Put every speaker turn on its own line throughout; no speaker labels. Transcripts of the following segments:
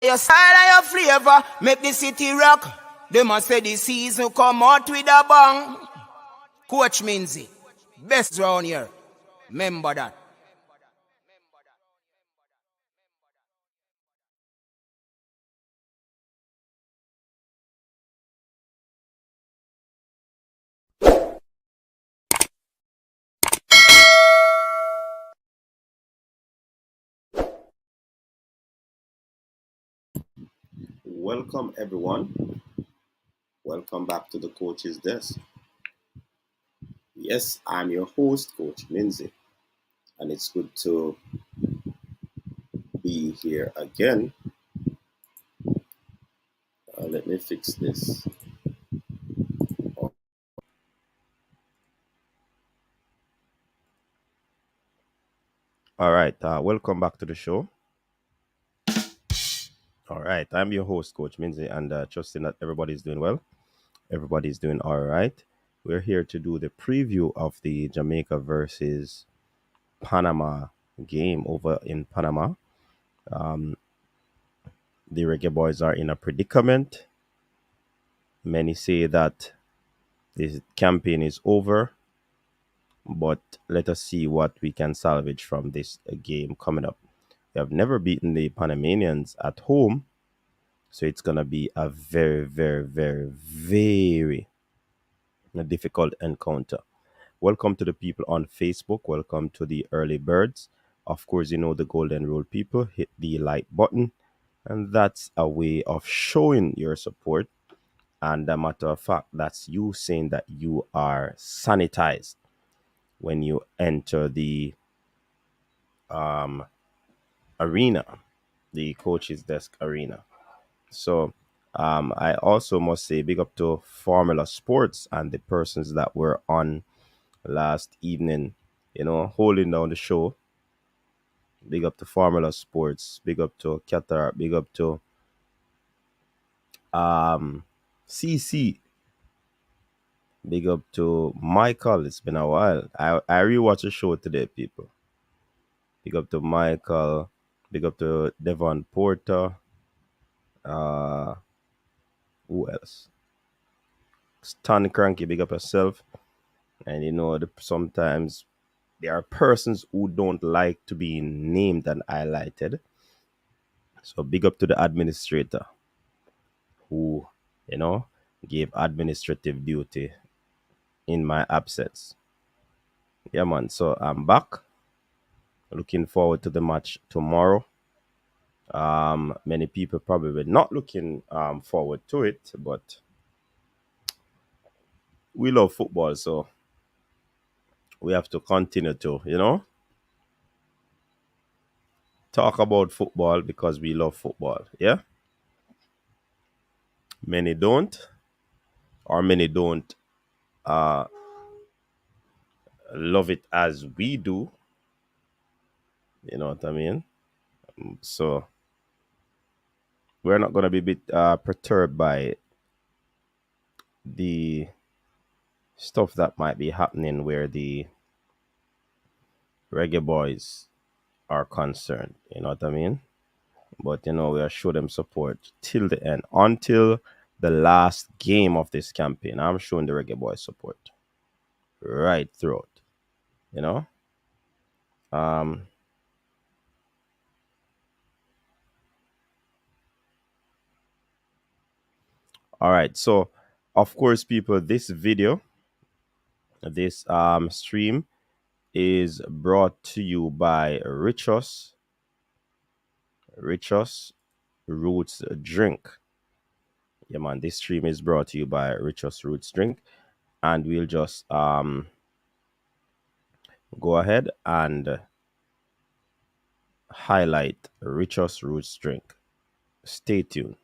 Your style and your flavor make the city rock. They must say the season come out with a bang. Coach Minzy, best round here. Remember that.
Welcome, everyone. Welcome back to the Coach's Desk. Yes, I'm your host, Coach Minzy, and it's good to be here again. Let me fix this. All right, welcome back to the show. All right, I'm your host, Coach Minzy, and trusting that everybody's doing well. Everybody's doing all right. We're here to do the preview of the Jamaica versus Panama game over in Panama. Um, the Reggae Boyz are in a predicament. Many say that this campaign is over, but let us see what we can salvage from this game coming up. We have never beaten the Panamanians at home, so it's going to be a very, very, very, very difficult encounter. Welcome to the people on Facebook. Welcome to the early birds. Of course, you know the golden rule, people. Hit the like button, and that's a way of showing your support. And a matter of fact, that's you saying that you are sanitized when you enter the arena, the coach's desk arena. So I also must say big up to Formula Sports and the persons that were on last evening, holding down the show. Big up to Formula Sports, big up to Qatar, big up to CC, big up to Michael. It's been a while. I rewatched the show today, people. Big up to Michael, big up to Devon Porter. Who else? Stan Cranky, big up yourself. And sometimes there are persons who don't like to be named and highlighted. So big up to the administrator who, gave administrative duty in my absence. Yeah, man. So I'm back. Looking forward to the match tomorrow. Many people probably were not looking forward to it, but we love football, so we have to continue to, talk about football because we love football. Yeah. Many don't, or many don't love it as we do. You know what I mean? So we're not going to be a bit perturbed by the stuff that might be happening where the Reggae Boyz are concerned. You know what I mean? But, we'll show them support till the end, until the last game of this campaign. I'm showing the Reggae Boyz support right throughout, you know? Um, all right. So, of course, people, this video, this stream is brought to you by Richos Roots Drink. Yeah, man, this stream is brought to you by Richos Roots Drink. And we'll just go ahead and highlight Richos Roots Drink. Stay tuned.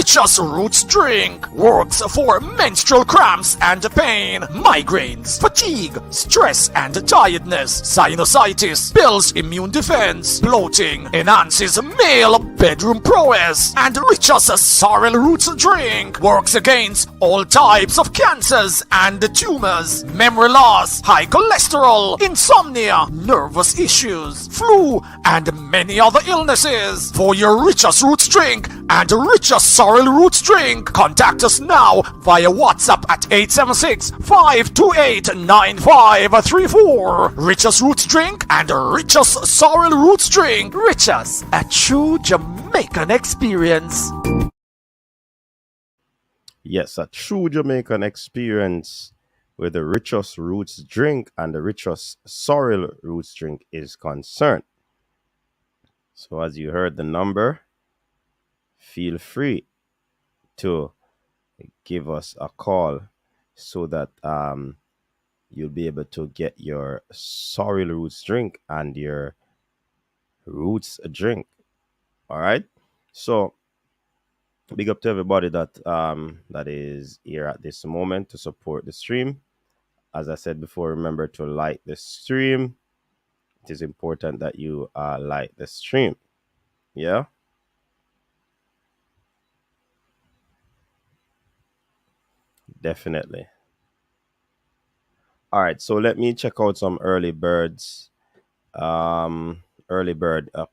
Richest Roots drink works for menstrual cramps and pain, migraines, fatigue, stress and tiredness, sinusitis, builds immune defense, bloating, enhances male bedroom prowess, and Richest Sorrel Roots drink works against all types of cancers and tumors, memory loss, high cholesterol, insomnia, nervous issues, flu, and many other illnesses. For your Richest Roots drink and Richest Sorrel Roots drink, contact us now via WhatsApp at 876-528-9534. Richest Roots drink and Richest Sorrel Roots drink. Richest, a true Jamaican experience.
Yes, a true Jamaican experience where the Richest Roots drink and the Richest Sorrel Roots drink is concerned. So, as you heard the number, feel free to give us a call so that you'll be able to get your Sorrel Roots drink and your Roots drink. All right. So, big up to everybody that is here at this moment to support the stream. As I said before, remember to like the stream. It is important that you like the stream. Yeah. Definitely. All right. So let me check out some early bird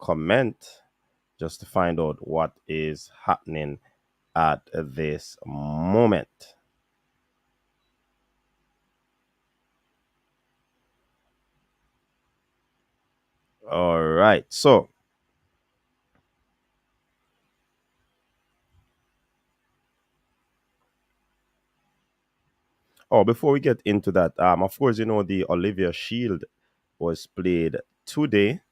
comment just to find out what is happening at this moment. All right. So before we get into that, of course, the Olivia Shield was played today,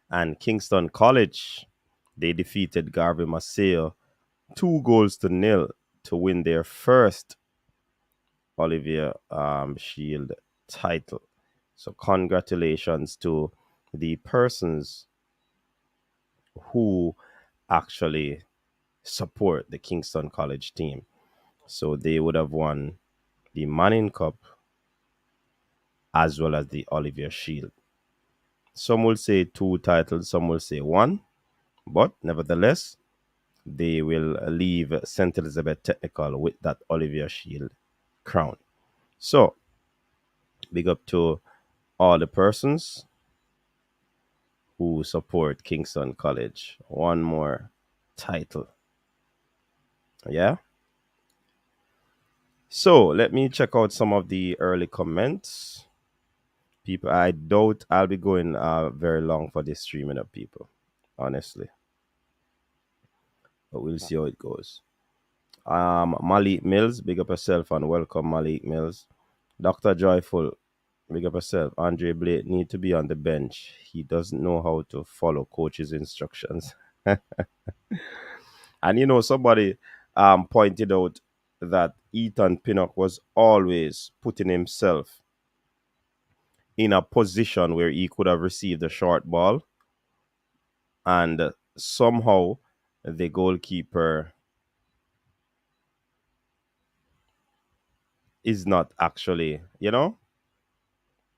and Kingston College, they defeated Garvey Maceo 2-0 to win their first Olivia Shield title. So congratulations to the persons who actually support the Kingston College team. So they would have won the Manning Cup as well as the Olivia Shield. Some will say 2 titles, some will say 1, but nevertheless, they will leave St. Elizabeth Technical with that Olivia Shield crown. So, big up to all the persons who support Kingston College. One more title. Yeah. So, let me check out some of the early comments. People, I doubt I'll be going very long for this streaming of people, honestly. But we'll see how it goes. Malik Mills, big up yourself and welcome, Malik Mills. Dr. Joyful, big up yourself. Andre Blake need to be on the bench. He doesn't know how to follow coach's instructions. And somebody pointed out that Ethan Pinnock was always putting himself in a position where he could have received a short ball, and somehow the goalkeeper is not actually,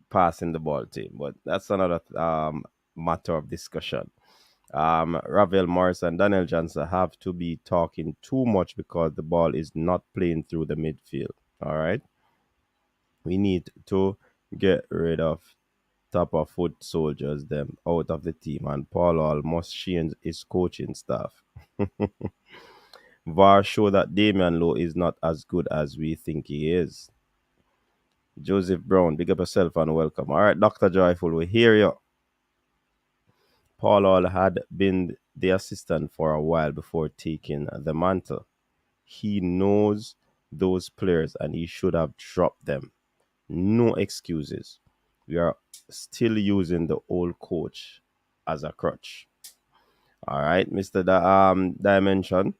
passing the ball to him. But that's another matter of discussion. Ravel Morris and Daniel Johnson have to be talking too much because the ball is not playing through the midfield. All right. We need to get rid of top of foot soldiers them out of the team, and Paul Hall must change his coaching staff. VAR show that Damian Lowe is not as good as we think he is. Joseph Brown, big up yourself and welcome. All right, Dr. Joyful, we hear you. Paul Hall had been the assistant for a while before taking the mantle. He knows those players and he should have dropped them. No excuses. We are still using the old coach as a crutch. All right, Mr. Dimension,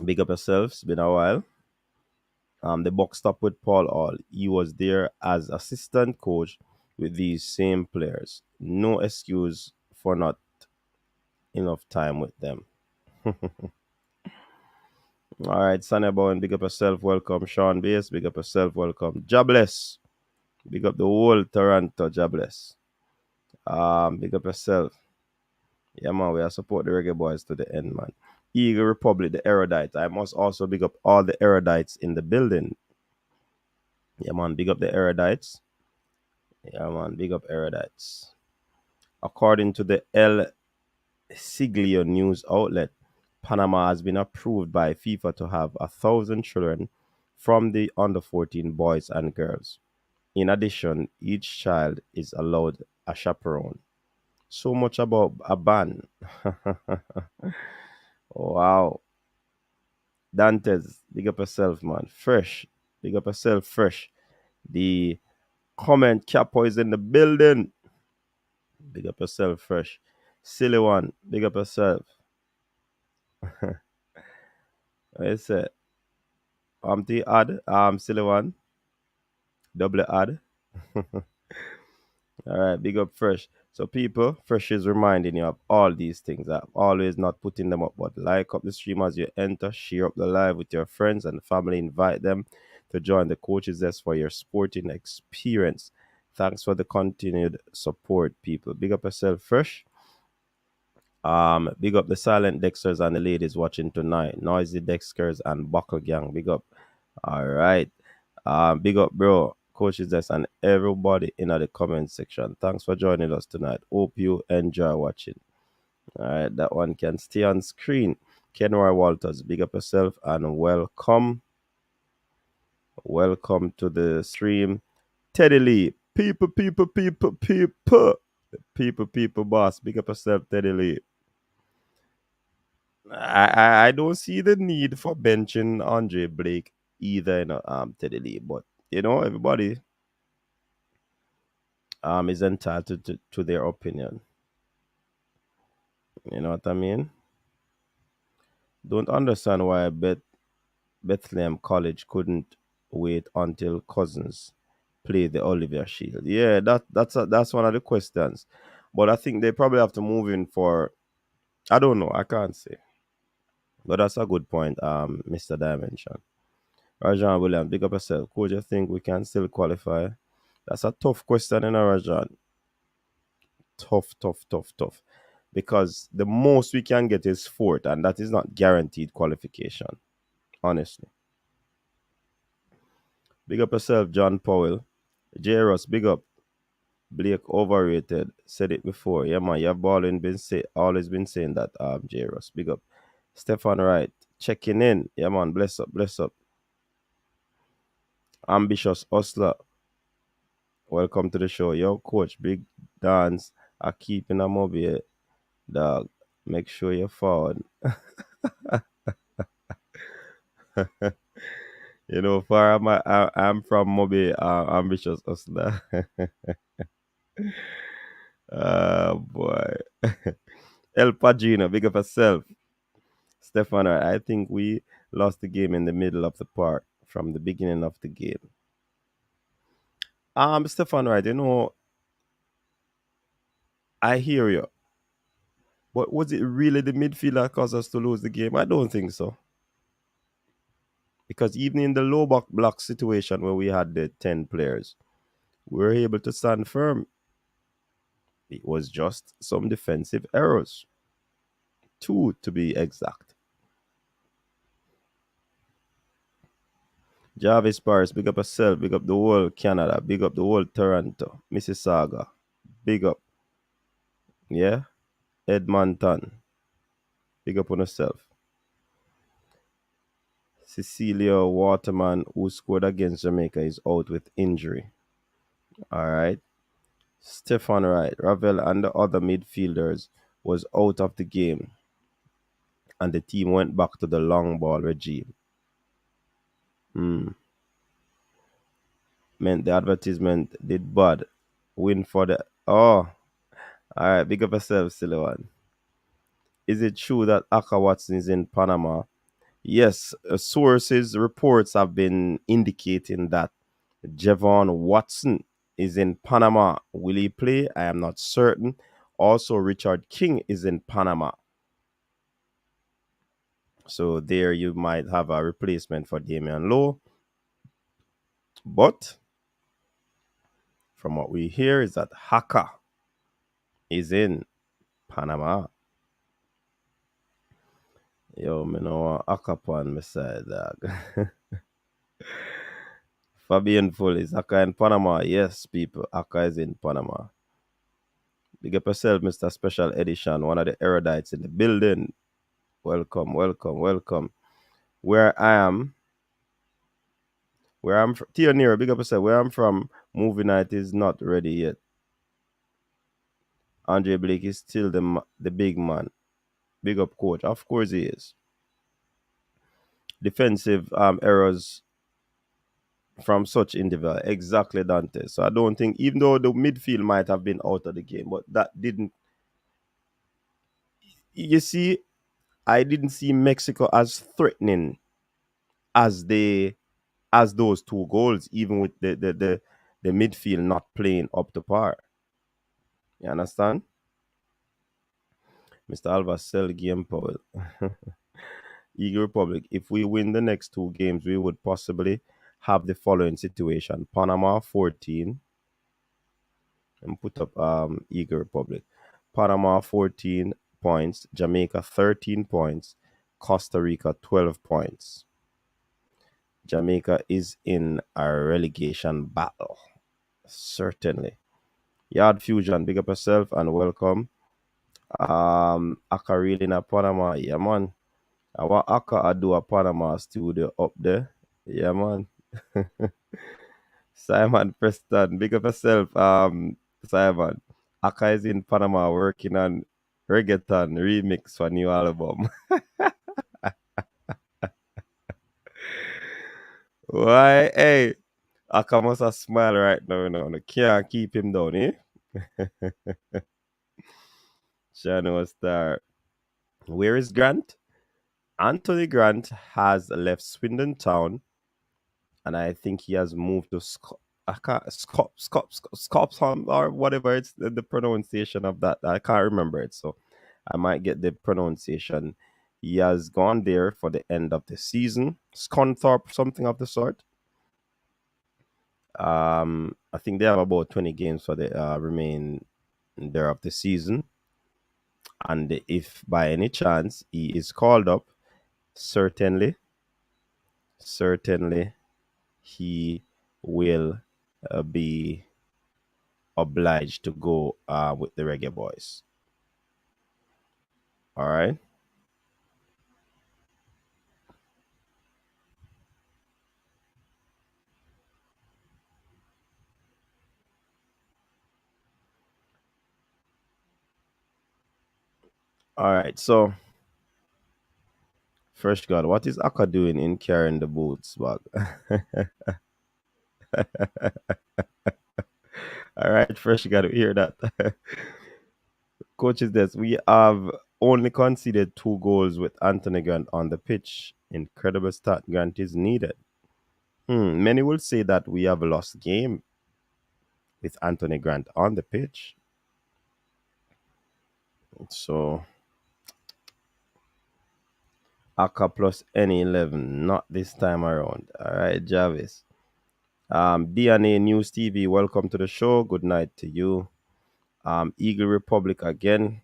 big up yourself. It's been a while. The box stop with Paul Hall. He was there as assistant coach with these same players. No excuse for not enough time with them. All right, Sunny Bowen, big up yourself, welcome. Sean Bass, big up yourself, welcome. Jobless, big up the whole Toronto, Jobless. Big up yourself. Yeah, man, we are support the Reggae Boyz to the end, man. Eagle Republic, the erudite. I must also big up all the erudites in the building. Yeah, man, big up the erudites. Yeah, man, big up erudites. According to the El Siglio news outlet, Panama has been approved by FIFA to have 1,000 children from the under 14 boys and girls. In addition, each child is allowed a chaperone. So much about a ban. Wow. Dantes, big up yourself, man. Fresh. Big up yourself, fresh. The comment capo is in the building. Big up yourself, fresh. Silly one, big up yourself. What is it? The ad, silly one, double ad. All right, big up fresh. So people, fresh is reminding you of all these things. I'm always not putting them up, but like up the stream as you enter, share up the live with your friends and family, invite them to join the coaches desk for your sporting experience. Thanks for the continued support, people. Big up yourself, fresh. Big up the silent Dexters and the ladies watching tonight. Noisy Dexters and Buckle Gang. Big up. All right. Big up, bro. Coaches Desk and everybody in the comment section. Thanks for joining us tonight. Hope you enjoy watching. All right, that one can stay on screen. Kenroy Walters, big up yourself and welcome. Welcome to the stream. Teddy Lee, people, boss. Big up yourself, Teddy Lee. I don't see the need for benching Andre Blake either, Teddy Lee, but everybody is entitled to their opinion. You know what I mean? Don't understand why Bethlehem College couldn't wait until Cousins played the Oliver Shield. Yeah, that's one of the questions. But I think they probably have to move in for, I don't know, I can't say. But that's a good point, Mr. Dimension. Rajan Williams, big up yourself. Coach, you think we can still qualify? That's a tough question, Rajan. Tough. Because the most we can get is fourth, and that is not guaranteed qualification, honestly. Big up yourself, John Powell. J. Ross, big up. Blake overrated. Said it before. Yeah, man, your balling always been saying that, J. Ross. Big up. Stefan Wright, checking in. Yeah, man, bless up. Ambitious Hustler, welcome to the show. Yo, coach, big dance. I keep in a mobile, dog. Make sure you're forward. far I'm from Mobile, ambitious hustler. Boy. El Pagino, big up yourself. Stefano, I think we lost the game in the middle of the part from the beginning of the game. Stefano, I hear you. But was it really the midfield that caused us to lose the game? I don't think so. Because even in the low block situation where we had the 10 players, we were able to stand firm. It was just some defensive errors. 2 to be exact. Jarvis Paris, big up yourself, big up the whole Canada, big up the whole Toronto, Mississauga, big up. Yeah? Edmonton, big up on yourself. Cecilia Waterman, who scored against Jamaica, is out with injury. All right. Stefan Wright, Ravel, and the other midfielders was out of the game, and the team went back to the long ball regime. Meant the advertisement did bad. Win for the... Oh, all right. Big up yourself, silly one. Is it true that Aka Watson is in Panama? Yes, sources, reports have been indicating that Javon Watson is in Panama. Will he play? I am not certain. Also, Richard King is in Panama. So there you might have a replacement for Damian Lowe. But from what we hear is that Haka is in Panama. Yo, me know Haka pan my side, dog. Fabian Full, is Haka in Panama? Yes, people. Haka is in Panama. Big up yourself, Mr. Special Edition, one of the erudites in the building. Welcome, welcome, welcome. Where I'm Tionira, big up yourself. Where I'm from, movie night is not ready yet. Andre Blake is still the big man. Big up, coach. Of course he is. Defensive errors from such individual. Exactly, Dante. So I don't think, even though the midfield might have been out of the game, but that didn't. You see, I didn't see Mexico as threatening as those two goals, even with the midfield not playing up to par. You understand? Mr. Alva sell game Powell. Eagle Republic, if we win the next two games, we would possibly have the following situation. Panama 14. And put up Eagle Republic. Panama 14 points. Jamaica 13 points. Costa Rica 12 points. Jamaica is in a relegation battle. Certainly. Yard Fusion, big up yourself and welcome. Aka really in a Panama. Yeah, man. What Aka I do a Panama studio up there. Yeah, man. Simon Preston, big up yourself. Simon. Aka is in Panama working on reggaeton remix for new album. Why? Hey, Aka must have smile right now, you know. Can't keep him down, eh? Channel Star. Where is Grant? Anthony Grant has left Swindon Town, and I think he has moved to Scopsham or whatever it's the pronunciation of that. I can't remember it, so I might get the pronunciation. He has gone there for the end of the season. Scunthorpe, something of the sort. I think they have about 20 games for the remain there of the season. And if by any chance he is called up, certainly he will be obliged to go with the Reggae Boyz. All right. All right. So, Fresh God, what is Aka doing in carrying the boots bag? All right, Fresh God, we hear that. Coaches, this we have only conceded 2 goals with Anthony Grant on the pitch. Incredible start. Grant is needed. Many will say that we have lost game with Anthony Grant on the pitch. So Aka plus any 11, not this time around. All right, Jarvis. DNA News TV, welcome to the show. Good night to you. Eagle Republic again.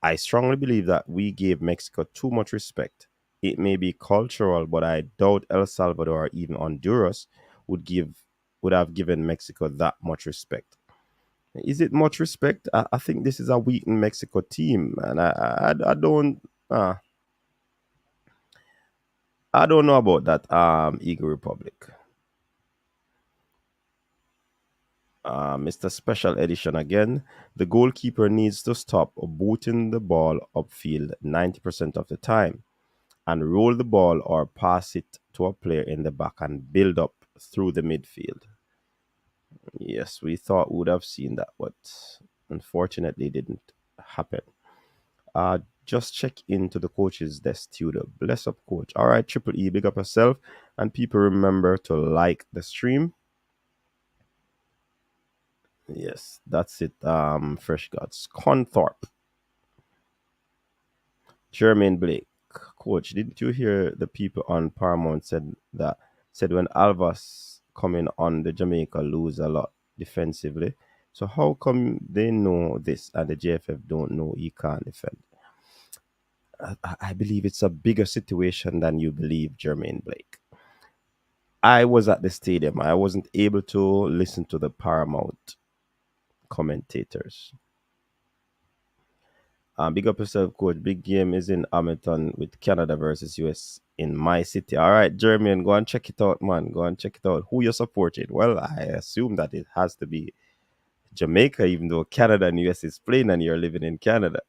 I strongly believe that we gave Mexico too much respect. It may be cultural, but I doubt El Salvador or even Honduras would have given Mexico that much respect. Is it much respect? I think this is a weakened Mexico team, and I don't I don't know about that. Eagle Republic. Mr. Special Edition again. The goalkeeper needs to stop booting the ball upfield 90% of the time and roll the ball or pass it to a player in the back and build up through the midfield. Yes, we thought we would have seen that, but unfortunately didn't happen. Just check into the coach's desk studio. Bless up, coach. All right, Triple E, big up yourself. And people remember to like the stream. Yes, that's it. Fresh Gods. Conthorpe. Jermaine Blake. Coach, didn't you hear the people on Paramount said when Alvas coming on the Jamaica lose a lot defensively? So how come they know this and the JFF don't know he can't defend? I believe it's a bigger situation than you believe, Jermaine Blake. I was at the stadium. I wasn't able to listen to the Paramount commentators. Big up yourself, coach. Big game is in Hamilton with Canada versus US in my city. All right, Jermaine, go and check it out, man. Go and check it out. Who you're supporting? Well, I assume that it has to be Jamaica, even though Canada and US is playing and you're living in Canada.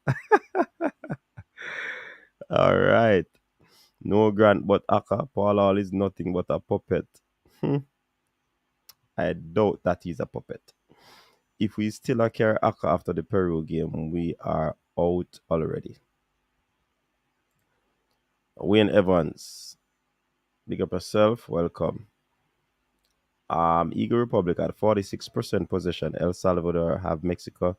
All right. No Grant but Aka. Paul Hall is nothing but a puppet. I doubt that he's a puppet. If we still are carry Aka after the Peru game, we are out already. Wayne Evans, big up yourself. Welcome. Eagle Republic at 46% possession. El Salvador have Mexico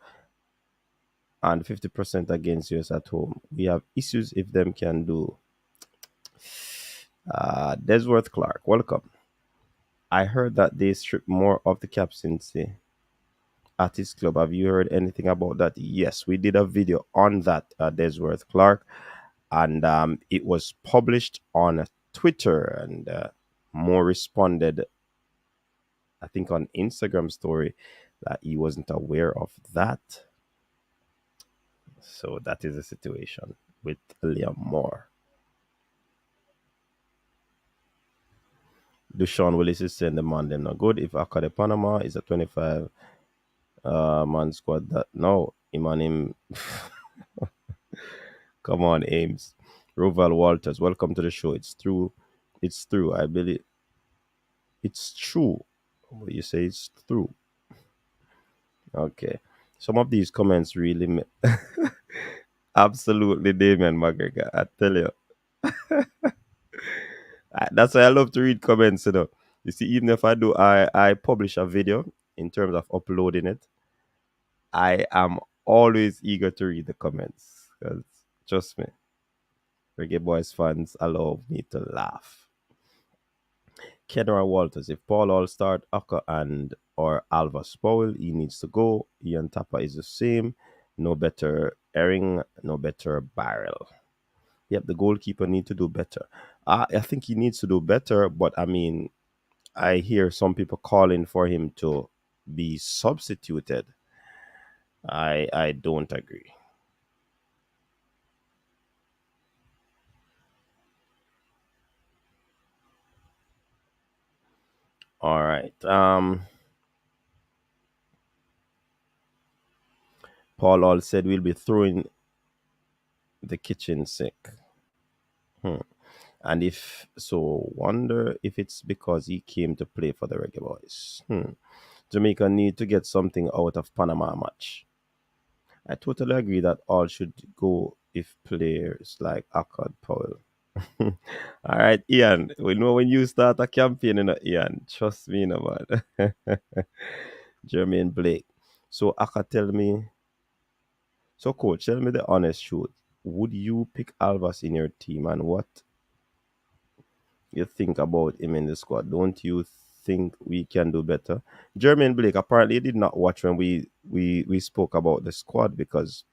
and 50% against US at home. We have issues if them can do. Desworth Clark, welcome. I heard that they stripped more of the captaincy at his club. Have you heard anything about that? Yes, we did a video on that, Desworth Clark, and it was published on Twitter, and more responded, I think, on Instagram story that he wasn't aware of that. So that is the situation with Liam Moore. Deshaun Willis is saying the man them not good. If Akade Panama is a 25 man squad, that no, him and him. Come on, Ames. Roval Walters, welcome to the show. It's true. It's true. I believe it's true. What you say it's true. Okay. Some of these comments really absolutely Damien McGregor. I tell you. That's why I love to read comments, you know. You see, even if I publish a video in terms of uploading it, I am always eager to read the comments. Because trust me, Reggae Boyz fans allow me to laugh. Kenora Walters, if Paul All start Aka and or Alva Spowell, he needs to go. Ian Tapper is the same. No better airing, no better barrel. Yep, the goalkeeper need to do better. I think he needs to do better, but I mean, I hear some people calling for him to be substituted. I don't agree. All right. Paul All said we'll be throwing the kitchen sink. And if so, wonder if it's because he came to play for the Reggae Boyz. Jamaica need to get something out of Panama match. I totally agree that all should go if players like Akkad Powell. All right, Ian. We know when you start a campaign, you know, Ian. Trust me, no man. Jermaine Blake. So Akka, tell me. So coach, tell me the honest truth. Would you pick Alvas in your team, and what you think about him in the squad? Don't you think we can do better? Jermaine Blake apparently did not watch when we spoke about the squad, because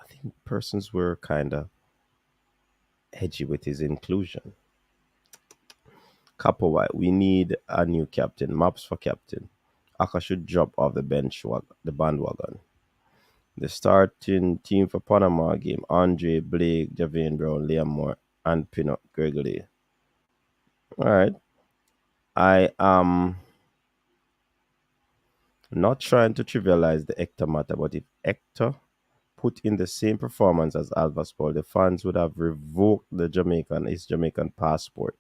I think persons were kind of edgy with his inclusion. Kapowai, we need a new captain. Maps for captain. Aka should drop off the the bandwagon. The starting team for Panama game: Andre, Blake, Javane Brown, Liam Moore, and Pinot Gregory. All right. I am not trying to trivialize the Hector matter, but if Hector put in the same performance as Alvas Paul, the fans would have revoked his Jamaican passport.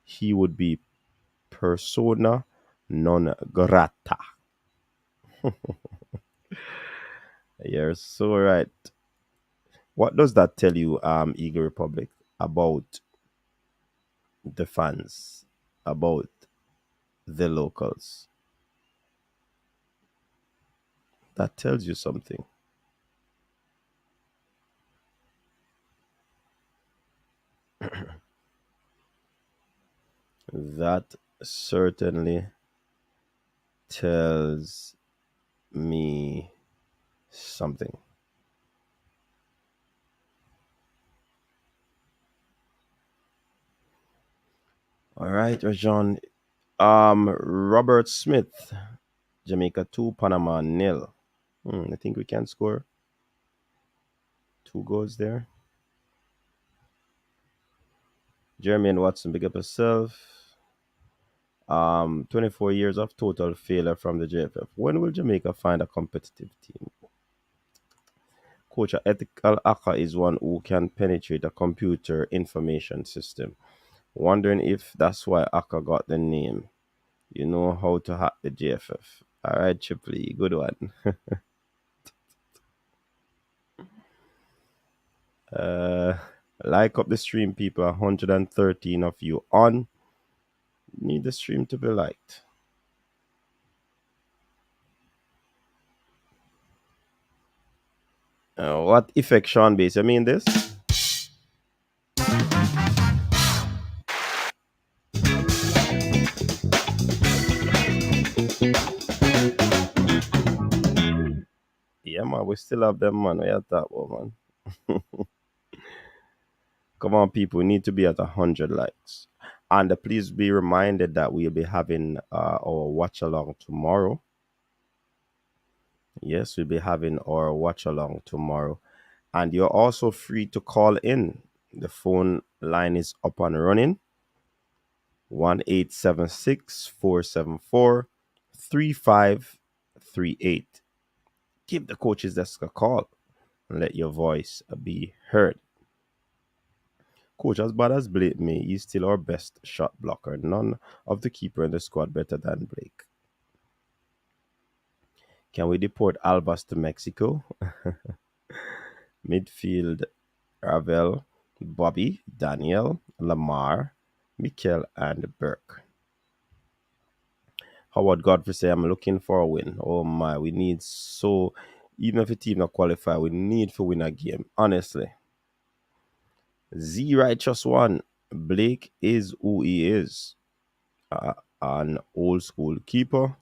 He would be persona non grata. You're so right. What does that tell you, Eagle Republic, about the fans, about the locals? That tells you something. That certainly tells me something. All right, Rajon. Robert Smith, Jamaica 2, Panama nil. I think we can score 2 goals there. Jeremy and Watson, big up yourself. 24 years of total failure from the JFF. When will Jamaica find a competitive team? Coach, an ethical hacker is one who can penetrate a computer information system. Wondering if that's why hacker got the name. You know how to hack the JFF. All right, Triple E, good one. uh, like up the stream, people. 113 of you on. Need the stream to be liked. What effect, Sean Base? I mean this? Yeah, man, we still have them, man. We have that one, man. Come on, people. We need to be at 100 likes. And please be reminded that we'll be having our watch along tomorrow. Yes, we'll be having our watch along tomorrow. And you're also free to call in. The phone line is up and running. 1-876-474-3538. Give the coach's desk a call and let your voice be heard. Coach, as bad as Blake May, he's still our best shot blocker. None of the keeper in the squad better than Blake. Can we deport Albas to Mexico? Midfield, Ravel, Bobby, Daniel, Lamar, Mikel, and Burke. Howard Godfrey say, I'm looking for a win. Oh my, we need so, even if the team not qualify, we need to win a game. Honestly. Z Righteous One, Blake is who he is. An old school keeper.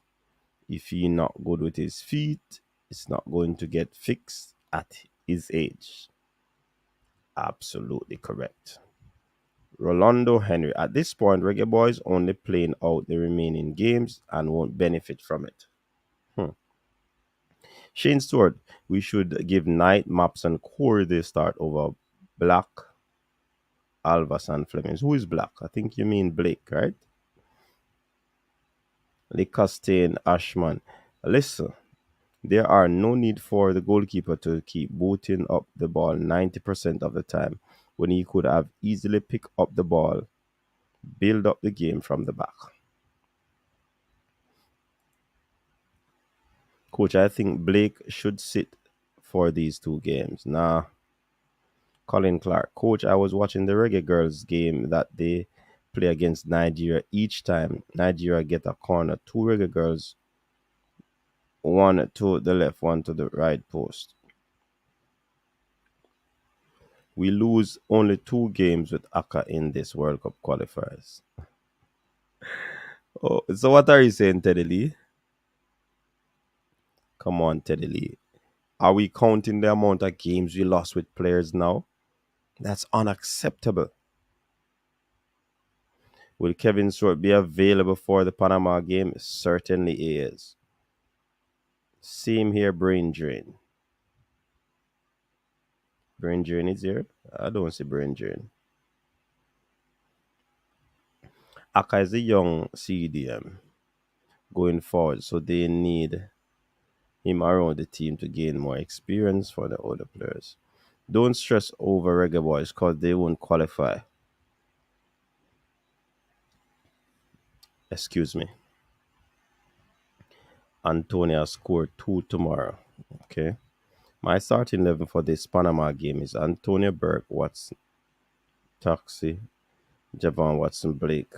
If he not good with his feet, it's not going to get fixed at his age. Absolutely correct. Rolando Henry. At this point, Reggae Boyz only playing out the remaining games and won't benefit from it. Shane Stewart. We should give Knight, Maps, and Corey the start over Black, Alvas, and Flemings. Who is Black? I think you mean Blake, right? Licastain Ashman. Listen, there are no need for the goalkeeper to keep booting up the ball 90% of the time when he could have easily picked up the ball, build up the game from the back. Coach, I think Blake should sit for these 2 games. Nah. Colin Clark. Coach, I was watching the Reggae Girls game that they play against Nigeria. Each time Nigeria get a corner, 2 Reggae Girls, one to the left, one to the right post. We lose only 2 games with Aka in this World Cup qualifiers. Oh, so what are you saying, Teddy Lee? Come on, Teddy Lee. Are we counting the amount of games we lost with players now? That's unacceptable. Will Kevin Stewart be available for the Panama game? Certainly he is. Same here, Brain Drain. Brain Drain is here? I don't see Brain Drain. Aka is a young CDM going forward, so they need him around the team to gain more experience for the older players. Don't stress over Reggae Boyz because they won't qualify. Excuse me. Antonia scored 2 tomorrow. Okay. My starting 11 for this Panama game is Antonio Burke, Watson, Taxi, Javon Watson, Blake,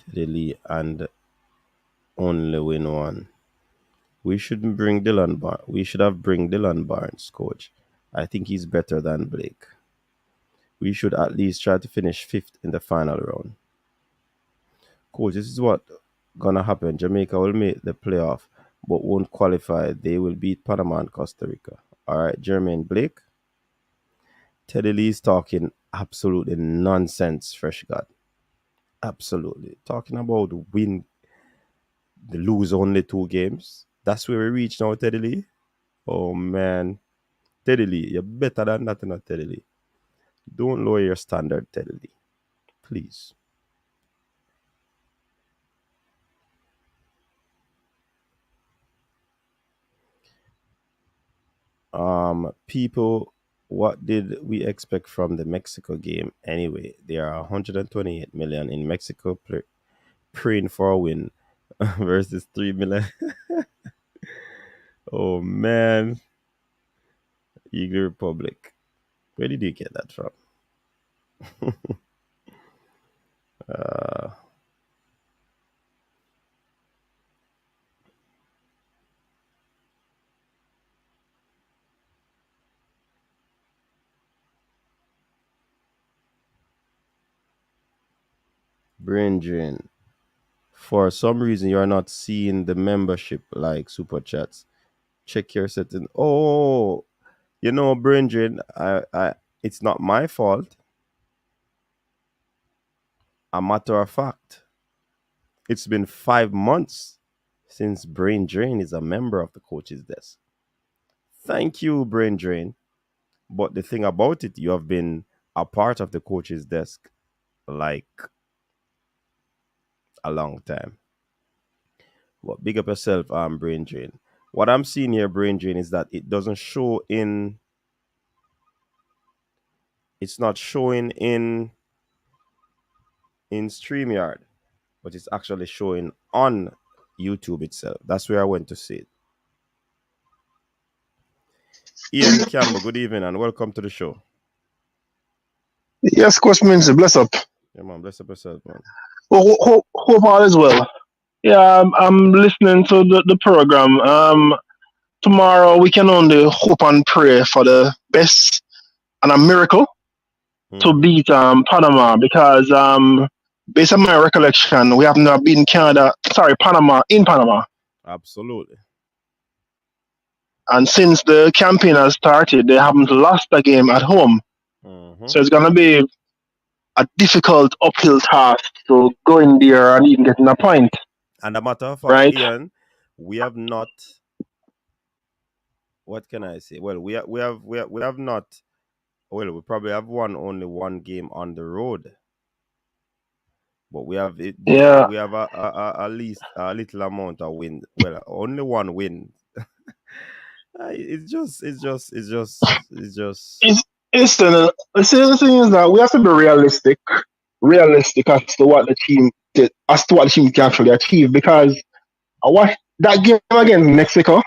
Teddy Lee, and only win one. We should have bring Dylan Barnes, coach. I think he's better than Blake. we should at least try to finish fifth in the final round. Coach, this is what gonna happen. Jamaica will make the playoff, but won't qualify. They will beat Panama and Costa Rica. All right, Jermaine Blake. Teddy Lee is talking absolutely nonsense, Fresh God. Absolutely. Talking about win, the lose only 2 games. That's where we reach now, Teddy Lee. Oh, man. Teddy Lee, you're better than that, not Teddy Lee. Don't lower your standard, Teddy Lee. Please. People, what did we expect from the Mexico game anyway? There are 128 million in Mexico praying for a win versus 3 million. Oh man, Eagle Republic. Where did you get that from? Brain drain. For some reason, you are not seeing the membership like super chats. Check your setting. Oh, brain drain. It's not my fault. A matter of fact, it's been 5 months since Brain Drain is a member of the coach's desk. Thank you, Brain Drain. But the thing about it, you have been a part of the coach's desk like a long time. But big up yourself, Brain Drain. What I'm seeing here, Brain Drain, is that it doesn't show in. It's not showing in StreamYard, but it's actually showing on YouTube itself. That's where I went to see it. Ian Campbell, good evening and welcome to the show.
Yes, Coach Minzy, bless up.
Yeah, man, bless up yourself, man.
Hope all is well. Yeah, I'm listening to the program. Tomorrow we can only hope and pray for the best and a miracle to beat Panama because based on my recollection, we have not beaten Panama in Panama.
Absolutely.
And since the campaign has started, they haven't lost a game at home. So it's gonna be a difficult uphill task to go in there and even getting a point.
And a matter of fact,
right?
Ian, we have not. What can I say? Well, we have not. Well, we probably have only one game on the road, but we have it.
Yeah.
We have at least a little amount of win. Well, only one win. It's
the thing is that we have to be realistic as to what the team can actually achieve, because I watched that game against Mexico.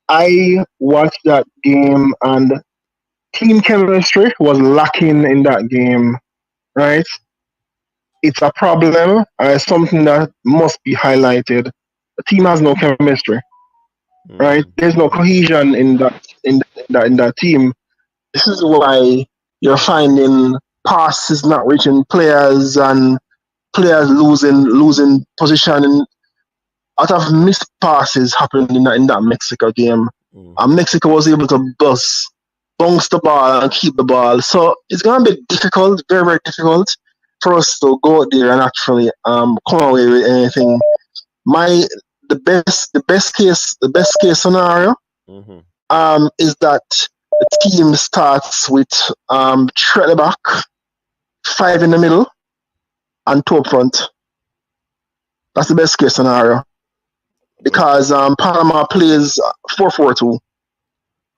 I watched that game and team chemistry was lacking in that game, right? It's a problem and it's something that must be highlighted. The team has no chemistry, right? There's no cohesion in that team. This is why you're finding passes not reaching players and players losing position, and a lot of missed passes happened in that Mexico game. And Mexico was able to bounce the ball and keep the ball. So it's gonna be difficult, very, very difficult for us to go out there and actually come away with anything. The best case scenario is that the team starts with 3 at the back, 5 in the middle, and 2 up front. That's the best case scenario, because Panama plays 4-4-2.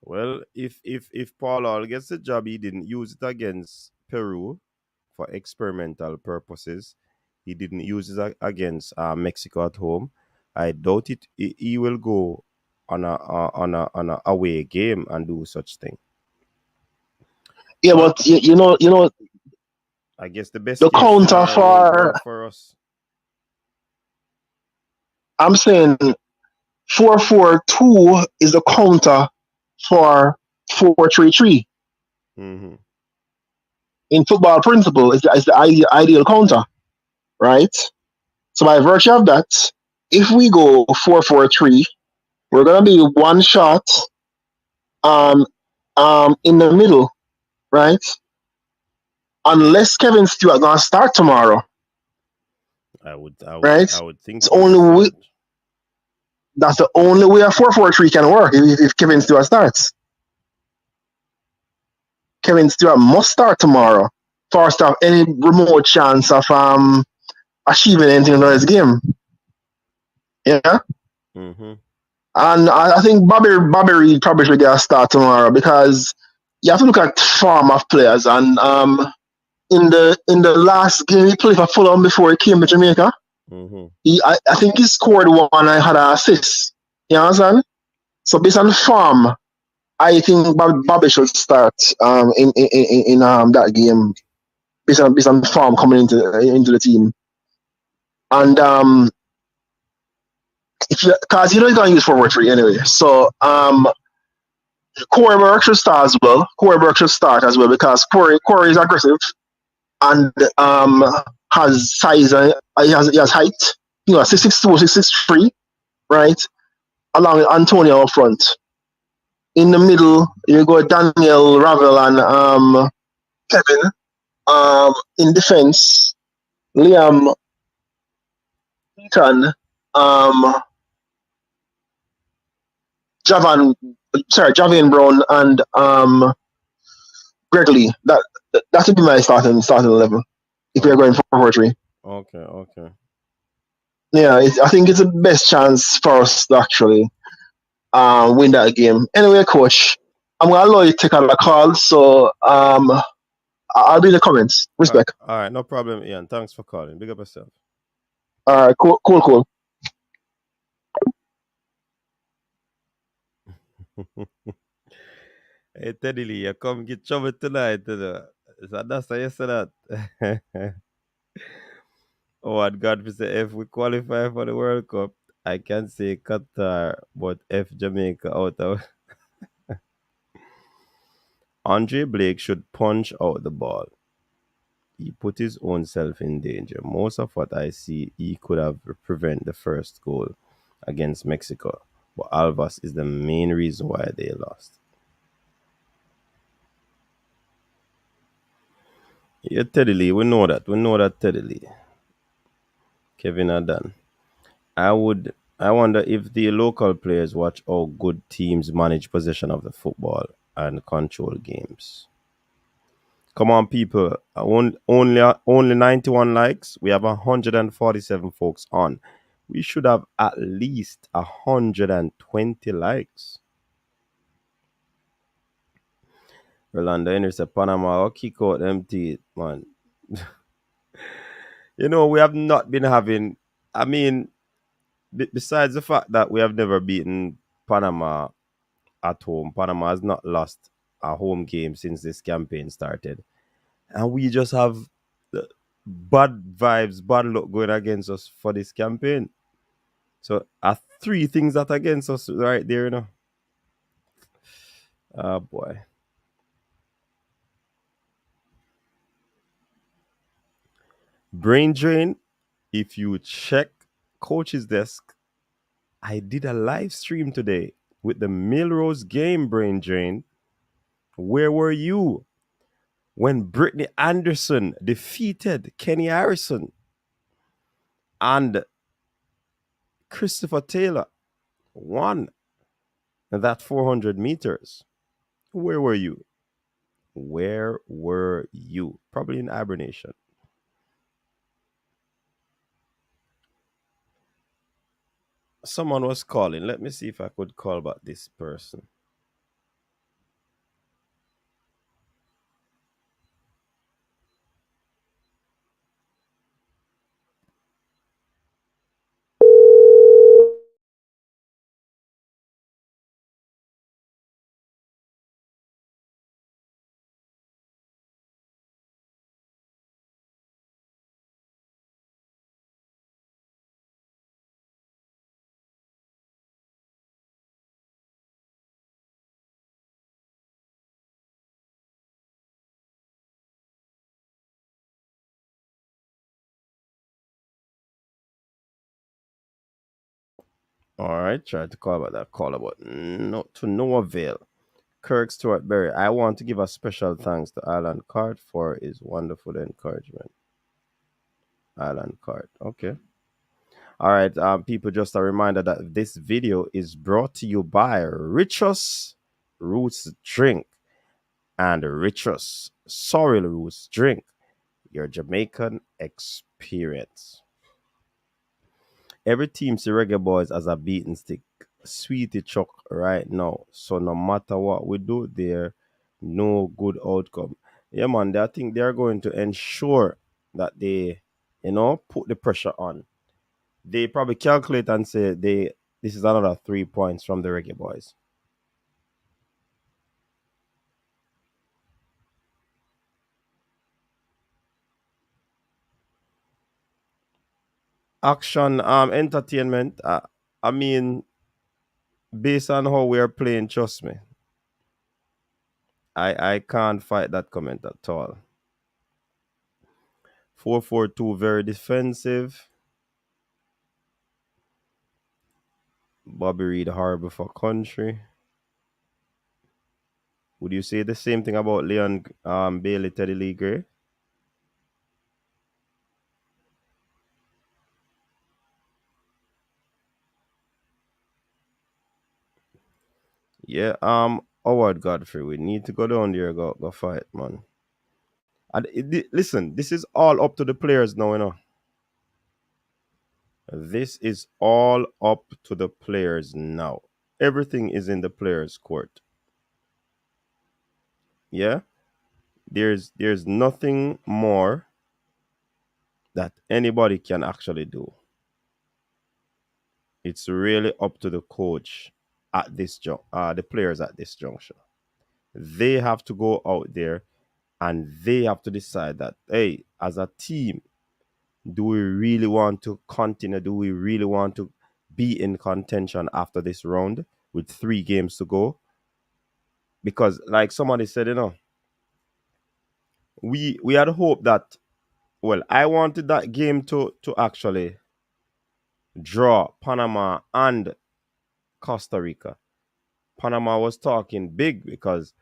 Well, if Paul gets the job, he didn't use it against Peru for experimental purposes. He didn't use it against Mexico at home. I doubt it. He will go on a away game and do such thing.
Yeah, but you know.
I guess the best
the counter for
us.
I'm saying 4-4-2 is the counter for 4-3-3. in football principle is the ideal counter, right? So by virtue of that, if we go 4-4-3, we're gonna be one shot um in the middle, right? Unless Kevin Stewart gonna start tomorrow, right?
I would think
It's
he would
only
start.
that's the only way a 4-4-3 can work if Kevin Stewart starts. Kevin Stewart must start tomorrow for us to have any remote chance of achieving anything in this game. Yeah.
Mm-hmm.
And I think Bobby Reed probably should get a start tomorrow because you have to look at form of players. And in the last game he played for Fulham before he came to Jamaica,
Mm-hmm.
I think he scored one and had an assist. You understand? So based on form, I think Bobby should start in that game based on form coming into the team. And if you because you know you're gonna use forward three anyway. So Corey Burke should start as well. Corey Burke should start as well because Corey is aggressive and has size. He has height. You know, 6'2", 6'3", right? Along with Antonio up front. In the middle, you go Daniel, Ravel, and Kevin. In defense, Liam, Ethan, um, Javian Brown, and Greg Lee. That would be my starting level if we're going 4-4-3.
Okay, okay.
Yeah, I think it's the best chance for us to actually win that game. Anyway, coach, I'm gonna allow you to take on the call, so I'll be in the comments. Respect.
All right, no problem, Ian. Thanks for calling. Big up yourself.
All right, cool.
Hey, Teddy Lee, you come get trouble tonight. So that's how you say that. Oh, and God, we say if we qualify for the World Cup, I can say Qatar, but if Jamaica out of Andre Blake should punch out the ball. He put his own self in danger. Most of what I see, he could have prevent the first goal against Mexico, but Alvas is the main reason why they lost. Yeah, Teddy Lee, we know that. We know that Teddy Lee. Kevin Adan. I wonder if the local players watch how good teams manage possession of the football and control games. Come on, people. Only 91 likes. We have 147 folks on. We should have at least 120 likes. Rolando Henry said, Panama, I'll kick out them teeth, man. We have not been having. I mean, besides the fact that we have never beaten Panama at home, Panama has not lost a home game since this campaign started. And we just have bad vibes, bad luck going against us for this campaign. So, are three things that against us right there. Oh, boy. Brain drain. If you check coach's desk, I did a live stream today with the Milrose game, brain drain. Where were you when Brittany Anderson defeated Kenny Harrison and Christopher Taylor won that 400 meters? Where were you? Where were you? Probably in hibernation. Someone was calling. Let me see if I could call back this person. All right, try to call about that caller, but no, to no avail. Kirk Stewart Berry, I want to give a special thanks to Alan Cart for his wonderful encouragement. Alan Cart, okay. All right, people, just a reminder that this video is brought to you by Richus Roots Drink and Richus Sorrel Roots Drink, your Jamaican experience. Every team see Reggae Boys as a beaten stick, sweetie chuck right now. So no matter what we do, there no good outcome. Yeah, man, I think they're going to ensure that they, put the pressure on. They probably calculate and say this is another 3 points from the Reggae Boys. Action entertainment. I mean, based on how we are playing, trust me. I can't fight that comment at all. 4-4-2, very defensive. Bobby Reed horrible for country. Would you say the same thing about Leon Bailey, Teddy Lee Gray? Yeah, Howard Godfrey, we need to go down there, go fight, man. And listen, this is all up to the players now, This is all up to the players now. Everything is in the players' court. Yeah? There's nothing more that anybody can actually do. It's really up to the coach at this the players at this juncture. They have to go out there and they have to decide that, hey, as a team, do we really want to continue? Do we really want to be in contention after this round with 3 games to go? Because like somebody said, we had hope that, well, I wanted that game to actually draw Panama and Costa Rica. Panama was talking big because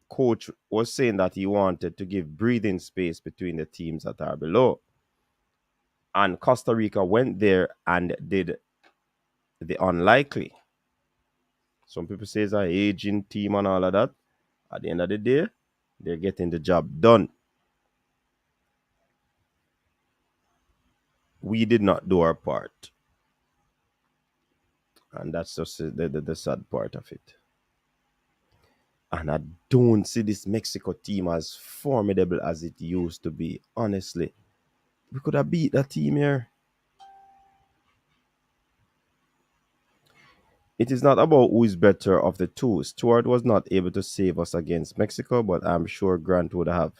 coach was saying that he wanted to give breathing space between the teams that are below. And Costa Rica went there and did the unlikely. Some people say it's an aging team and all of that. At the end of the day, they're getting the job done. We did not do our part. And that's just the sad part of it. And I don't see this Mexico team as formidable as it used to be. Honestly, we could have beat that team here. It is not about who is better of the two. Stewart was not able to save us against Mexico, but I'm sure Grant would have.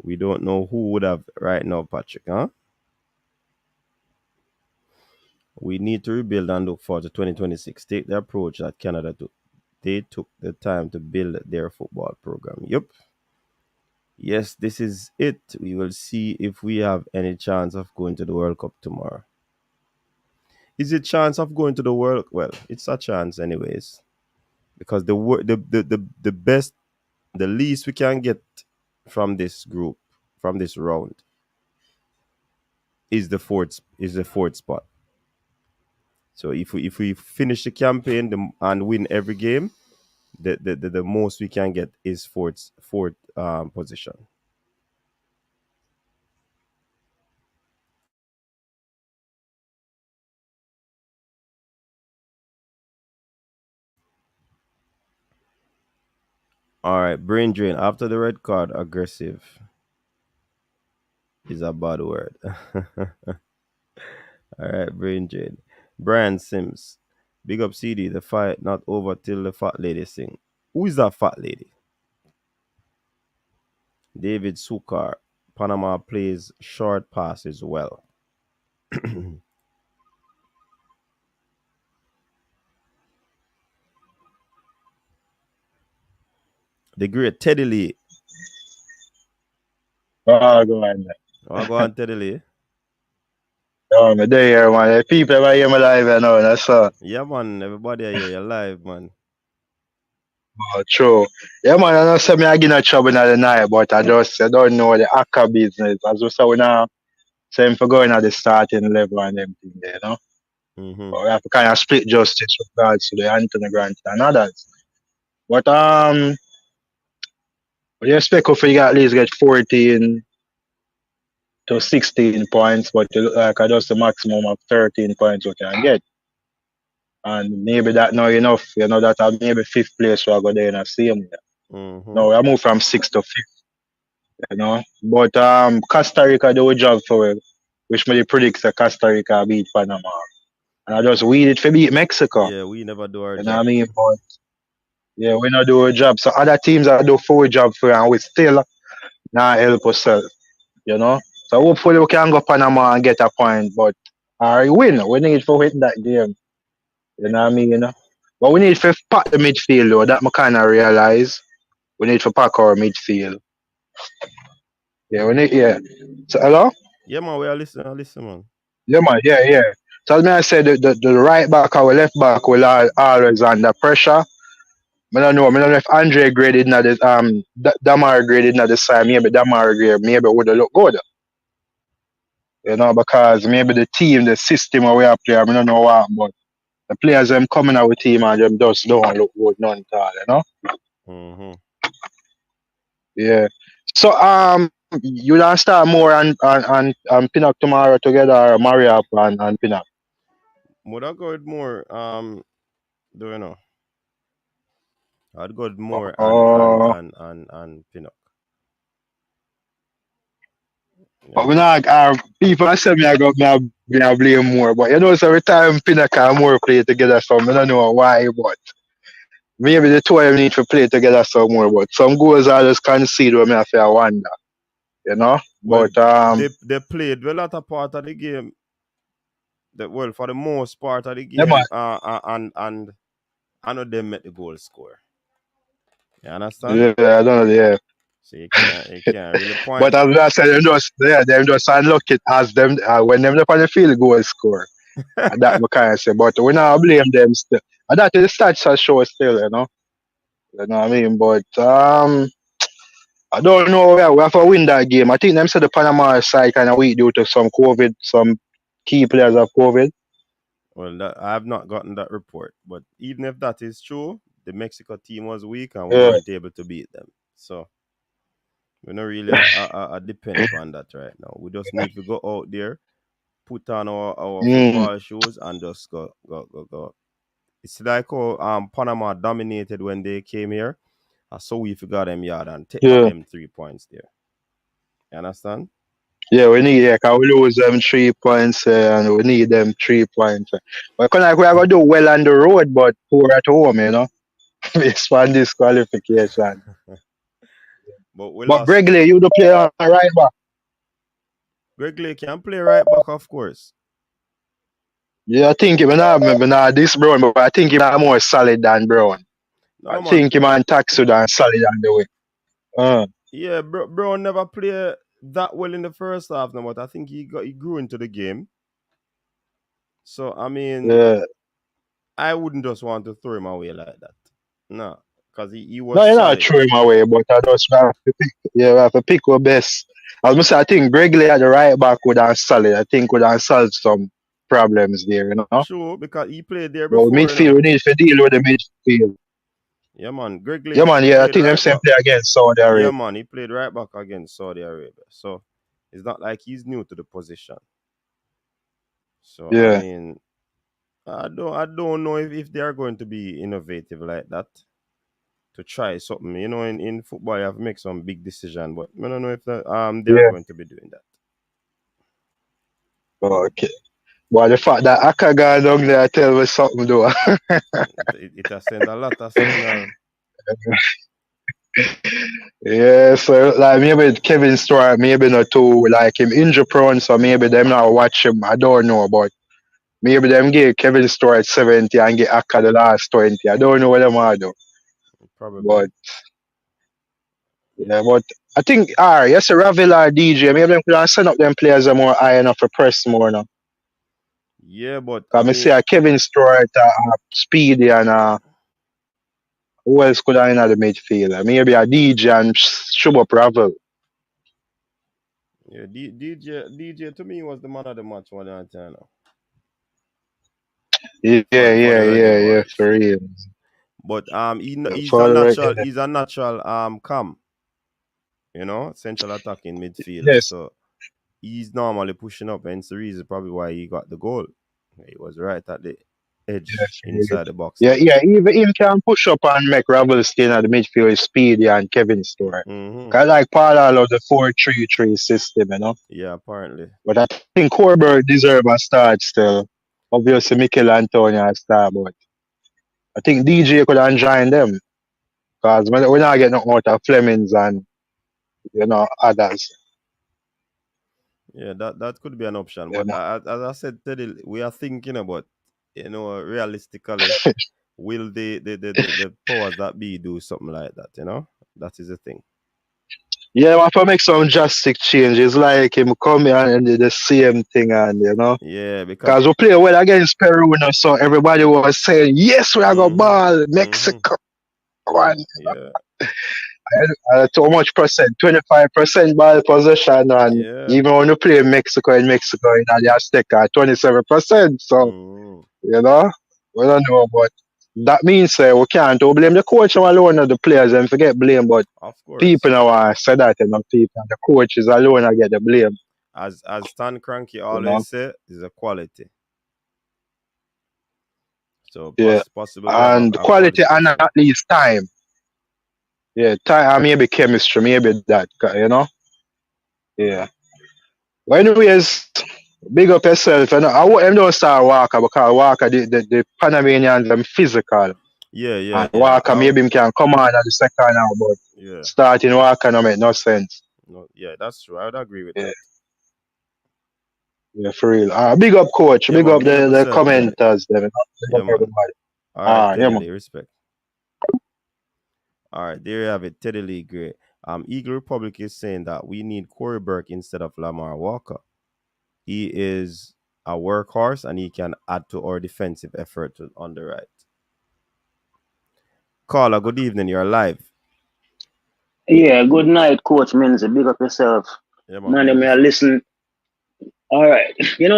We don't know who would have right now, Patrick, huh? We need to rebuild and look forward to 2026. Take the approach that Canada took. They took the time to build their football program. Yep. Yes, this is it. We will see if we have any chance of going to the World Cup tomorrow. Is it chance of going to the World? Well, it's a chance anyways. Because the best, the least we can get from this group, from this round, is the fourth spot. So if we finish the campaign and win every game, the most we can get is fourth position. All right, brain drain after the red card. Aggressive is a bad word. All right, brain drain. Brian Sims, big up CD. The fight not over till the fat lady sing. Who is that fat lady? David Sukar. Panama plays short passes well. The great Teddy Lee.
Go on.
Oh, go on, Teddy Lee.
Oh, me there, here, man. The people ever hear me live, you know, that's
Yeah, man. Everybody here, you're live, man.
true. Yeah, man, I know say me I get no trouble in the night, but I don't know the hacker business. As we say, we now same for going at the starting level and everything, you know.
Mm-hmm.
But we have to kind of split justice with regards to the Anthony Grant and others. But we expect if you at least get 14 to 16 points, but you look like I just the maximum of 13 points we can get. And maybe that not enough, you know, that maybe fifth place will go there in the same.
Mm-hmm.
No, I moved from sixth to fifth, you know. But Costa Rica do a job for it, which me predicts that Costa Rica beat Panama. And I just weed it for beat Mexico.
Yeah, we never do our
You know what I
job.
mean? But yeah, we not do a job. So other teams that do full job for it and we still not help ourselves, you know. So hopefully we can go Panama and get a point, but I win. We need to win that game. You know what I mean? You know? But we need to pack the midfield though, that I kinda realize. We need to pack our midfield. Yeah, we need So hello?
Yeah, man, we are listening, man.
Yeah man, yeah. So as I said the right back or left back will always under pressure. I don't know. I don't know if Andre graded not this Damar graded not this side, maybe Damar grade maybe would have looked good. You know, because maybe the team, the system where we are playing, I don't know what, but the players them coming out with team and them just don't look good none at all, you know?
Mm-hmm.
Yeah. So you don't start more and pin up tomorrow together or marry up and pin up.
Would I go with more do you know? I'd go with more
Oh,
and Pinnock.
but
Yeah.
we not people say me I blame more, but you know so every time Pinnacle and more play together so I don't know why but maybe the two of them need to play together some more, but some goals I just concede when me I feel wonder, you know?
Well,
But
they played the latter part of the game. For the most part of the
yeah, man,
game, and I know them met the goal score. You understand?
yeah, I don't know, yeah.
So you can't really
But
point.
as I said, them just unlock it as them when them up on the field goal score. And that we kind of say, but we not blame them still. And that is the stats that show still, you know. You know what I mean? But I don't know. Yeah, we have to win that game. I think them said the Panama side kind of weak due to some COVID, some key players have COVID.
Well, I have not gotten that report, but even if that is true, the Mexico team was weak and we
Yeah.
weren't able to beat them. So we don't really depend upon that right now. We just need to go out there, put on our
Mm,
football shoes, and just go. It's like how Panama dominated when they came here. So we forgot them yard and take back
yeah.
them 3 points there. You understand?
Yeah, we need, yeah, can we lose them 3 points and we need them 3 points. But kind of like we are going to do well on the road, but poor at home, you know, based on disqualification.
But we
But
lost.
Bregley, you the player on right back.
Greg Lake can play right back, of course.
Yeah, I think him not this Brown, but I think him not more solid than Brown. I
No man.
think him and Taxu than solid on the way.
Yeah, bro never played that well in the first half now, but I think he grew into the game. So I mean,
Yeah.
I wouldn't just want to throw him away like that. No, because he
No,
was
you not
solid.
throw him away, but I just have to pick. Yeah, we have to pick our best. As I say, I think Bregley at the right back would have solid. I think would have solved some problems there, you know.
Sure, because he played there
But
before,
midfield, we need to deal with the midfield.
Yeah, man. Greg
Yeah,
Lake
man. Yeah, I
played
think them
right
same
back.
play against Saudi
Yeah,
Arabia.
man. He played right back against Saudi Arabia. So it's not like he's new to the position. So I
Yeah.
mean, I don't know if they are going to be innovative like that to try something. In football you have to make some big decision, but I don't know if they are
Yeah.
going to be doing that.
Okay. But the fact that Aka gone down there tell me something though.
It has sent a lot of signal.
Yeah, so like maybe Kevin Stewart maybe not too like him injury prone, so maybe them not watch him. I don't know, but maybe them give Kevin Stewart 70 and get Aka the last 20. I don't know what them are do.
Probably.
But yeah, but I think yes, Ravila DJ, maybe them could have send up them players are more high enough for press more now.
Yeah, but I
Cause me see
mean,
a Kevin Stewart, Speedy, and who else could I in the midfield? Maybe a DJ and Shubo Ravel.
yeah, DJ to me was the man of the match one night, you know,
Yeah,
for the
yeah,
Reggae
yeah, yeah,
Boys.
for real.
But he's
For
a
the
natural cam, you know, central attacking midfielder.
yes,
So he's normally pushing up, and it's the reason probably why he got the goal. He was right at the
yeah,
edge
for real.
inside the box
Yeah,
there.
yeah, even him can push up and make Ravel stay in the midfield with Speedy and Kevin Stewart.
Mm-hmm.
Cause like Paul love the 4-3-3 system, you know.
Yeah, apparently.
But I think Corberg deserve a start still. Obviously, Mikel Antonio a start, but I think DJ could have joined them. Because we're not getting out of Flemings and, others.
Yeah, that could be an option.
You
But
know.
as I said, Teddy, we are thinking about, realistically, will the powers that be do something like that? You know, that is the thing.
Yeah, I have to make some drastic changes, like him come here and do the same thing, and.
Yeah, because.
Because we play well against Peru, so everybody was saying, yes, we are going to
Mm-hmm,
ball,
mm-hmm,
Mexico. One.
yeah,
Too much percent, 25% ball possession, and
yeah.
even when you play Mexico in the Azteca, 27%. So,
Mm-hmm.
you know, we don't know, but that means we can't blame the coach alone or the players and forget blame, but
Of
people
course.
now say that, people, and the coaches alone I get the blame,
As Stan Cranky
you know.
always say, is a quality. So
Yeah.
possible we have
And
a
quality
quality
and
person.
at least time. Yeah, time and maybe chemistry, maybe that, Yeah. But anyways, big up yourself. And I want him don't start Walker because Walker, the Panamanians, them physical.
Yeah, yeah,
And
yeah.
Walker, maybe him can come on at the second now, but
Yeah.
starting Walker no make no sense.
No, yeah, that's true. I would agree with
Yeah,
that.
yeah, for real. Big up coach,
Yeah,
big
man.
up
Big up
the
yourself, Teddy.
commenters, them. Big
Yeah,
up
man.
everybody.
All right,
Yeah,
Teddy
man.
Lee, respect. All right, there you have it, Teddy Lee, great. Eagle Republic is saying that we need Corey Burke instead of Lamar Walker. He is a workhorse and he can add to our defensive effort on the right. Caller, good evening. You're live.
Yeah, good night, Coach Minzy. Big up yourself.
Yeah, man. Big
Man,
up
may I
yourself.
listen. All right.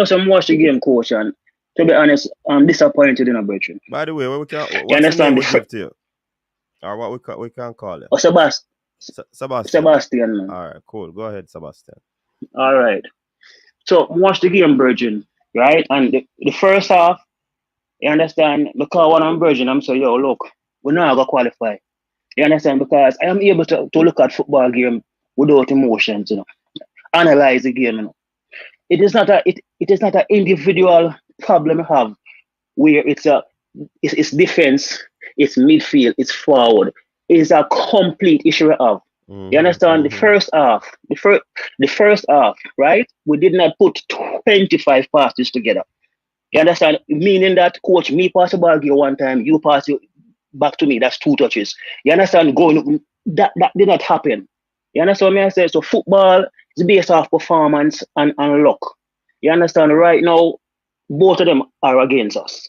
Some watch the game, Coach, and to be honest, I'm disappointed in a brethren.
By the way,
You
what's the name
understand?
we give to you, or what we can call you?
Oh,
Sebastian.
Sebastian, man.
All right, cool. Go ahead, Sebastian.
All right. So, watch the game, Virgin, right? And the first half, you understand? Because when I'm Virgin, I'm saying, yo, look, we're not going to qualify. You understand? Because I am able to look at football game without emotions, analyze the game, it is not an individual problem I have where it's defense, it's midfield, it's forward. It's a complete issue I have. You
Mm-hmm,
understand?
mm-hmm.
The first half, right? We did not put 25 passes together. You understand? Meaning that coach, me pass the ball here one time, you pass it back to me. That's two touches. You understand? Going that did not happen. You understand what I say? So football is based off performance and luck. You understand? Right now, both of them are against us.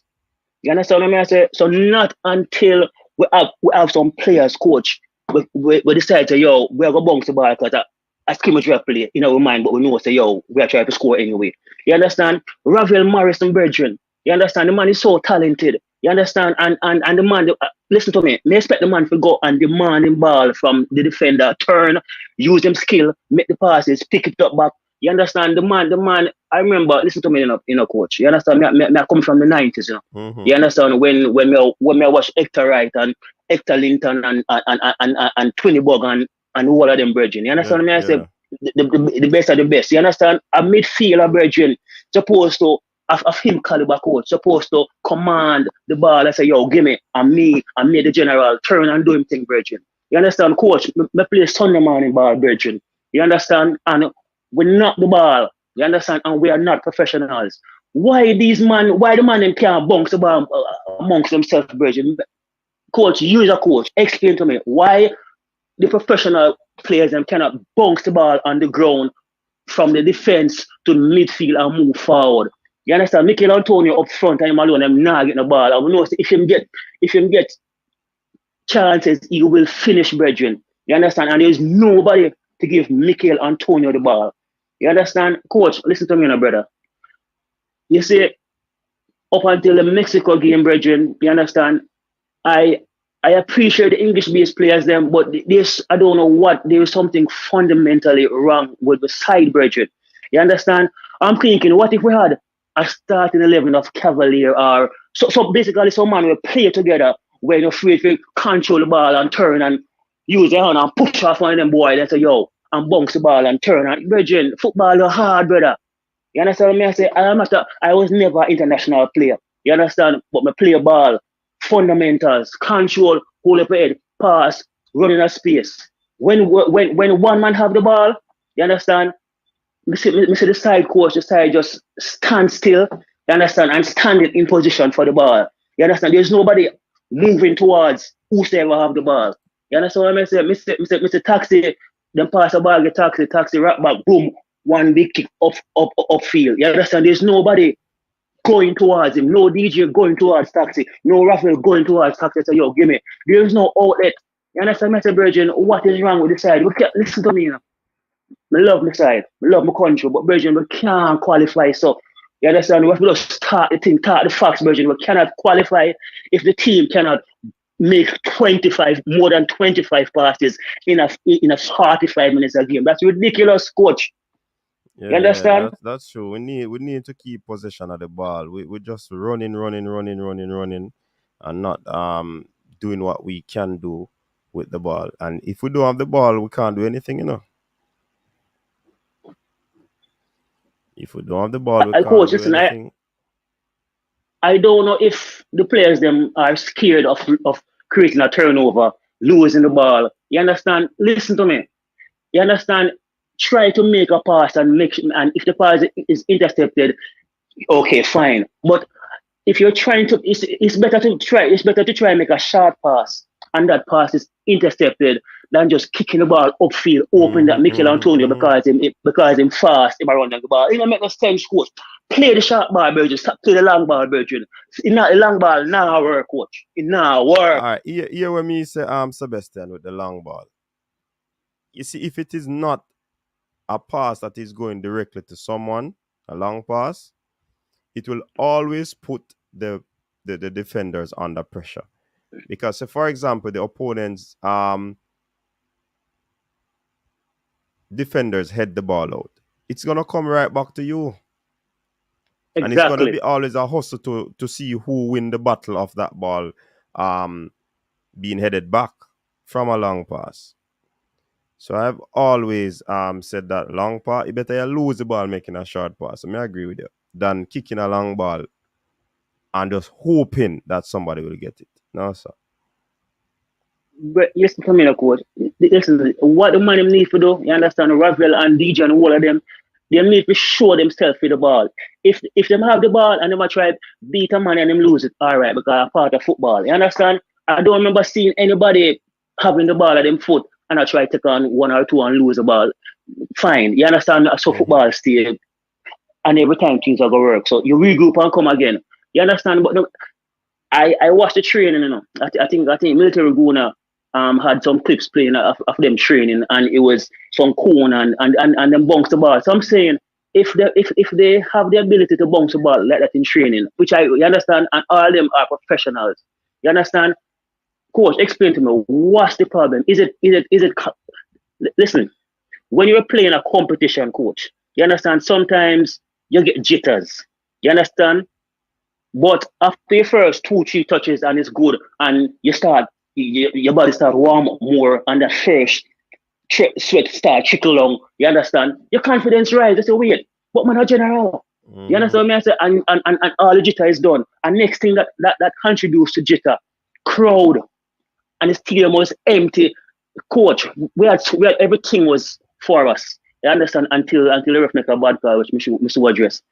You understand what I say? So not until we have some players, coach, we decide to we are gonna bounce the ball because a scrimmage play in our mind, but we know say we are trying to score anyway. You understand? Ravel Morrison Brethren. You understand? The man is so talented. You understand? And the man, listen to me. Me expect the man to go and demand the ball from the defender, turn, use them skill, make the passes, pick it up back. You understand? The man. I remember. Listen to me, coach. You understand? Me I come from the 90s.
Mm-hmm.
You understand? When me watch Hector Wright and Hector Linton and Twinny Bug and all of them brethren. You
Yeah,
understand me? I say
yeah.
the best of the best. You understand? A midfielder brethren supposed to of him caliber coach supposed to command the ball. I say, yo, give me, and me the general turn and do him thing, brethren. You understand, coach? Me play Sunday morning ball, brethren. You understand? And we knock the ball. You understand? And we are not professionals. Why the man them can't bounce the ball amongst themselves, brethren? Coach, you as a coach, explain to me why the professional players them cannot bounce the ball on the ground from the defense to the midfield and move forward. You understand? Mikel Antonio up front and him alone, I'm not getting the ball. I know if him get chances, he will finish brethren. You understand? And there's nobody to give Mikel Antonio the ball. You understand? Coach, listen to me now, brother. You see, up until the Mexico game, brethren, you understand? I appreciate the English-based players, them, but this, I don't know what, there is something fundamentally wrong with the side, brethren. You understand? I'm thinking, what if we had a starting 11 of Cavalier or so basically some man will play together where you're free to control the ball and turn and use their hand and push off one of them boys and say, yo, and bounce the ball and turn. And brethren, football is hard, brother. You understand what I say? I was never an international player. You understand? But me play ball, fundamentals, control, hold up head, pass, running a space. When one man have the ball, you understand? Me see the side coach, the side just stand still, you understand, and standing in position for the ball. You understand? There's nobody moving towards whosoever have the ball. You understand what I say? Mr. Taxi, then pass the ball, get taxi, right back, boom, one big kick upfield. You understand? There's nobody going towards him, no DJ going towards Taxi, no Raphael going towards Taxi. Say, yo, give me. There's no outlet. You understand, Mr. Virgin? What is wrong with the side? Listen to me, you know. I love my side, I love my country, but Virgin, we can't qualify. So, you understand? We have to just start the facts, Virgin. We cannot qualify if the team cannot make more than 25 passes in a 45 minutes a game. That's ridiculous, coach.
Yeah,
you understand?
That's true. We need to keep possession of the ball. We're just running, and not doing what we can do with the ball. And if we don't have the ball, we can't do anything, you know. If we don't have the ball, we can't
coach,
do
listen,
anything.
I don't know if the players them are scared of creating a turnover, losing the ball. You understand? Listen to me. You understand? Try to make a pass and if the pass is intercepted, okay, fine. But if you're trying to, it's better to try and make a short pass, and that pass is intercepted than just kicking the ball upfield, open that Mikel Antonio because him fast, him around the ball. It don't make no sense, coach. Play the short ball, Virgin. Stop play the long ball, Virgin. It's not the long ball now work, coach. It now work.
All right, here when me say Sebastian with the long ball. You see, if it is not a pass that is going directly to someone, a long pass, it will always put the defenders under pressure. Because, for example, the opponent's defenders head the ball out, it's going to come right back to you.
Exactly.
And it's going to be always a hustle to see who win the battle of that ball being headed back from a long pass. So I've always said that long pass, you better lose the ball making a short pass. I agree with you. Than kicking a long ball and just hoping that somebody will get it. No, sir.
But listen to me, coach. Listen, what the man need to do, you understand, Ravel and DJ and all of them, they need to show themselves with the ball. If them have the ball and them try beat a man and them lose it, all right, because I'm part of football. You understand? I don't remember seeing anybody having the ball at them foot and I try to take on one or two and lose the ball. Fine. You understand? So football still, and every time things are going to work. So you regroup and come again. You understand? But no, I watched the training, you know. I think Military Guna had some clips playing of them training, and it was some cone and them bounce the ball. So I'm saying if they have the ability to bounce the ball like that in training, which you understand, and all of them are professionals. You understand? Coach, explain to me, what's the problem? Is it listen, when you're playing a competition, coach, you understand, sometimes you get jitters. You understand? But after your first 2-3 touches and it's good, and your body start warm up more, and the first sweat start trickle down, you understand? Your confidence rise. That's a wait. But man, a general. You understand what I say? And all the jitter is done. And next thing that contributes to jitter, crowd, and the stadium was empty. Coach, we had everything was for us. You understand? Until the ref make a bad call, which we should address.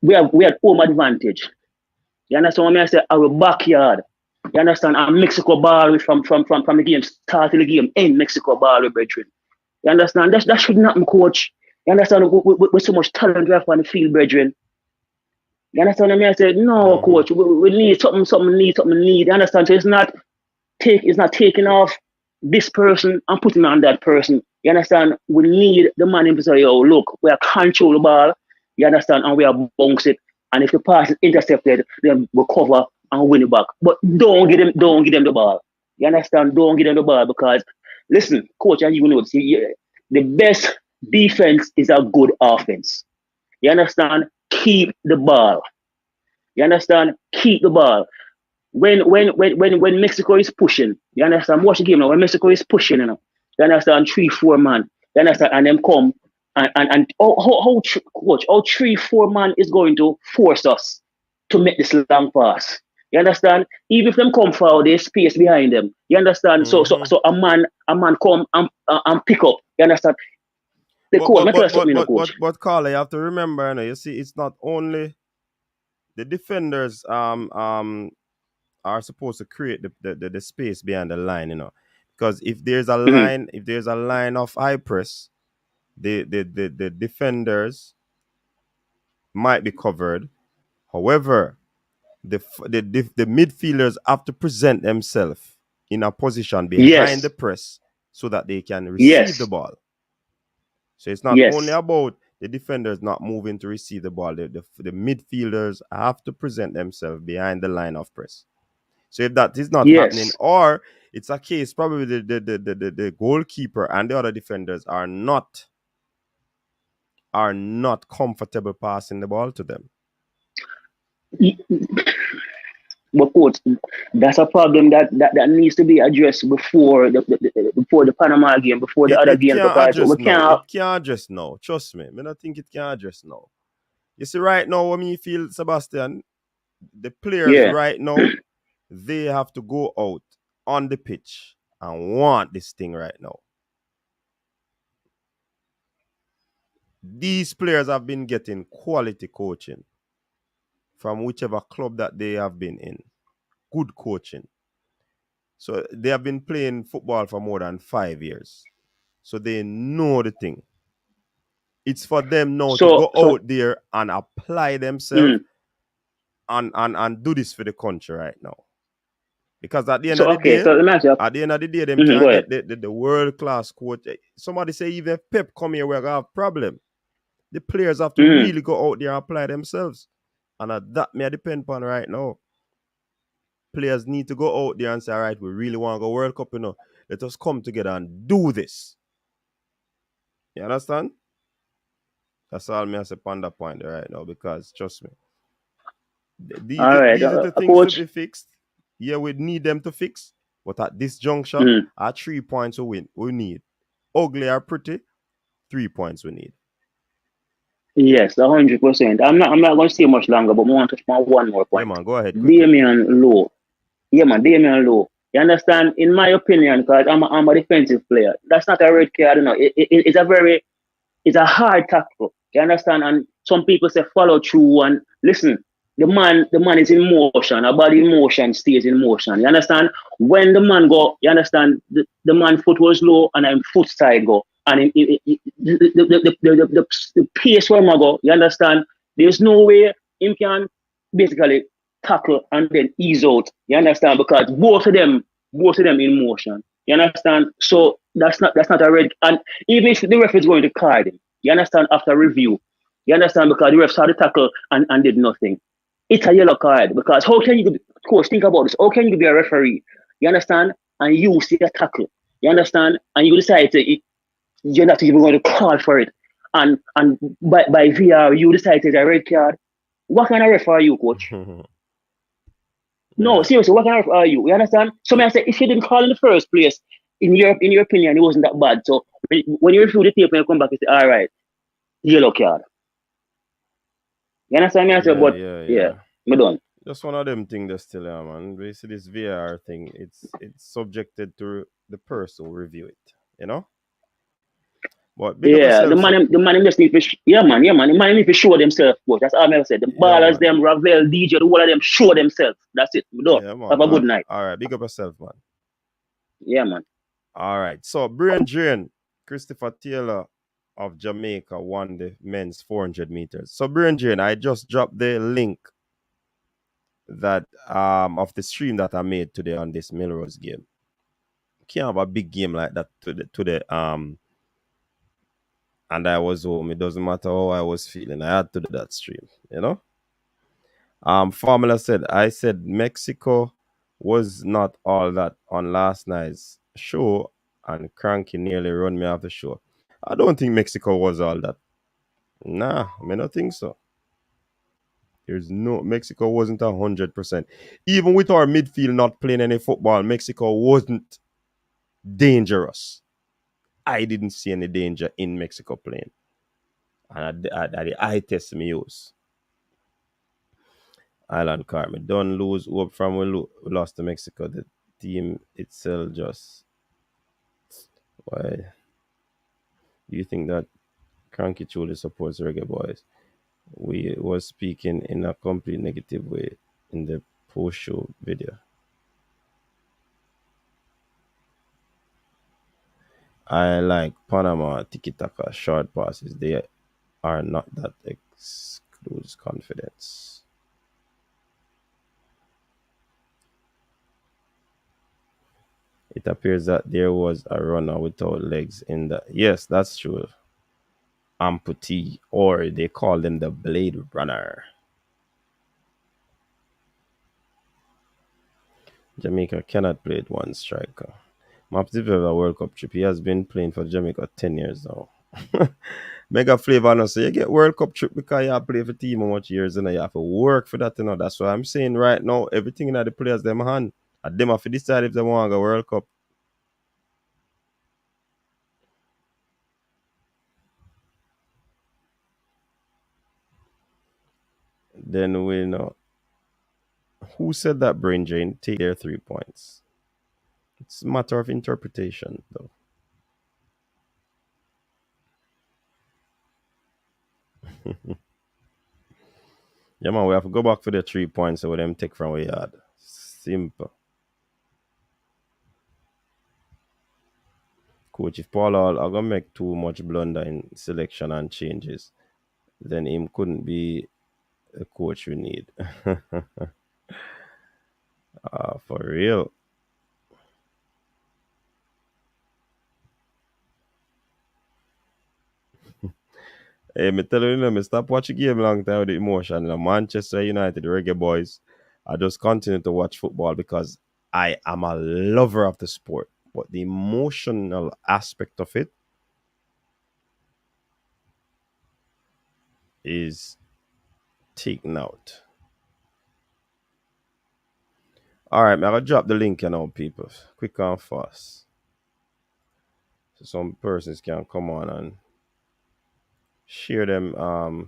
We had home advantage. You understand what I say? Our backyard. You understand? And Mexico ball from the game start to the game end Mexico ball with brethren. You understand? That should not be, coach. You understand? With so much talent we have on the field, brethren. You understand what I mean? I said, no, coach, we need something. You understand? So it's not taking off this person and putting on that person. You understand? We need the man to say, yo, look, we are control the ball. You understand? And we are bounce it. And if the pass is intercepted, then we cover and win it back. But don't give them the ball. You understand? Don't give them the ball because listen, coach, and you know the best defense is a good offense. You understand? Keep the ball. You understand? Keep the ball. When Mexico is pushing, you understand? Watch the game now. When Mexico is pushing, you understand? 3-4 man, you understand? And them come and coach, how 3-4 man is going to force us to make this long pass. You understand? Even if them come forward, there's space behind them. You understand? So a man come and pick up. You understand?
But Carla, you have to remember, you see, it's not only the defenders are supposed to create the space behind the line, because if there's a line of high press, the defenders might be covered. However, the midfielders have to present themselves in a position behind the press so that they can receive the ball. So it's not only about the defenders not moving to receive the ball. The midfielders have to present themselves behind the line of press. So if that is not happening, or it's a case probably the goalkeeper and the other defenders are not comfortable passing the ball to them.
But coach, that's a problem that needs to be addressed before the Panama game, before the other games. Because we can't.
It can't address now. Trust me. I don't think it can address now. You see, right now, when me feel, Sebastian, the players right now, they have to go out on the pitch and want this thing right now. These players have been getting quality coaching from whichever club that they have been in. Good coaching. So they have been playing football for more than 5 years. So they know the thing. It's for them now to go out there and apply themselves and do this for the country right now. Because at the end of the day, them can't get the world-class coach. Somebody say even if Pep come here, we're going to have a problem. The players have to really go out there and apply themselves. And that may depend upon right now. Players need to go out there and say, all right, we really want to go World Cup, Let us come together and do this. You understand? That's all me as a panda point right now, because trust me. These are the things to be fixed. Yeah, we need them to fix. But at this juncture, at 3 points we need. Ugly or pretty, 3 points we need.
Yes, 100%. I'm not going to stay much longer, but I want to touch on one more point.
Yeah, man, go ahead.
Damian Lowe. Yeah, man, Damian Lowe. You understand? In my opinion, because I'm a defensive player, that's not a red card. It's a hard tackle. You understand? And some people say follow through and listen. The man is in motion. Our body in motion stays in motion. You understand? When the man go, you understand? The man foot was low and then foot side go. And the pace where I go, you understand? There's no way him can basically tackle and then ease out. You understand? Because both of them in motion. You understand? So that's not a red. And even if the ref is going to card him, you understand, after review, you understand, because the ref saw the tackle and did nothing. It's a yellow card. Because how can you, coach, think about this? How can you be a referee? You understand? And you see a tackle. You understand? And you decide you're not even going to call for it. And by VR, you decide it's a red card. What kind of ref are you, coach? No, seriously, what kind of ref are you? You understand? So I say, if you didn't call in the first place, in your opinion, it wasn't that bad. So when you review the tape and you come back, you say, all right, yellow card. You understand me? I say, we're done.
Just one of them things that's still there, man. Basically, this VR thing, it's subjected to the person who review it, But
the man just need to, the man need to show themselves, coach. That's all I said. The ballers, them, Ravel, DJ, the whole of them show themselves. That's it. We're done. Have a good night.
All right, big up yourself, man.
Yeah, man.
All right. So, Brain Drain, Christopher Taylor of Jamaica won the men's 400 meters. So, Brendan, I just dropped the link that of the stream that I made today on this Melrose game. Can't have a big game like that today. And I was home. It doesn't matter how I was feeling. I had to do that stream, you know. Formula said, I said Mexico was not all that on last night's show, and Cranky nearly run me off the show. I don't think Mexico was all that. Nah, I don't think so. Mexico wasn't 100%. Even with our midfield not playing any football, Mexico wasn't dangerous. I didn't see any danger in Mexico playing. And the eye test me use. Island Carmi don't lose hope from we lost to Mexico. The team itself just why do you think that Cranky truly supports Reggae Boyz? We was speaking in a complete negative way in the post-show video. I like Panama tiki-taka short passes. They are not that excludes confidence. It appears that there was a runner without legs in the... Yes, that's true. Amputee, or they call them the Blade Runner. Jamaica cannot play with one striker. Mapsy a World Cup trip. He has been playing for Jamaica 10 years now. Mega Flavor no say you get World Cup trip because you have played for team how much years and you have to work for that, you know. That's why I'm saying right now, everything in the players them hand. And them have to decide if they want to go World Cup. Then we know. Who said that Brain Drain take their 3 points? It's a matter of interpretation, though. Yeah, man, we have to go back for the 3 points so them take from where you had. Simple. Coach, if Paul Hall are going to make too much blunder in selection and changes, then him couldn't be the coach we need. For real. Hey, me tell you, me stop watching game long time with the emotion. The Manchester United, Reggae Boyz, I just continue to watch football because I am a lover of the sport. But the emotional aspect of it is taken out. All right, I'm going to drop the link now, people. Quick and fast. So some persons can come on and share them.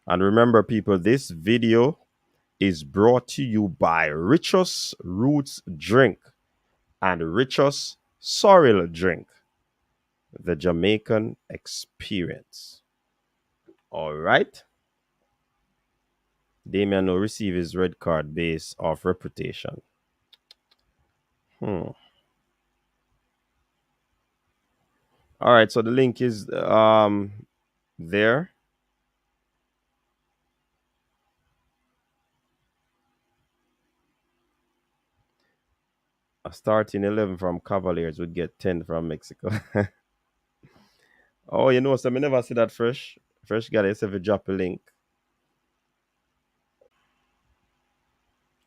And remember, people, this video is brought to you by Richos Roots Drink and Richos Sorrel Drink, the Jamaican experience. All right. Damian will receive his red card based off reputation. All right, so the link is there. A starting 11 from Cavaliers would get 10 from Mexico. Oh, you know, so I never see that fresh. Fresh got yourself a drop a link.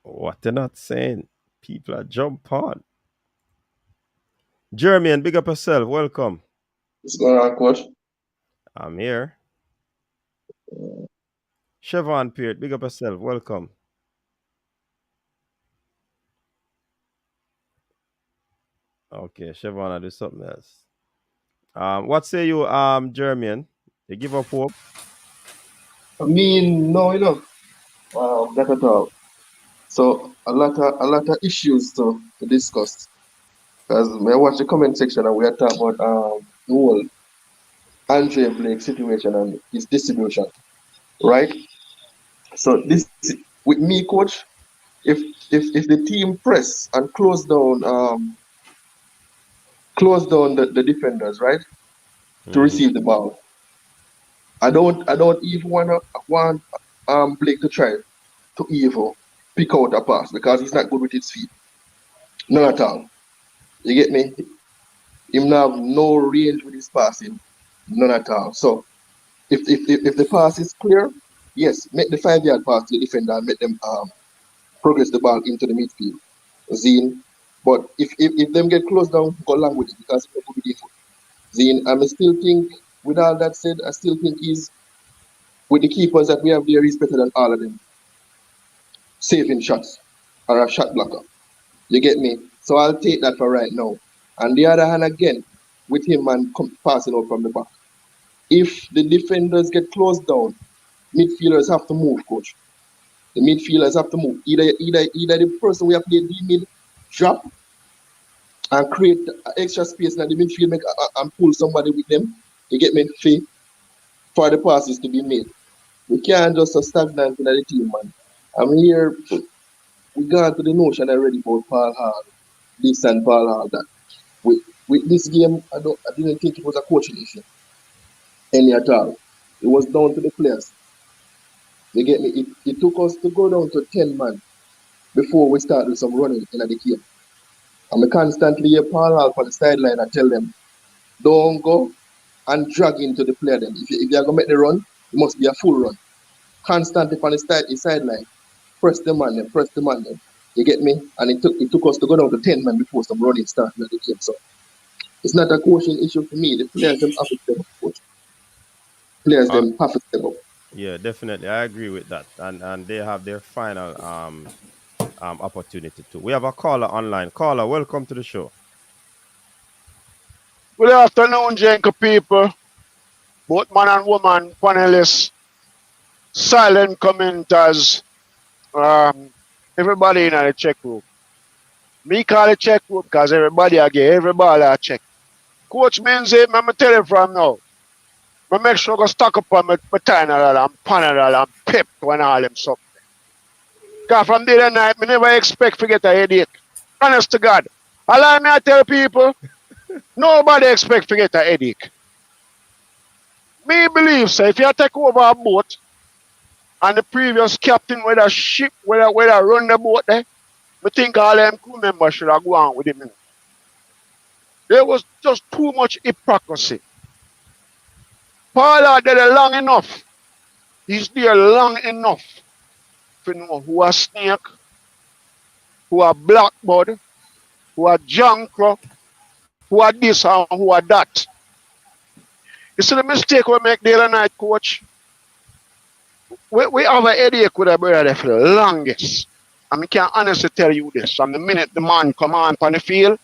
What they're not saying. People are jump on. Jeremy, and big up yourself. Welcome.
What's going on, Coach?
I'm here. Chevron Peart, big up yourself. Welcome. Okay, Chevron, I do something else. What say you, Jeremy? You give up hope?
I mean, no, not at all. So a lot of issues to discuss. Because when I watch the comment section and we are talking about the whole Andre Blake situation and his distribution, right? So this with me, coach. If the team press and close down the defenders, right, to
Mm-hmm.
receive the ball, I don't even want Blake to try to even pick out a pass because he's not good with his feet. None at all. You get me? Him now have no range with his passing. None at all. So if the pass is clear, yes, make the 5 yard pass to the defender and make them progress the ball into the midfield. Zine. But if them get close down, go along with it because it's not good with the foot. Zine. I still think, with all that said, I still think he's, with the keepers that we have there, he's better than all of them. Saving shots or a shot blocker. You get me? So I'll take that for right now. On the other hand, again, with him and passing out from the back. If the defenders get closed down, midfielders have to move, coach. The midfielders have to move. Either the person we have played D mid drop and create extra space in the midfield and pull somebody with them. You get me? For the passes to be made. We can't just stagnant in the team, man. I'm here. We got to the notion already about Paul Hall, this and Paul Hall that. With this game, I didn't think it was a coaching issue any at all. It was down to the players. You get me? It took us to go down to 10 man before we started some running in the game. And we constantly hear Paul Hall on the sideline and tell them, don't go and drag into the player then. If you're going to make the run, it must be a full run. Constantly on the sideline. Press the man then, press the man then. You get me? And it took us to go down to 10 man before some running started in the game. So it's not a coaching issue for me. The players them have to step up, coach. Players
Uh,
them have to step up.
yeah, definitely. I agree with that. And they have their final opportunity too. We have a caller online. Caller, welcome to the show.
Good afternoon, Jenko people, both man and woman, panelists, silent commenters, um, everybody in the check room. Me call it check room because everybody I get every ball I check. Coach Menzie, I'm tell you from now. I make sure I go stock up on my Tylenol and Panadol and Pep when all them something. Because from day to night, I never expect to get a headache. Honest to God. Allow me to tell people, nobody expect to get a headache. Me believe, so if you take over a boat and the previous captain with a ship, whether run the boat there, I think all them crew members should have gone with him. There was just too much hypocrisy. Paula did it long enough. He's there long enough to know who a snake, who a blackbird, who a jankro, who a this and who a that. You see the mistake we make the other night, coach? We have a headache with a brother for the longest. And I can honestly tell you this. From the minute the man come on the field,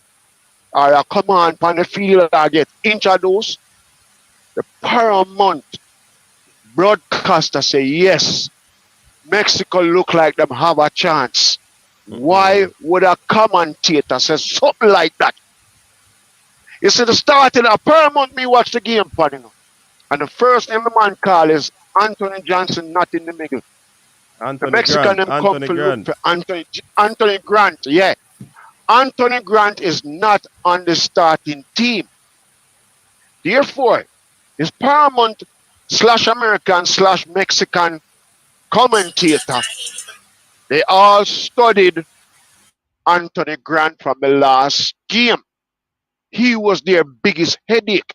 or a come on the field or get introduced, the paramount broadcaster say, yes, Mexico look like them have a chance. Why would a commentator say something like that? You see, the starting a paramount me watch the game, you know. And the first name the man call is Anthony Johnson, not in the middle.
Anthony
The Mexican
Grant.
them come
Anthony
for
Grant.
look for Anthony Grant, yeah. Anthony Grant is not on the starting team. Therefore, his paramount / American / Mexican commentator, they all studied Anthony Grant from the last game. He was their biggest headache.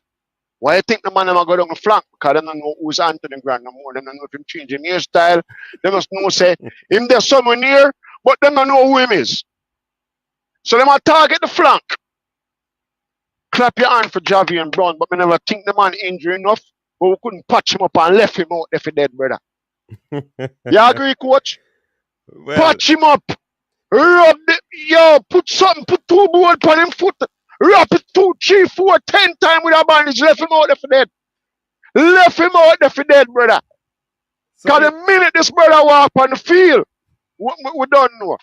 Why I think the man never go down the flank? Because they don't know who's Anthony Grant no more. They don't know if him change him hairstyle. They must know say him there somewhere near, but they don't know who him is. So they might target the flank. Clap your hand for Javi and Brown, but we never think the man injured enough, but we couldn't patch him up and left him out there for dead, brother. You agree, coach?
Well,
Patch him up. Put 2 bolts on him foot. Wrap it 2, 3, 4, 10 times with a bandage. Left him out there for dead. Left him out there for dead, brother. Because the minute this brother walk on the field, we don't know.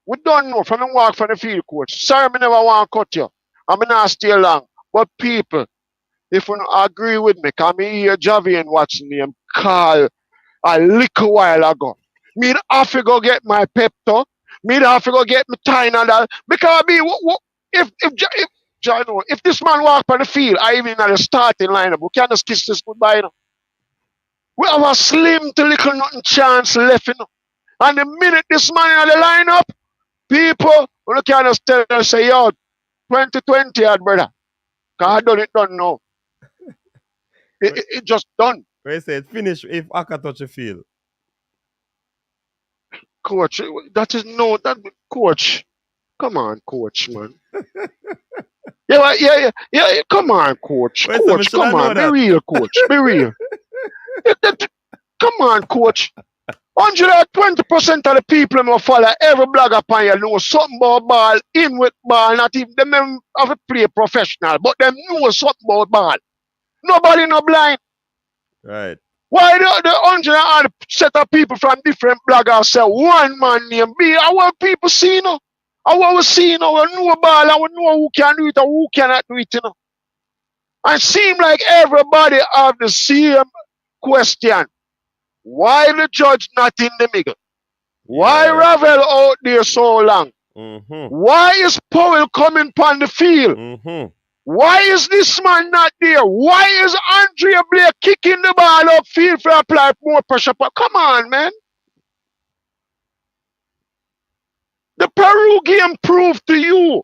We don't know from him walk from the field, coach. Sorry, I never want to cut you. I'm not stay long. But people, if you don't agree with me, come here, Javi and watching him call a little while ago. Me have to go get my Pepto. Me have to go get my Tylenol. Because if this man walk on the field, I even at the starting lineup, we can't just kiss this goodbye. You know? We have a slim to little nothing chance left. You know? And the minute this man in the lineup, people, we can't just tell them, say, yo, 2020, brother. Because I done now. It just done.
Where say it finish if Aka touch a field.
Coach, coach. Come on, coach, man. Yeah. Come on, coach.
Wait,
Coach, come on. Be real, coach. Be real. Come on, coach. 120% of the people who follow every blogger upon you know something about ball, in with ball, not even them have to play professional, but them know something about ball. Nobody no blind.
Right.
Why the 100 set of people from different bloggers say one man name be? I want people see, you know. I want to see, you know, we know ball, I want to know who can do it and who cannot do it, you know. And it seems like everybody have the same question. Why the judge not in the middle? Why Ravel out there so long? Why is Powell coming upon the field? Why is this man not there? Why is Andrea Blair kicking the ball upfield for apply more pressure? Come on, man. The Peru game proved to you.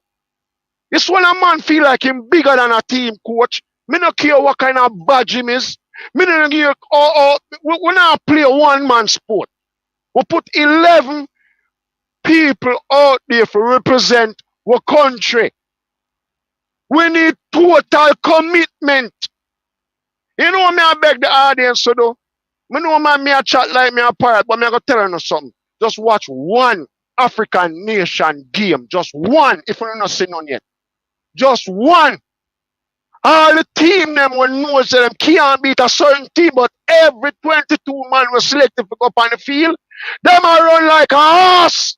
It's when a man feel like him bigger than a team coach. Me no care what kind of badge him is. Me no care. We not play one man sport. We put 11 people out there to represent our country. We need total commitment. You know me I beg the audience to do. Me know man me a chat like me a pirate, but me I go tell you something. Just watch one African nation game. Just one, if you not seen none yet. Just one. All the team them will know that them can't beat a certain team, but every 22 man was selected to go up on the field. Them a run like a horse.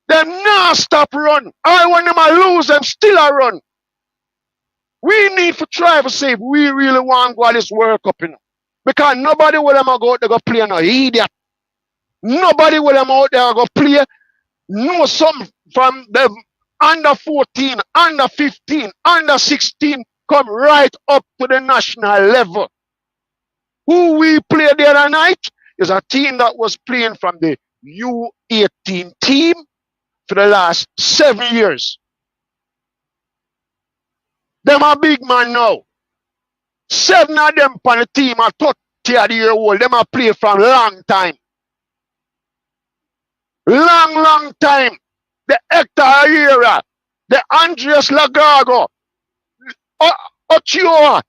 Them not stop run. All when them a lose, them still a run. We need to try to see if we really want to go this World Cup, you know. Because nobody will them go out there go play no idiot. Nobody will them out there go play no something from them under 14, under 15, under 16 come right up to the national level. Who we played the other night is a team that was playing from the U18 team for the last 7 years. Them a big man now. 7 of them on the team are 30-year-old. Them a play from long time. Long time. The Hector Herrera, the Andres Lagargo, Ochoa.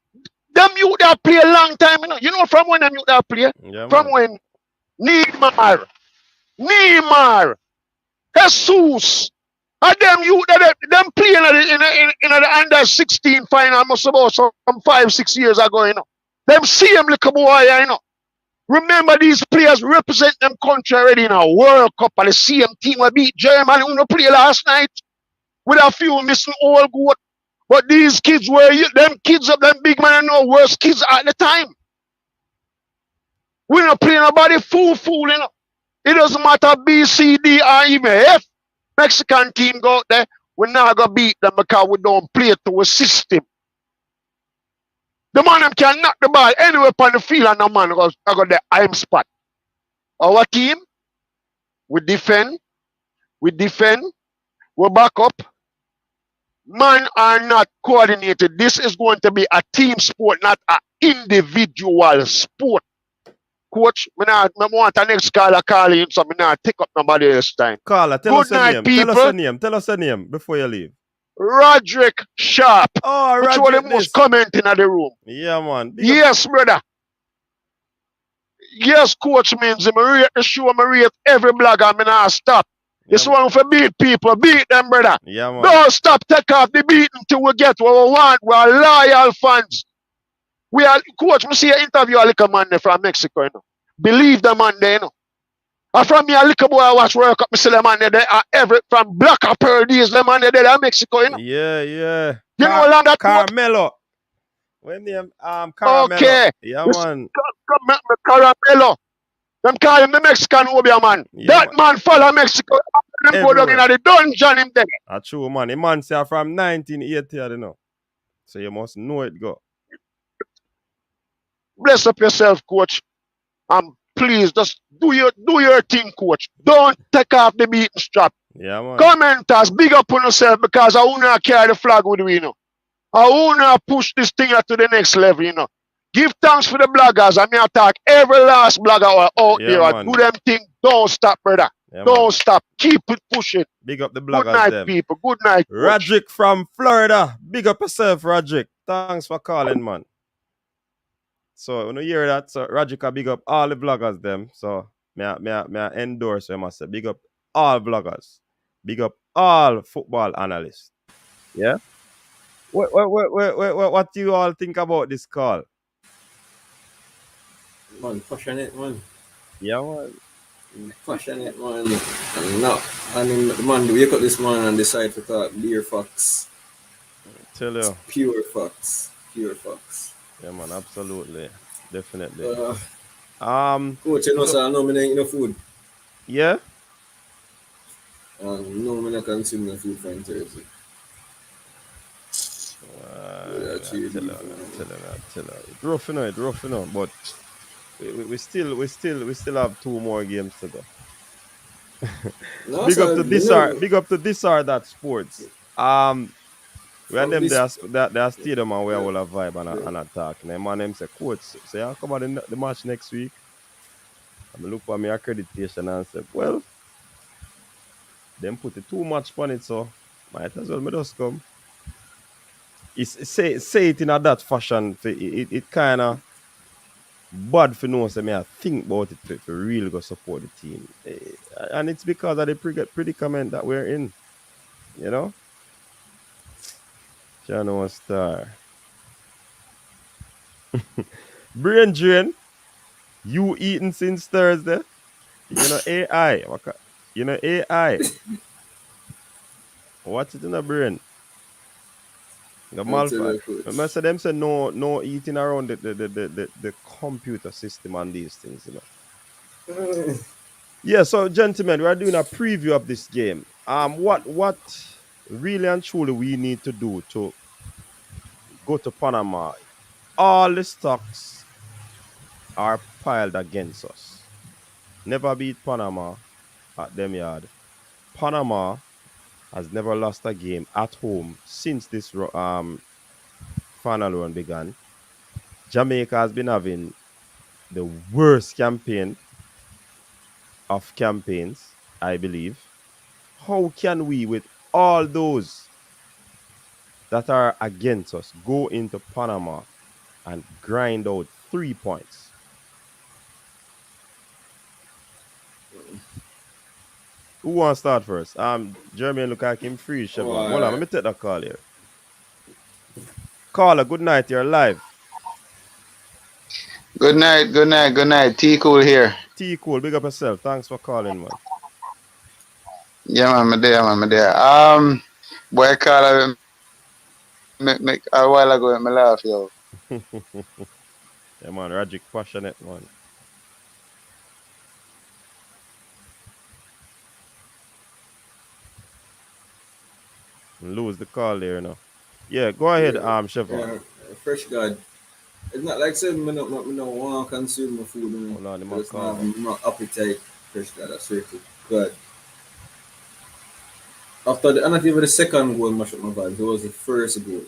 Them youth that play a long time. You know from when them youth that play?
Yeah,
from when Neymar, Jesus, and them youth that them playing in the under 16 final must about some 5-6 years ago, you know. Them same little boy, you know. Remember these players represent them country already in a World Cup, and the same team will beat Germany who play last night with a few missing all good. But these kids were them kids up, them big man no worst kids at the time. We not playing nobody fool, you know. It doesn't matter B, C, D, or even F. Mexican team go out there, we're not gonna beat them because we don't play to a system. The man them can knock the ball anywhere on the field and the man goes the aim spot. Our team, we defend, we back up. Man are not coordinated. This is going to be a team sport, not an individual sport. Coach, I want the next caller call in, so I not take up nobody this time.
Caller, tell us a name. People. Tell us a name before you leave.
Roderick Sharp.
Oh,
Which one of the most commenting in the room?
Yeah, man.
Yes, brother. Yes, coach means I rate the show, I rate every blogger, I not stop. This one for beat people, beat them, brother.
Yeah, man.
Don't stop, take off the beating till we get what we want. We are loyal fans. We are, coach, I see an interview a little man there from Mexico, you know. Believe the man there, you know. And from me, a little boy I watch World Cup, I see the man there are every, from Black Apple days, the man there in Mexico, you know.
Yeah.
You know how long that
Carmelo. When name Caramelo.
Okay.
Yeah, man.
Caramello. Them call him the Mexican Obia man.
Yeah,
That man follow Mexico. Them go down in
everywhere.
the dungeon him there.
That's true, man. The man say from 1980, you know. So you must know it go.
Bless up yourself, coach. And please just do your thing, coach. Don't take off the beating strap.
Yeah, man.
Commenters, big up on yourself because I wanna carry the flag with you, you know. I wanna push this thing to the next level, you know. Give thanks for the bloggers. I mean, attack every last blogger out
Yeah,
there.
man.
Do them thing. Don't stop, brother.
Yeah,
Don't
man.
stop. Keep it pushing.
Big up the
Good
bloggers
night,
them.
people. Good night, coach.
Rodrick from Florida. Big up yourself, Rodrick. Thanks for calling, man. So when you hear that, so Rodrick a big up all the bloggers them. So me I endorse him. I say big up all bloggers. Big up all football analysts. Yeah. What do you all think about this call?
Man, passionate, man.
Yeah, man.
Passionate, man. And no, I mean, the man wake up this morning and decide to talk beer facts.
Tell you.
Pure facts. Pure facts.
Yeah, man, absolutely. Definitely.
Coach, you know, so I know me not eat no food.
Yeah?
No, me not consume no food from Thursday.
Tell her. It's rough, you know, but we still have 2 more games to go.
No,
Big
so,
up to this or that sports. We and them they stadium and we all a vibe and attack. And man them say, coach, say I'll come on the match next week. I look for my accreditation and say, well, them put it too much on it, so might as well me just come. Say it in a that fashion. It kind of bad for no say me I think about it for really go support the team. And it's because of the predicament that we're in. You know? Channel Star. Brain drain. You eating since Thursday? You know AI. You know AI. Watch it in the brain. The malfunction. Say them say no eating around the computer system and these things, you know. Yeah, so gentlemen, we are doing a preview of this game. What really and truly we need to do to go to Panama? All the stocks are piled against us. Never beat Panama at them yard. Panama has never lost a game at home since this final run began. Jamaica has been having the worst campaign of campaigns, I believe. How can we, with all those that are against us, go into Panama and grind out 3 points? Who wants to start first? Jeremy look like him free, Chevron. Hold on, let me take that call here. Caller, good night, you're live.
Good night. T Cool here.
T Cool, big up yourself. Thanks for calling, man.
Yeah, man, my there. Boy, call me a while ago, me laugh, yo.
Yeah, man, Rajic passionate, man. Lose the call there, you know. Yeah, go ahead, Chevron.
Yeah, fresh God. It's not like saying me not want to consume my food.
Hold on,
it's not appetite. Fresh God, that's certain. But after not even the second goal mashed up my vibes. It was the first goal.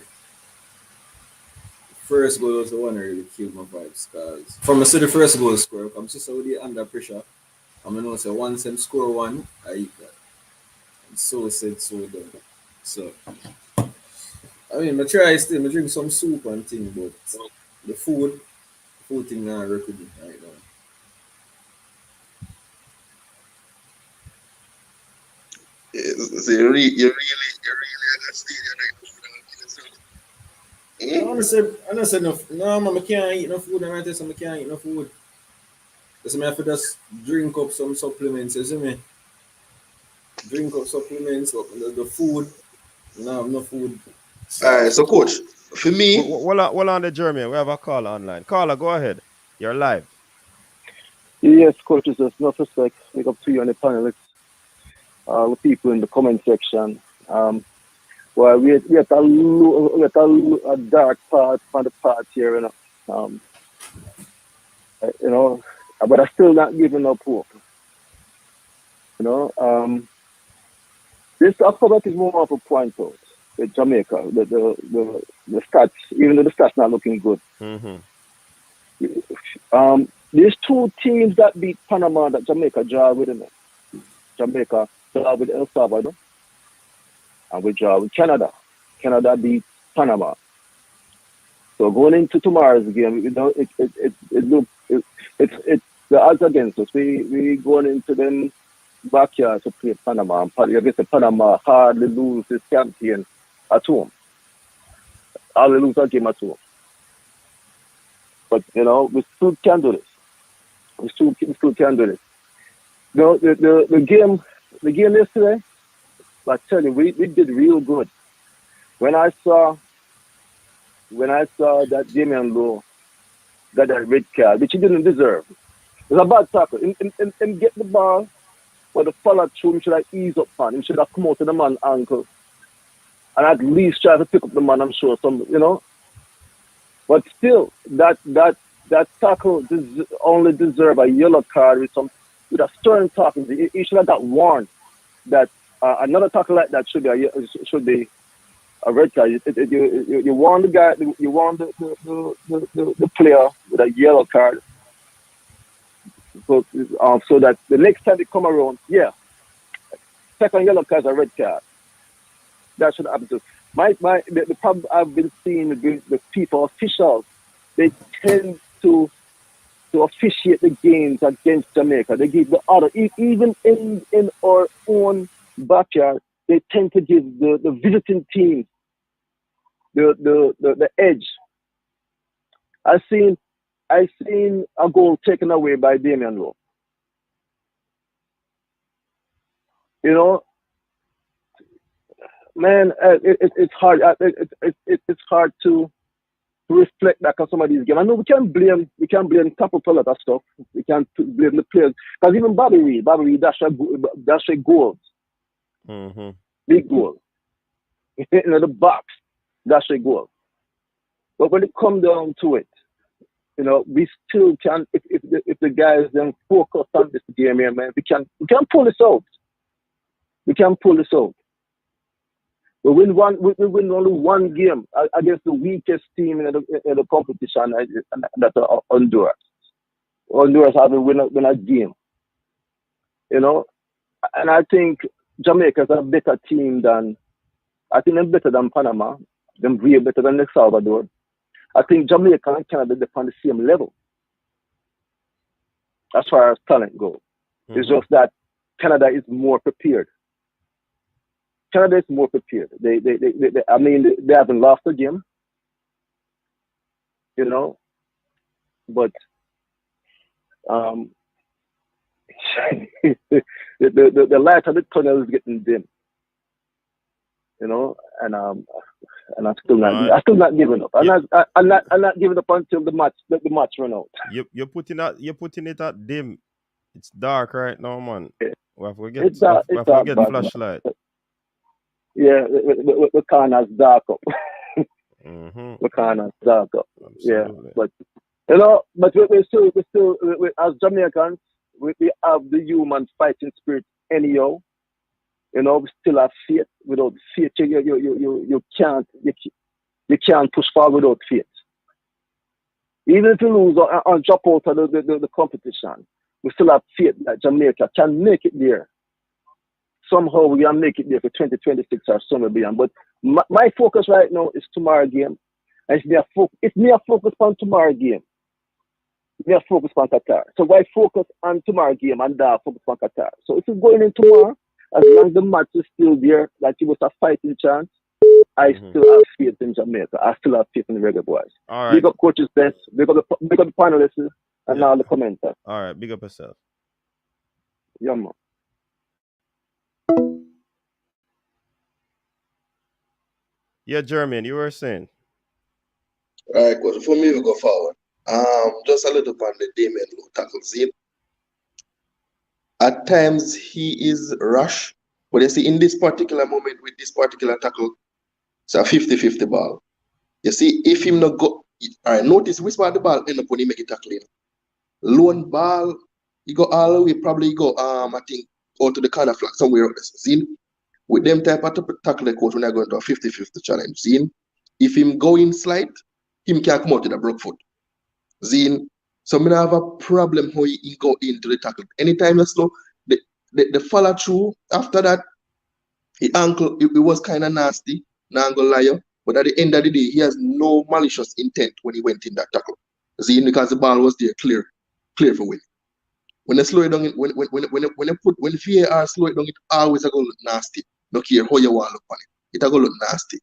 The first goal was the one that really killed my vibes. Because from the first goal score, I'm just already under pressure. I know say once them score one, I eat that. And so said, so done. So I mean, I try still, I drink some soup and thing, but the food thing now work with me right now.
So you really understand
I said no, man, I can't eat no food, and I tell you, I can't eat no food. So I have to just drink up some supplements, you see me? Drink up supplements, up the food. No, no food.
Alright, so coach, for me.
Hold on the Jeremy. We have a caller online. Caller, go ahead. You're live.
Yes, coaches, there's no respect. Big up to you and the panelists, the people in the comment section. Well, we at a dark part on the part here, you know, but I'm still not giving up hope. You know, this I forgot is more of a point out with Jamaica. The stats, even though the stats not looking good.
Mm-hmm.
There's two teams that beat Panama that Jamaica draw with them. Jamaica draw with El Salvador, and we draw with Canada. Canada beat Panama. So going into tomorrow's game, you know, it's the odds against us. We going into them backyard to play Panama. And I guess Panama hardly lose this champion at home. Hardly lose that game at home. But you know, we still can do this. We still can do this. You know, the game yesterday, I tell you, we did real good. When I saw that Damian Lowe got that red card, which he didn't deserve. It was a bad tackle. Him get the ball, but the follow through, him should have eased up on. Him should have come out to the man's ankle and at least try to pick up the man, I'm sure, you know. But still, that tackle only deserve a yellow card with a stern tackle. He should have got warned that another tackle like that should be a red card. You warn the guy, you warn the player with a yellow card, so that the next time they come around, second yellow card is a red card. That should happen to the problem I've been seeing with the people officials. They tend to officiate the games against Jamaica. They give the other, even in our own backyard, they tend to give the visiting team the edge. I seen a goal taken away by Damian Lowe. You know, man, it's hard. It's hard to reflect back on some of these games. I know we can't blame couple for a lot of stuff. We can't blame the players because even Bobby Reed dashed a goal, big goal, in the box, dashed a goal. But when it comes down to it, you know, we still can. If the guys then focus on this game here, man, we can pull this out. We can pull this out. We win only one game against the weakest team in the competition, that's Honduras. Honduras haven't win a game, you know. And I think Jamaica is a better team I think they're better than Panama. They're way better than El Salvador. I think Jamaica and Canada are on the same level as far as talent goes. It's just that Canada is more prepared. Canada is more prepared. They haven't lost a game, you know, but the light of the tunnel is getting dim, you know, and I'm still not giving up. I'm not giving up until the match run out.
You're putting it at dim. It's dark right now, man. We have to get flashlight.
Yeah, the corners dark up. The corners dark up. Absolutely. Yeah, but you know, but we still as Jamaicans, we have the human fighting spirit anyhow. You know, we still have faith. Without faith, you can't push forward without faith. Even if you lose or drop out of the competition, we still have faith that Jamaica can make it there. Somehow we can make it there for 2026 or somewhere beyond. But my focus right now is tomorrow's game. And it's me a focus on tomorrow's game. Me a focus on Qatar. So why focus on tomorrow's game and focus on Qatar? So if it's going in tomorrow, as long as the match is still there, like it was a fighting chance, I still have faith in Jamaica. I still have faith in the Reggae Boyz.
All right.
Big up coaches best, big up the panelists, and now the commenters.
All right, big up yourself.
Yeah, man.
Yeah, Jermaine, you were saying.
Right, coach. For me, we go forward. Just a little on the Damien Low tackle. See, at times he is rash, but you see, in this particular moment with this particular tackle, it's a 50-50 ball. You see, if him not go, all right, notice which part the ball end up when he make it tackling. Lone ball, he go all the way, probably go, I think, out to the corner flag, somewhere else. See, with them type of tackle the coach when they're going to a 50-50 challenge. See, if him go in slide, him can't come out with a broke foot. Zine. So I have a problem how he go into the tackle. Anytime you slow, the follow through after that, the ankle, it was kind of nasty, not gonna lie you. But at the end of the day, he has no malicious intent when he went in that tackle. Zine, because the ball was there clear for win. When they slow it down, when VAR slow it down, it always a go look nasty. No care how you want to look on it. It a go look nasty.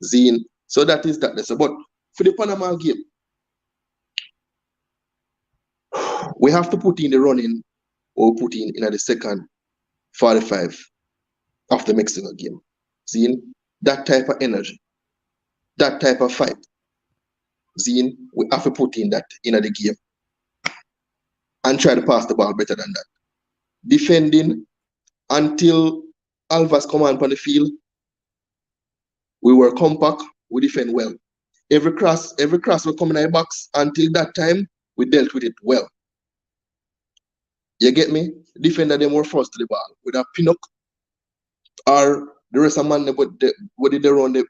Zine. So that is that. So, but for the Panama game, we have to put in the running or put in the second 45 of the Mexico game. Seeing that type of energy, that type of fight. Seeing we have to put in that in the game and try to pass the ball better than that. Defending until Alvas come on the field, we were compact, we defend well. Every cross will come in our box. Until that time, we dealt with it well. You get me? Defender them were first to the ball. With a Pinnock or the rest of man what did they run the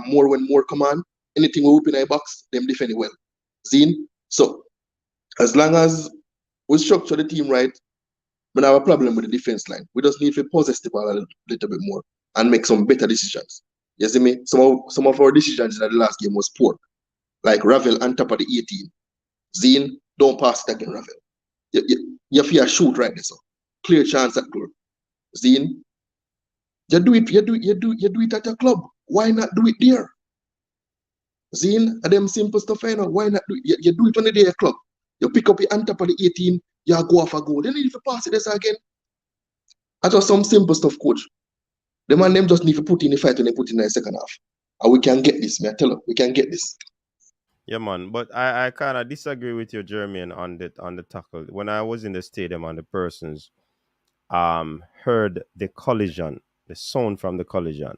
more when more come on. Anything we whip in our box, them defend it well. Seen? So as long as we structure the team right, we don't have a problem with the defense line. We just need to possess the ball a little bit more and make some better decisions. You see me? Some of our decisions in the last game was poor. Like Ravel on top of the 18. Zine, don't pass it again, Ravel. You fear shoot right there, so clear chance at goal. Zine, you do it at your club. Why not do it there? Zine, and them simple stuff, you know. Why not do it? You do it on the day your club. You pick up it on top of the 18, you go off a goal. Then you need to pass it this again. That's just some simple stuff, coach. The man them just need to put in the fight when they put in the second half. And we can get this, man. I tell you, we can get this.
Yeah, man. But I kind of disagree with you, Jermaine, on the tackle. When I was in the stadium and the persons heard the collision, the sound from the collision,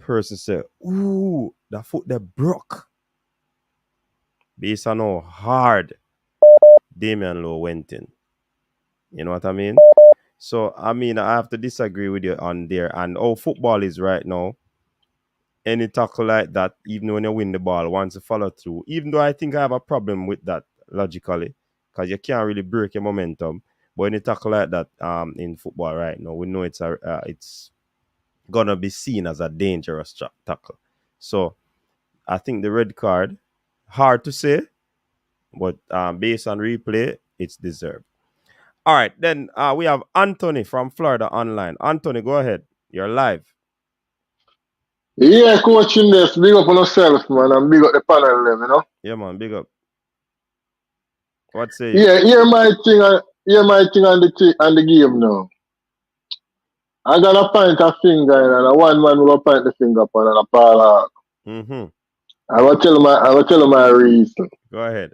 person said, "Ooh, the foot they broke." Based on how hard Damian Lowe went in. You know what I mean? So, I mean, I have to disagree with you on there. And football is right now, any tackle like that, even when you win the ball, once you follow through, even though I think I have a problem with that logically, because you can't really break your momentum. But any tackle like that in football right now, we know it's gonna be seen as a dangerous tackle. So I think the red card, hard to say, but based on replay, it's deserved. All right, then we have Anthony from Florida online. Anthony, go ahead. You're live.
Yeah, coaching this. Big up on yourself, man, and big up the panel, them, you know.
Yeah, man, big up. What say you?
Yeah, hear my thing on the game now. I got a point of finger and a one man will point the finger upon and a ball.
Mm-hmm.
I will tell you my reason.
Go ahead.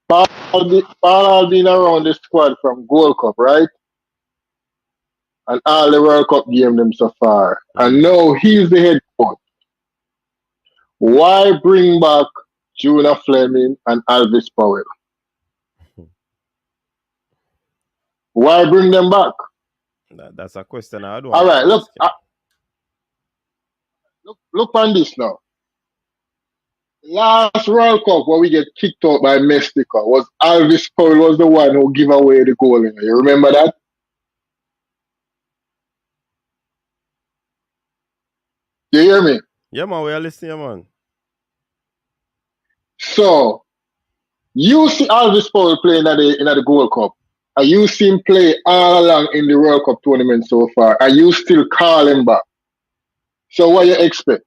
Paul been around the squad from Gold Cup, right? And all the World Cup game them so far. And now he's the head coach. Why bring back Juna Fleming and Alvis Powell? Why bring them back?
That's a question I don't
All right, look on this now. Last World Cup when we get kicked out by Mexico was Alvis Powell was the one who gave away the goal. You remember that? You hear me?
Yeah, man, we are listening, man.
So you see Alvis Powell playing in the Gold Cup. And you see him play all along in the World Cup tournament so far. And you still call him back. So what you expect?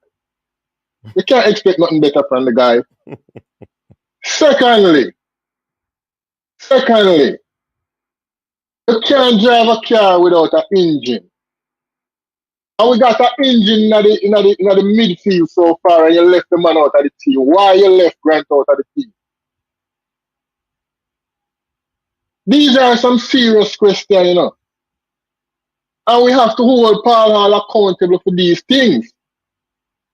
You can't expect nothing better from the guy. Secondly, you can't drive a car without an engine. And we got an engine in the midfield so far and you left the man out of the team. Why you left Grant out of the team? These are some serious questions, you know. And we have to hold Paul Hall accountable for these things.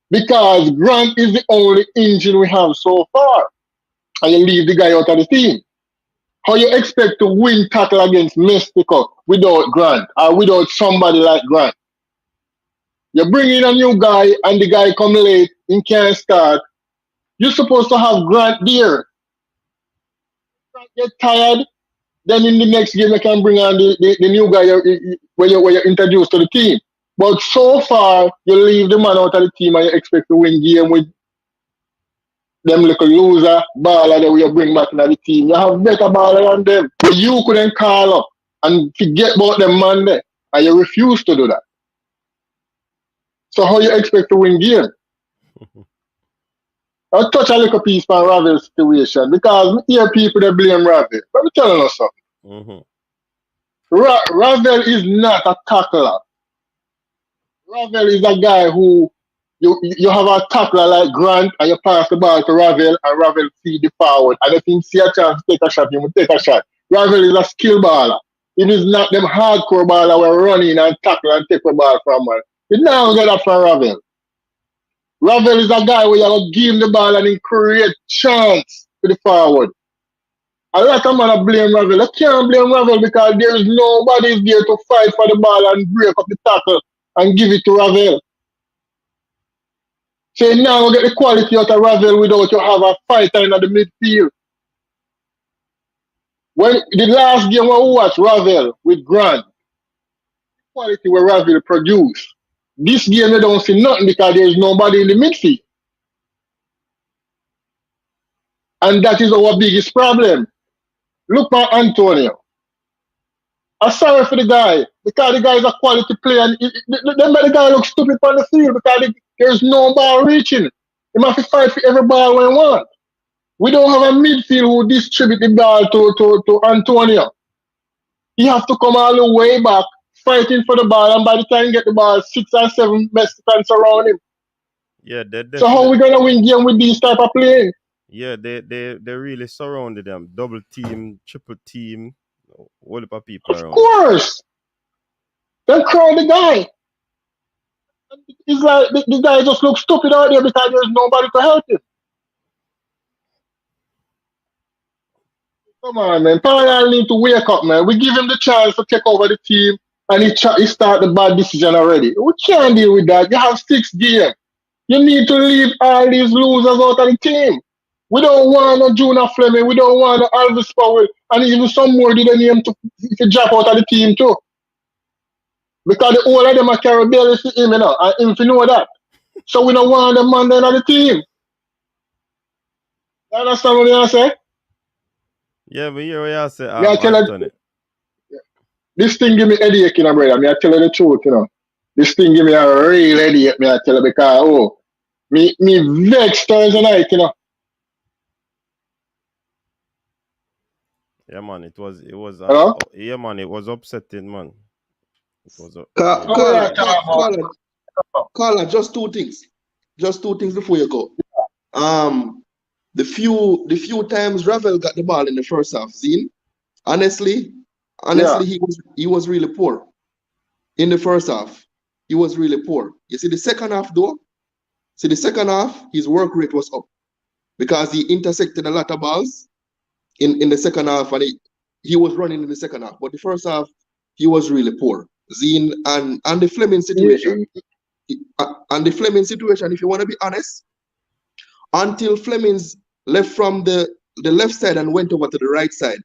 Because Grant is the only engine we have so far. And you leave the guy out of the team. How you expect to win tackle against Mexico without Grant or without somebody like Grant? You bring in a new guy and the guy come late and can't start. You're supposed to have Grant there. Grant get tired, then in the next game you can bring on the new guy when you introduce to the team. But so far, you leave the man out of the team and you expect to win game with them little loser baller that we bring back into the team. You have better baller than them. But you couldn't call up and forget about them man there. And you refuse to do that. So how you expect to win game? I'll touch a little piece on Ravel's situation because we hear people that blame Ravel. Let me tell you something. Ravel is not a tackler. Ravel is a guy who you have a tackler like Grant and you pass the ball to Ravel and Ravel feed the forward. And if he see a chance to take a shot, he will take a shot. Ravel is a skill baller. It is not them hardcore baller who are running and tackle and take the ball from one. You now get that from Ravel. Ravel is a guy where you have to give him the ball and he create chance to the forward. A lot of men blame Ravel. I can't blame Ravel because there is nobody there to fight for the ball and break up the tackle and give it to Ravel. So you now get the quality out of Ravel without you have a fighter in the midfield. When the last game we watched Ravel with Grant, the quality where Ravel produced. This game you don't see nothing because there is nobody in the midfield. And that is our biggest problem. Look at Antonio. I'm sorry for the guy because the guy is a quality player and the guy looks stupid on the field because there's no ball reaching. He must fight for every ball when he wants. We don't have a midfield who distribute the ball to Antonio. He has to come all the way back fighting for the ball and by the time he get the ball, 6 or 7 Mexicans surround him.
Yeah,
so how are we gonna win game with these type of playing?
Yeah, they really surrounded them. Double team, triple team, whole heap of people around.
Of course. They crowd the guy. It's like the guy just looks stupid out there because there's nobody to help him. Come on, man. Paul need to wake up, man. We give him the chance to take over the team and he start the bad decision already. We can't deal with that. You have 6 games. You need to leave all these losers out of the team. We don't want no Junior Fleming. We don't want no Alvis Powell. And even some more did name to drop out of the team too. Because the whole of them are carry belly for him, you know. And him to know that. So we don't want them man in the team. You understand what I say?
Yeah, but hear what you say,
Anthony. This thing give me headache, you know, brother. I tell you the truth, you know. This thing give me a real headache, I tell you, because, me vexed Thursday night, you know.
Yeah, man, it was yeah, man, it was upsetting, man. It was
Carla, just 2 things. Just 2 things before you go. The few times Ravel got the ball in the first half, Zine, honestly, he was really poor. In the first half, he was really poor. You see the second half though, his work rate was up because he intersected a lot of balls in the second half and he was running in the second half. But the first half, he was really poor. Zine and the Fleming situation. And the Fleming situation, if you want to be honest, until Fleming's left from the left side and went over to the right side,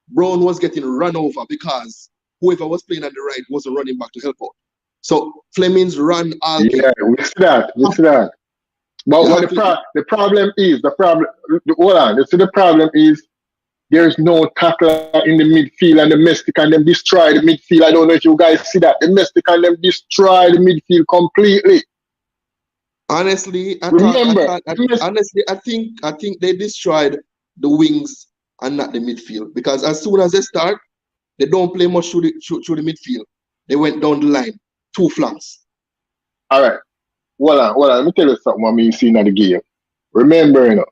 Brown was getting run over because whoever was playing at the right wasn't running back to help out. So Fleming's run all game.
Yeah, we see that. But what the problem is, the problem is there's no tackler in the midfield and the Mexican them destroy the midfield. I don't know if you guys see that. The Mexican them destroy the midfield completely.
Honestly, I think they destroyed the wings and not the midfield because as soon as they start, they don't play much through the midfield. They went down the line, 2 flanks.
All right. Well, let me tell you something what me seen in the game. Remember, you know,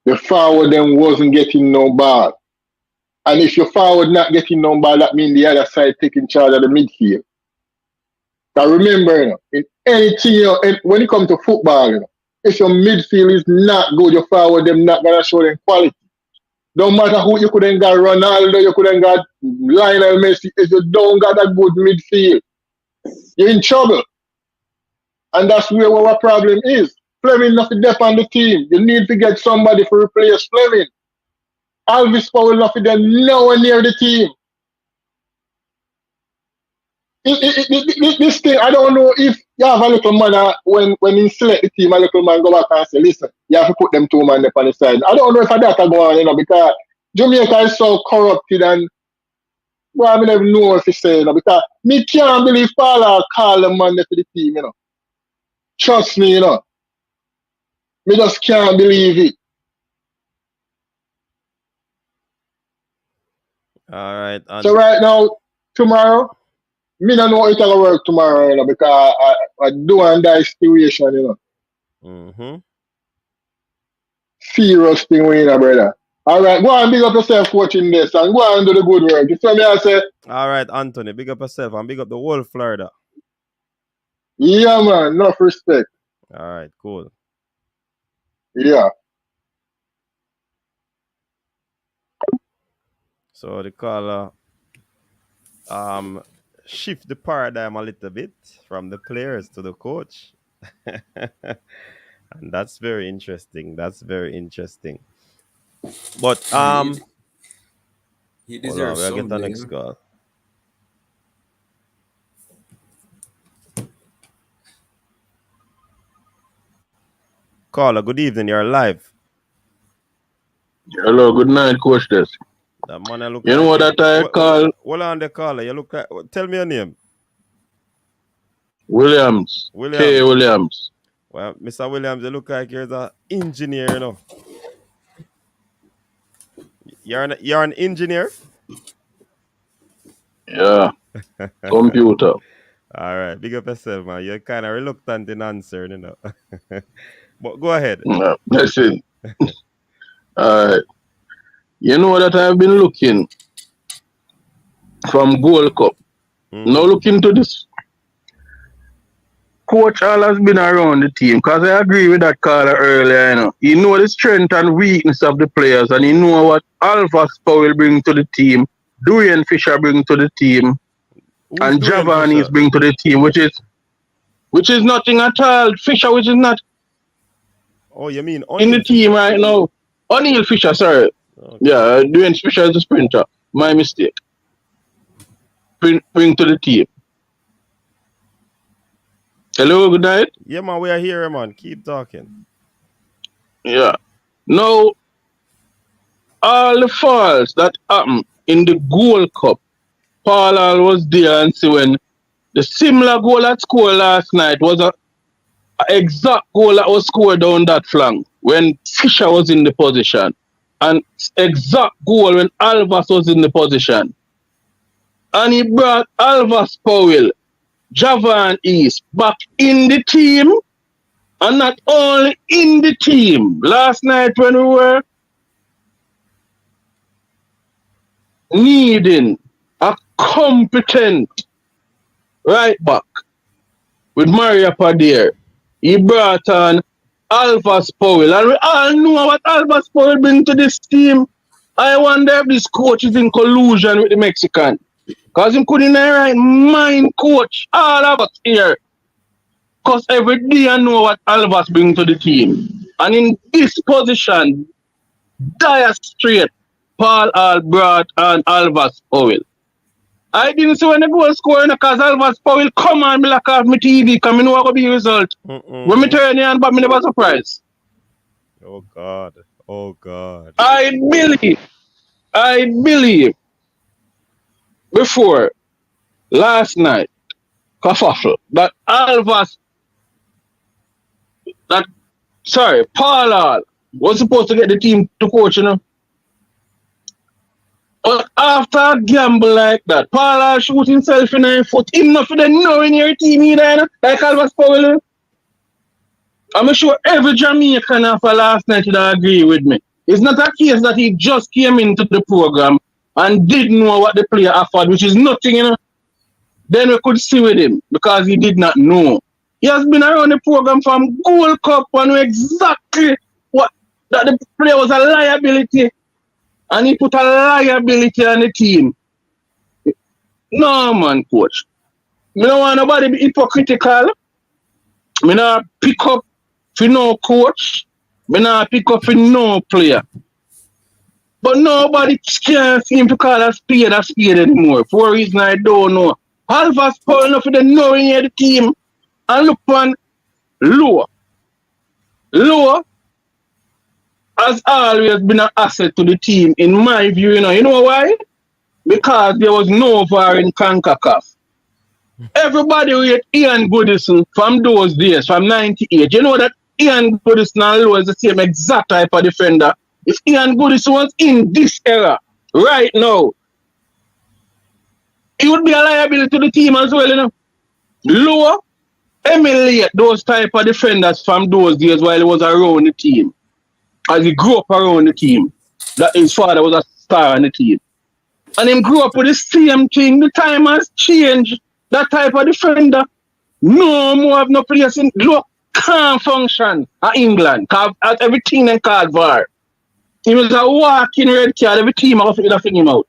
the forward them wasn't getting no ball. And if your forward not getting number, that means the other side taking charge of the midfield. Now remember, in anything, when it comes to football, if your midfield is not good, your forward them not gonna show them quality. Don't matter who you couldn't got Ronaldo, you couldn't got Lionel Messi. If you don't got a good midfield, you're in trouble. And that's where our problem is. Fleming not to depth on the team. You need to get somebody to replace Fleming. Alvis Powell not to them nowhere near the team. This thing, I don't know if you have a little man when he select the team, a little man go back and say, listen, you have to put them two man up on the side. I don't know if that go on, because Jamaica is so corrupted and well, I never know if it's saying, because me can't believe Paul call the man for the team, Trust me, Me just can't believe it.
All right.
So right now, tomorrow, me don't know if it's gonna work tomorrow, because I do and die situation,
Mm-hmm.
Serious thing, brother. All right, go and big up yourself coaching this and go and do the good work. You see me, I say?
All right, Anthony, big up yourself and big up the whole Florida.
Yeah, man, enough respect.
All right, cool.
Yeah.
So the caller shift the paradigm a little bit from the players to the coach. And that's very interesting. That's very interesting. But
he
hold on,
deserves
we'll get the
something.
next call. Caller, good evening. You're live.
Hello, good night, Coach Des.
That man, I look
you know what that I call?
Hold on, the caller. You look like. Tell me your name.
Williams. K. Williams.
Well, Mr. Williams, you look like you're an engineer, You're an engineer?
Yeah. Computer.
All right. Big up yourself, man. You're kind of reluctant in answering, But go ahead.
Listen. You know that I've been looking from Gold Cup. Now looking to this. Coach All has been around the team because I agree with that caller earlier. He know the strength and weakness of the players and he know what Alpha Powell bring to the team, Dorian Fisher bring to the team, and Javanis bring to the team, which is nothing at all. Fisher, which is not.
Oh, you mean
in the team right now? O'Neal Fisher, sorry. Okay. Yeah, Dorian Fisher is a sprinter. My mistake. Bring to the team. Hello, good night.
Yeah, man, we are here, man. Keep talking.
Yeah. Now, all the falls that happened in the Gold Cup, Paul Hall was there and see when the similar goal that scored last night was a exact goal that was scored down that flank when Fisher was in the position. And exact goal when Alvas was in the position. And he brought Alvas Powell, Javan East back in the team, and not only in the team. Last night when we were needing a competent right back with Maria Padir, he brought on Alvas Powell, and we all know what Alvas Powell bring to this team. I wonder if this coach is in collusion with the Mexican. Because he couldn't right mind coach all of us here. Because every day I know what Alvas bring to the team. And in this position, dire straight, Paul Hall brought on Alvas Powell. I didn't see when the goal scoring because Alvas Powell come on me like off my TV because I know what will be the result. When me turn on, but me never surprised.
Oh God. Oh God.
I believe before last night, kerfuffle, that Paul Hall was supposed to get the team to coach, But after a gamble like that, Paul Hall shoot himself in the foot, him not for the know in your team either, like Alvas Powell. I'm sure every Jamaican after last night would agree with me. It's not a case that he just came into the program and didn't know what the player offered, which is nothing, then we could see with him because he did not know. He has been around the program from Gold Cup and knew exactly what that the player was a liability, and he put a liability on the team. No, man, coach. Me don't want nobody be hypocritical. Me not pick up for no coach. Me not pick up for no player. But nobody can't seem to call a spade anymore. For a reason I don't know. Alpha's pulling up for the knowing of the team and look on Low. Low has always been an asset to the team, in my view, You know why? Because there was no VAR in CONCACAF. Everybody rate Ian Goodison from those days, from 98. You know that Ian Goodison and Low is the same exact type of defender. If Ian Goodison was in this era, right now, he would be a liability to the team as well, Low emulate those type of defenders from those days while he was around the team. As he grew up around the team. That his father was a star on the team. And him grew up with the same thing. The time has changed. That type of defender. No more have no place in look can't function at England. At everything they called VAR. He was a walking red card, every team I figure him out.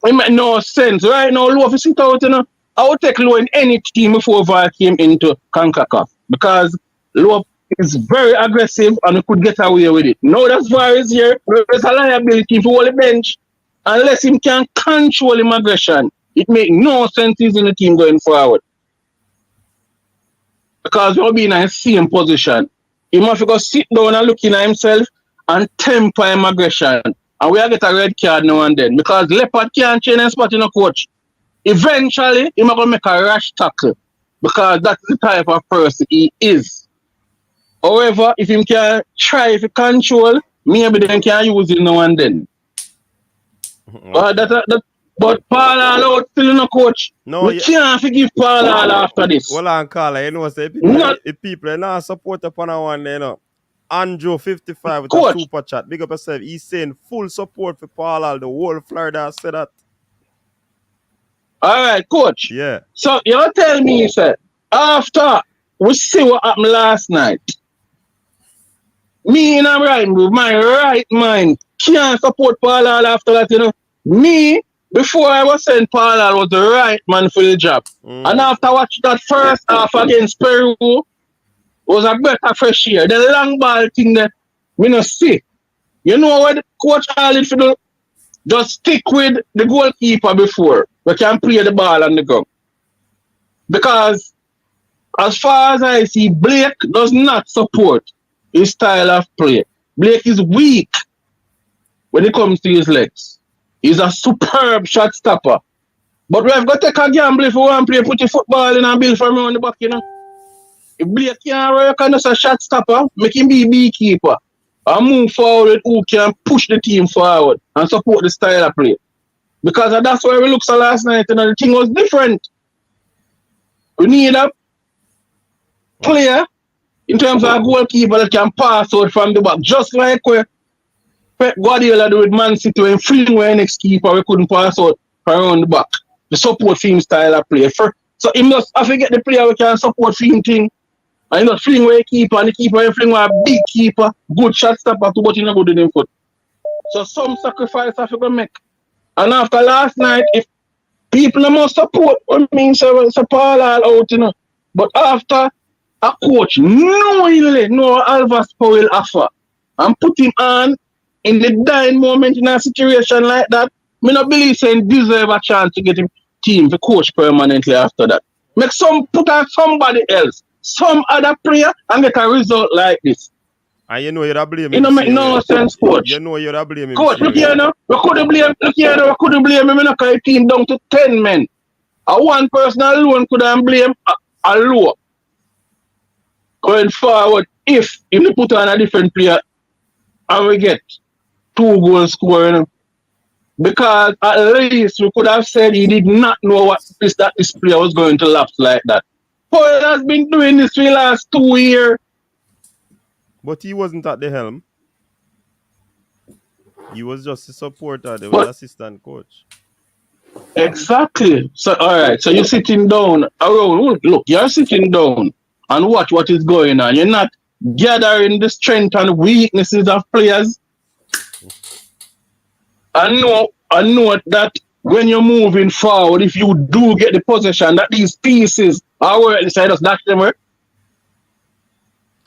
It made no sense. Right now, Low if you sit out, I would take Low in any team before VAR came into CONCACAF. Because Low is very aggressive and he could get away with it. Now that VAR is here, there's a liability for the bench. Unless him can control him aggression, it makes no sense using the team going forward. Because we'll be in the same position. He must go sit down and look at himself and temper him aggression. And we'll get a red card now and then. Because Leopard can't change his spot in a coach. Eventually, he might go make a rash tackle. Because that's the type of person he is. However, if he can try to control, maybe they can use it now and then. But Paul All still no coach.
No,
we can't forgive Paul All after this.
Well, on Carla, say people are not support upon one, Andrew 55 with
coach.
A super chat. Big up yourself. He's saying full support for Paul All. The whole Florida said that.
All right, coach.
Yeah.
So you tell me, sir, after we see what happened last night, me in a right move, my right mind can't support Paul All after that, Me, before I was saying Paul All was the right man for the job. And after watching that first half against Peru, was a better fresh year. The long ball thing that we not see. You know what Coach All did for do? Just stick with the goalkeeper before we can play the ball on the ground. Because as far as I see, Blake does not support his style of play. Blake is weak when it comes to his legs. He's a superb shot stopper. But we have got to take a gamble if we want to play, put the football in and build from around the back, If Blake can't work on as a shot stopper, make him be beekeeper. And move forward who can push the team forward and support the style of play. Because that's where we looked at last night, the thing was different. We need a player in terms of a goalkeeper that can pass out from the back, just like where Pep Guardiola do with Man City when fling where next keeper we couldn't pass out from around the back. The support team style of play. So he must have to get the player who can support team thing. And not fling where keeper and the keeper fling where a big keeper, good shot stopper to put in a good in him foot. So some sacrifice have to make. And after last night, if people must support what means so Paul All out, But after a coach knowingly know Alvas Powell offer and put him on in the dying moment in a situation like that, I don't believe he deserve a chance to get him team to coach permanently after that. Put on somebody else, some other player, and get a result like this.
And you know you're blaming him.
It don't make no sense, coach.
You know you're blaming him.
Coach, look here now. We couldn't blame him in a team down to 10 men. A one person alone could have blame a Low. Going forward, if you put on a different player and we get 2 goals scoring, because at least we could have said he did not know that this player was going to lapse like that. Paul has been doing this for the last 2 years.
But he wasn't at the helm. He was just a supporter. They was
But
assistant coach.
exactly. So all right. So you're sitting down around. Look, you're sitting down and watch what is going on. You're not gathering the strength and weaknesses of players. I know that when you're moving forward, if you do get the possession, that these pieces are where inside us dash them.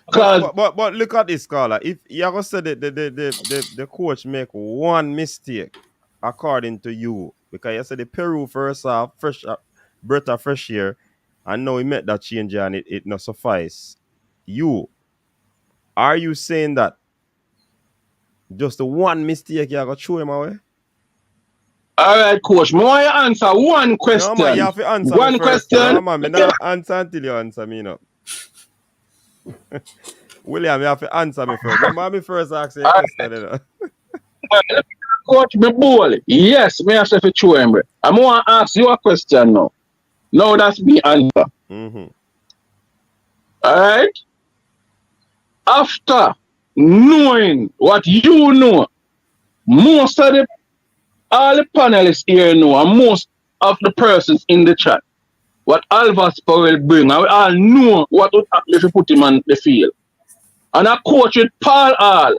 Because
But look at this, Carla. If you ever said that the coach make one mistake, according to you, because you said the Peru first half, fresh Berta fresh year, and now he met that change and it not suffice. Are you saying that just the one mistake you got throw him away?
all right, coach, I want you to answer one
No man, you
question.
have to answer me
One
first. No
question.
man, me not answer until you answer me now. William, you have to answer me first. Remember me first ask you a
All
question, you know?
right, coach, me bowl. Yes, me have to show him. I'm going to ask you a question now. Now that's me answer.
Mm-hmm.
All right? After knowing what you know, most of the all the panelists here know, and most of the persons in the chat, what Alvas Powell bring, and we all know what would happen if you put him on the field. And a coach with Paul Hall,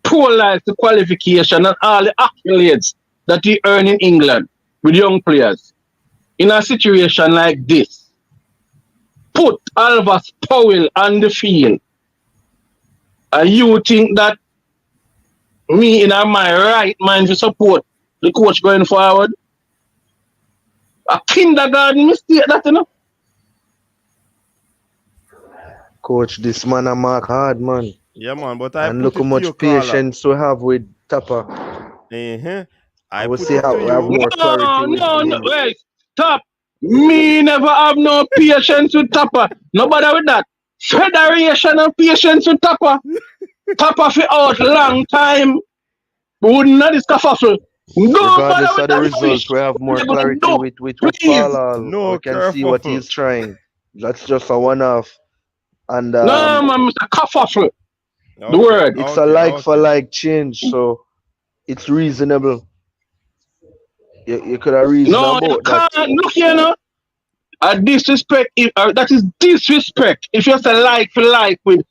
pro-life the qualification and all the accolades that he earned in England with young players. In a situation like this, put Alvas Powell on the field, and you think that me in my right mind to support the coach going forward? A kindergarten mistake, that, you know?
Coach, this man a mark hard, man.
Yeah, man, but I
And
put
look how
it to you,
much
Carla.
patience we have with Tapper.
Uh-huh.
I
I
will
put
see
it
how
to
we have
you.
more clarity with
No,
him.
wait, stop. Me never have no patience with Tapper. Nobody with that. Federation of patience with Tapper. Tapper for out long time. We wouldn't know this kerfuffle. No bother
Regardless
with
of the
that
result,
fish.
we have more
Never
clarity
do.
with
Please.
Paul Hall.
No
We can see what
kerfuffle.
he's trying. That's just a one-off. And
No, man, Mr. Kerfuffle. The
Okay,
word.
it's a
okay, okay.
like-for-like change, so it's reasonable. You could have reasoned
No, you
about that.
can't. Look here, no. A disrespect. That is disrespect. If you say like for like with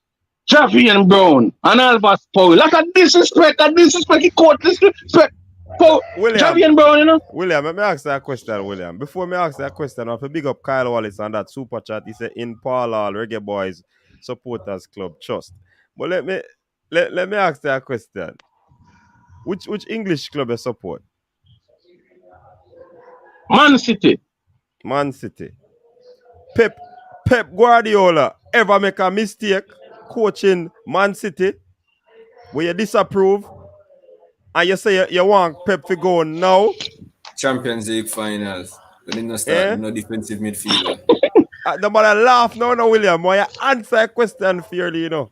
Javi and Brown and Albert Powell, that's a disrespect. A disrespect. He caught disrespect for Javi
William,
and Brown, you know.
William, let me ask that question, William. Before me ask that question, I have to big up Kyle Wallace on that super chat. He said in Paul Hall, Reggae Boyz Supporters Club Trust. But let me ask that question. Which English club you support?
Man City.
Man City. Pep Guardiola ever make a mistake coaching Man City where you disapprove and you say you want Pep to go now?
Champions League finals. When they not start,
Eh?
no defensive midfielder.
Nobody laugh no, William. Why you answer a question fairly, you know?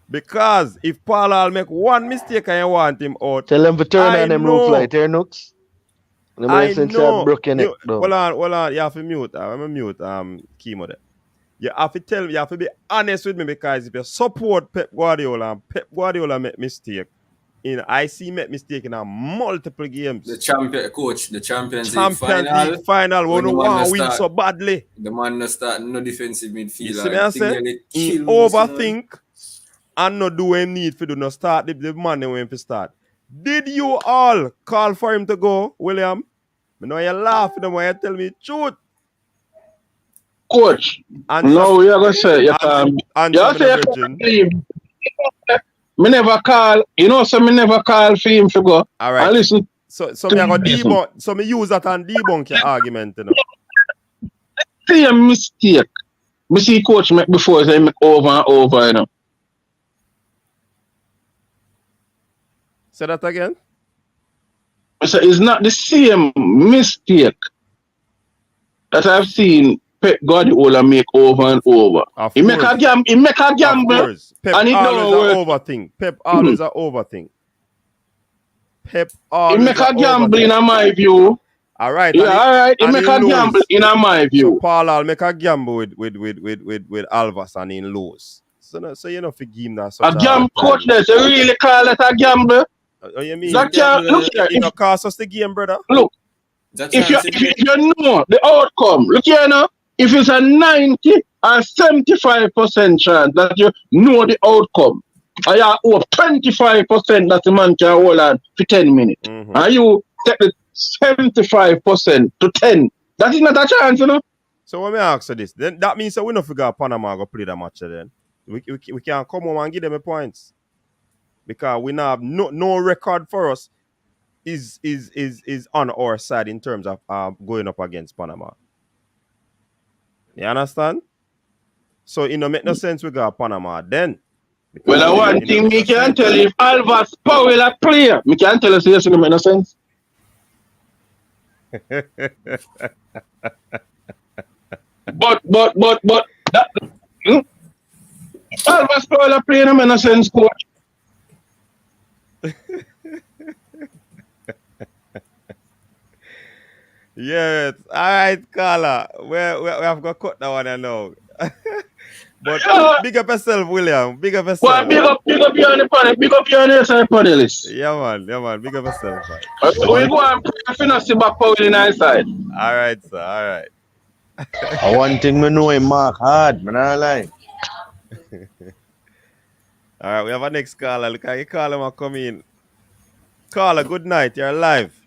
Because if Paul Hall make one mistake and you want him out,
Tell them to turn
I
on them roof light,
know.
here, Nooks.
I know.
Broken neck
Hold
down.
on. You have to mute. I'm a mute Chemo there. You have to tell me, you have to be honest with me, because if you support Pep Guardiola and Pep Guardiola make mistake, I see make mistake in multiple games.
The Champions League
League final
when
when
the
you
man
want
no
win
start,
so badly.
the man no start no defensive
You
midfielder.
see me I say? He overthink and not do what he need to do, not start the man when he start. Did you all call for him to go, William? I know you laugh at them when you tell me truth.
Coach.
Answer,
No, you're going to say, you
answer me, virgin.
Me never call, you know, so me never call for him to go.
All right.
And listen.
So me I got debunk. So me use that and debunk your argument, you know.
See a mistake. Me see coach make before, so he make over and over, you know.
Say that again.
So it's not the same mistake that I've seen Pep Guardiola make over and over. He make a gamble,
Of course. Pep
and it
always
don't work.
overthink. Pep always a overthink. Pep
He
always
make a gamble
overthink.
in my view.
All right.
Yeah, all right. He make a gamble in my view.
So Paul will make a gamble with Alvas and in lose. So you know forgive him that such
a gamble, coach. That's really call that a gamble.
Oh, you mean
That can look here.
it gonna cost us the game, brother?
Look,
That
if you
chance is
if you know the outcome, look here now. If it's a 90 or 75% chance that you know the outcome, and you hope 25% that the man can hold on for 10 minutes, and you take the 75% to 10, that is not a chance, you know.
So when me ask you this, then that means that we don't figure Panama go play that match then. We can't come home and give them a points. Because we now have no record for us is on our side in terms of going up against Panama. You understand? So it don't make no sense we got Panama then.
Well, one thing me can tell you, if Alvas Powell a player, me can tell you this doesn't make no sense. but that Alvas Powell a player, no make no sense, coach.
Yes. All right, Carla. We have got to cut that one now. But big up yourself, William. Big up yourself.
Well, big up you on the panel. Big up you on the side panelist.
Yeah, man. Big up yourself, man.
We go and pray for not see back Powell in our side.
All right, sir. All right.
One thing me know him mark hard, man. I lie.
All right, we have a next caller. Look how you call him and come in. Caller, good night. You're live.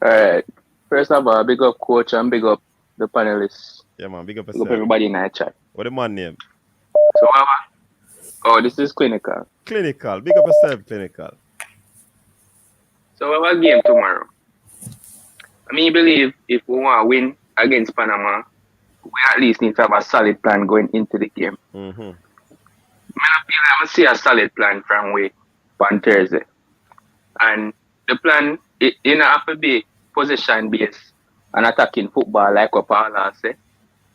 All right. First of all, big up coach and big up the panelists.
Yeah, man. Big up
Big
yourself.
up everybody in that chat.
What the man name?
So, oh, this is Clinical.
Clinical. Big up yourself, Clinical.
So we have a game tomorrow. I mean, believe if we want to win against Panama, we at least need to have a solid plan going into the game. I feel like I see a solid plan from way on Thursday. And the plan, it don't have to be possession-based and attacking football like what Paula said,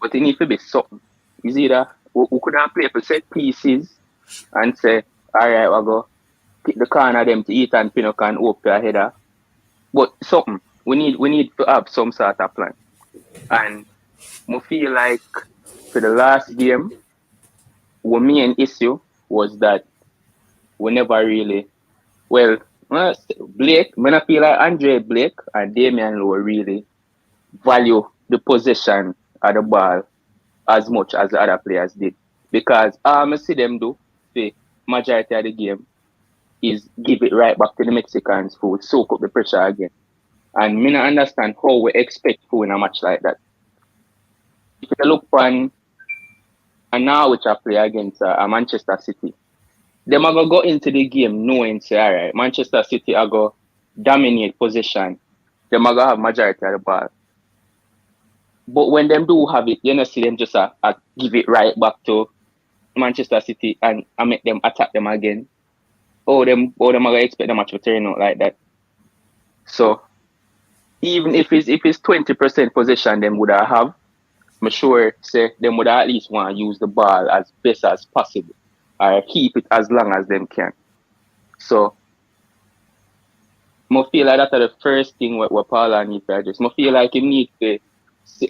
but it needs to be something. It's either we could have played for set pieces and say, all right, we'll go pick the corner them to eat and Pinnock and hope to a header. But something. We need to have some sort of plan. And I feel like for the last game, our main issue was that we never really, Blake, I feel like Andre Blake and Damian Lowe really value the possession of the ball as much as the other players did. Because I see them do the majority of the game is give it right back to the Mexicans who soak up the pressure again. And me not understand how we expect to win a match like that. If you look on and now which I play against Manchester City, them are going to go into the game knowing, say, all right, Manchester City are going to dominate possession. Them are going to have majority of the ball. But when them do have it, you know, see them just give it right back to Manchester City and make them attack them again. Them are going to expect the match to turn out like that. So, even if it's 20% possession them would have, I'm sure say them would at least want to use the ball as best as possible or keep it as long as them can. So I feel like that's the first thing what Paula needs to address. I feel like he needs to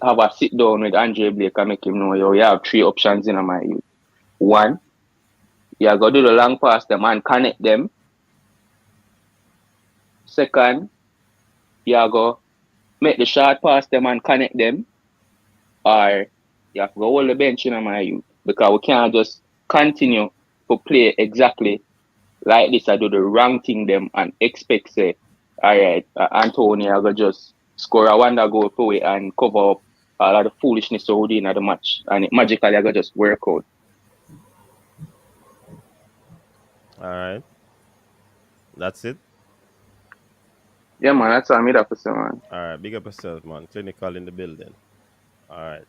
have a sit down with Andre Blake and make him know, you have 3 options in my youth. 1, you go do the long pass them and connect them. 2nd, you go make the short pass them and connect them, or you have to go hold the bench in my youth, because we can't just continue to play exactly like this. I do the wrong thing them and expect say, all right, Antonio go just score a wonder goal for it and cover up a lot of foolishness already in the match, and it magically I go just work out.
All right, that's it.
Yeah, man, that's all I made up for man.
All right, big up yourself, man. Clinical in the building. All right.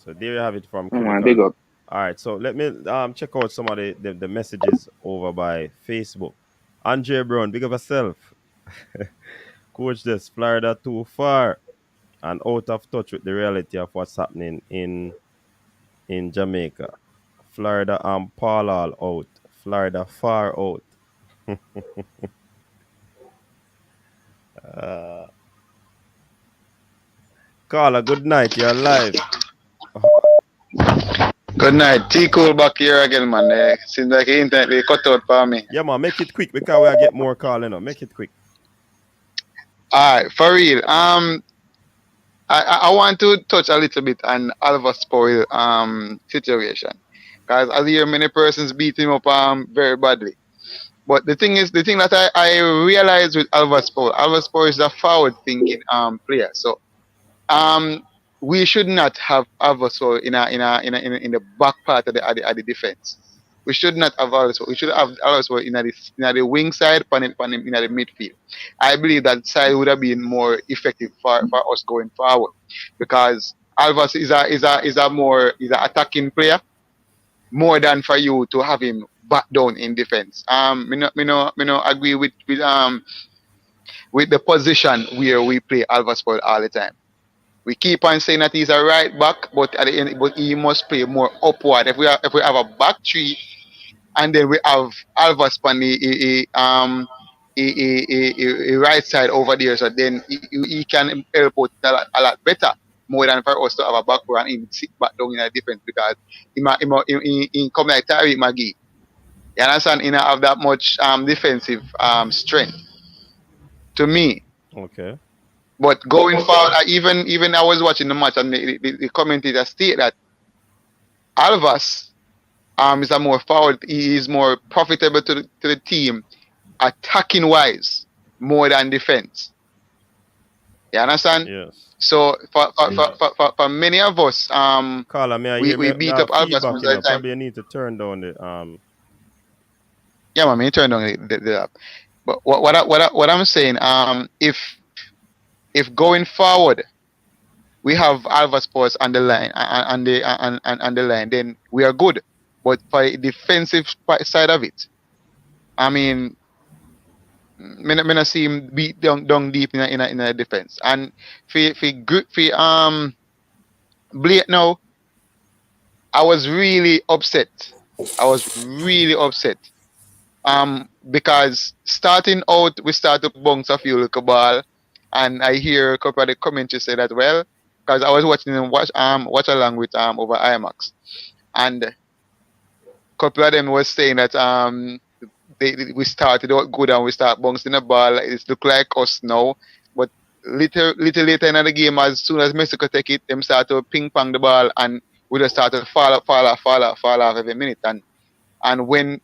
So there you have it from Clinical.
Man, big up.
All right, so let me check out some of the messages over by Facebook. Andre Brown, big up yourself. Coach, this Florida too far and out of touch with the reality of what's happening in Jamaica. Florida and Paul all out. Florida far out. Carla, good night. You're live.
Good night. T Cool back here again, man. Seems like the internet they cut out for me.
Yeah, man, make it quick because we'll get more calling up. Make it quick.
Alright, for real. I want to touch a little bit on Alva Spoil situation. Because I hear many persons beat him up very badly. But the thing that I realized with Alva Spoil is a forward thinking player. So we should not have Alva Spoil in the back part of the defense. We should not have Alva Spoil. We should have Alva Spoil in the wing side, in the midfield. I believe that side would have been more effective for us going forward, because Alvarez is a attacking player more than for you to have him back down in defense. Me no agree with the position where we play Alvarez all the time. We keep on saying that he's a right back, but at the end, but he must play more upward. If we have a back three, and then we have Alvarez on the right side over there, so then he can help out a lot better, more than for us to have a back row and him sit back down in a defense, because he come like Tariq McGee. You understand? He don't have that much defensive strength to me.
Okay.
But going forward, even I was watching the match, and the commentator state that Alvarez is a more forward. He is more profitable to the team, attacking wise, more than defense. You understand?
Yes.
So for many of us,
Carla,
we beat up Alvarez.
Probably you need to turn down the
Yeah, man, me turn down the but what I'm saying, if going forward we have Alva Sports on the line and the line, then we are good. But for the defensive side of it, I mean, me not see him beat down deep in a defense. And for Blake now, I was really upset. Because starting out, we start to bounce a few little ball, and I hear a couple of the commentary say that, well, because I was watching them watch along with over IMAX, and a couple of them was saying that we started out good and we start bouncing the ball. It look like us now, but little later in the game, as soon as Mexico take it, them start to ping pong the ball, and we just start to fall off every minute. And when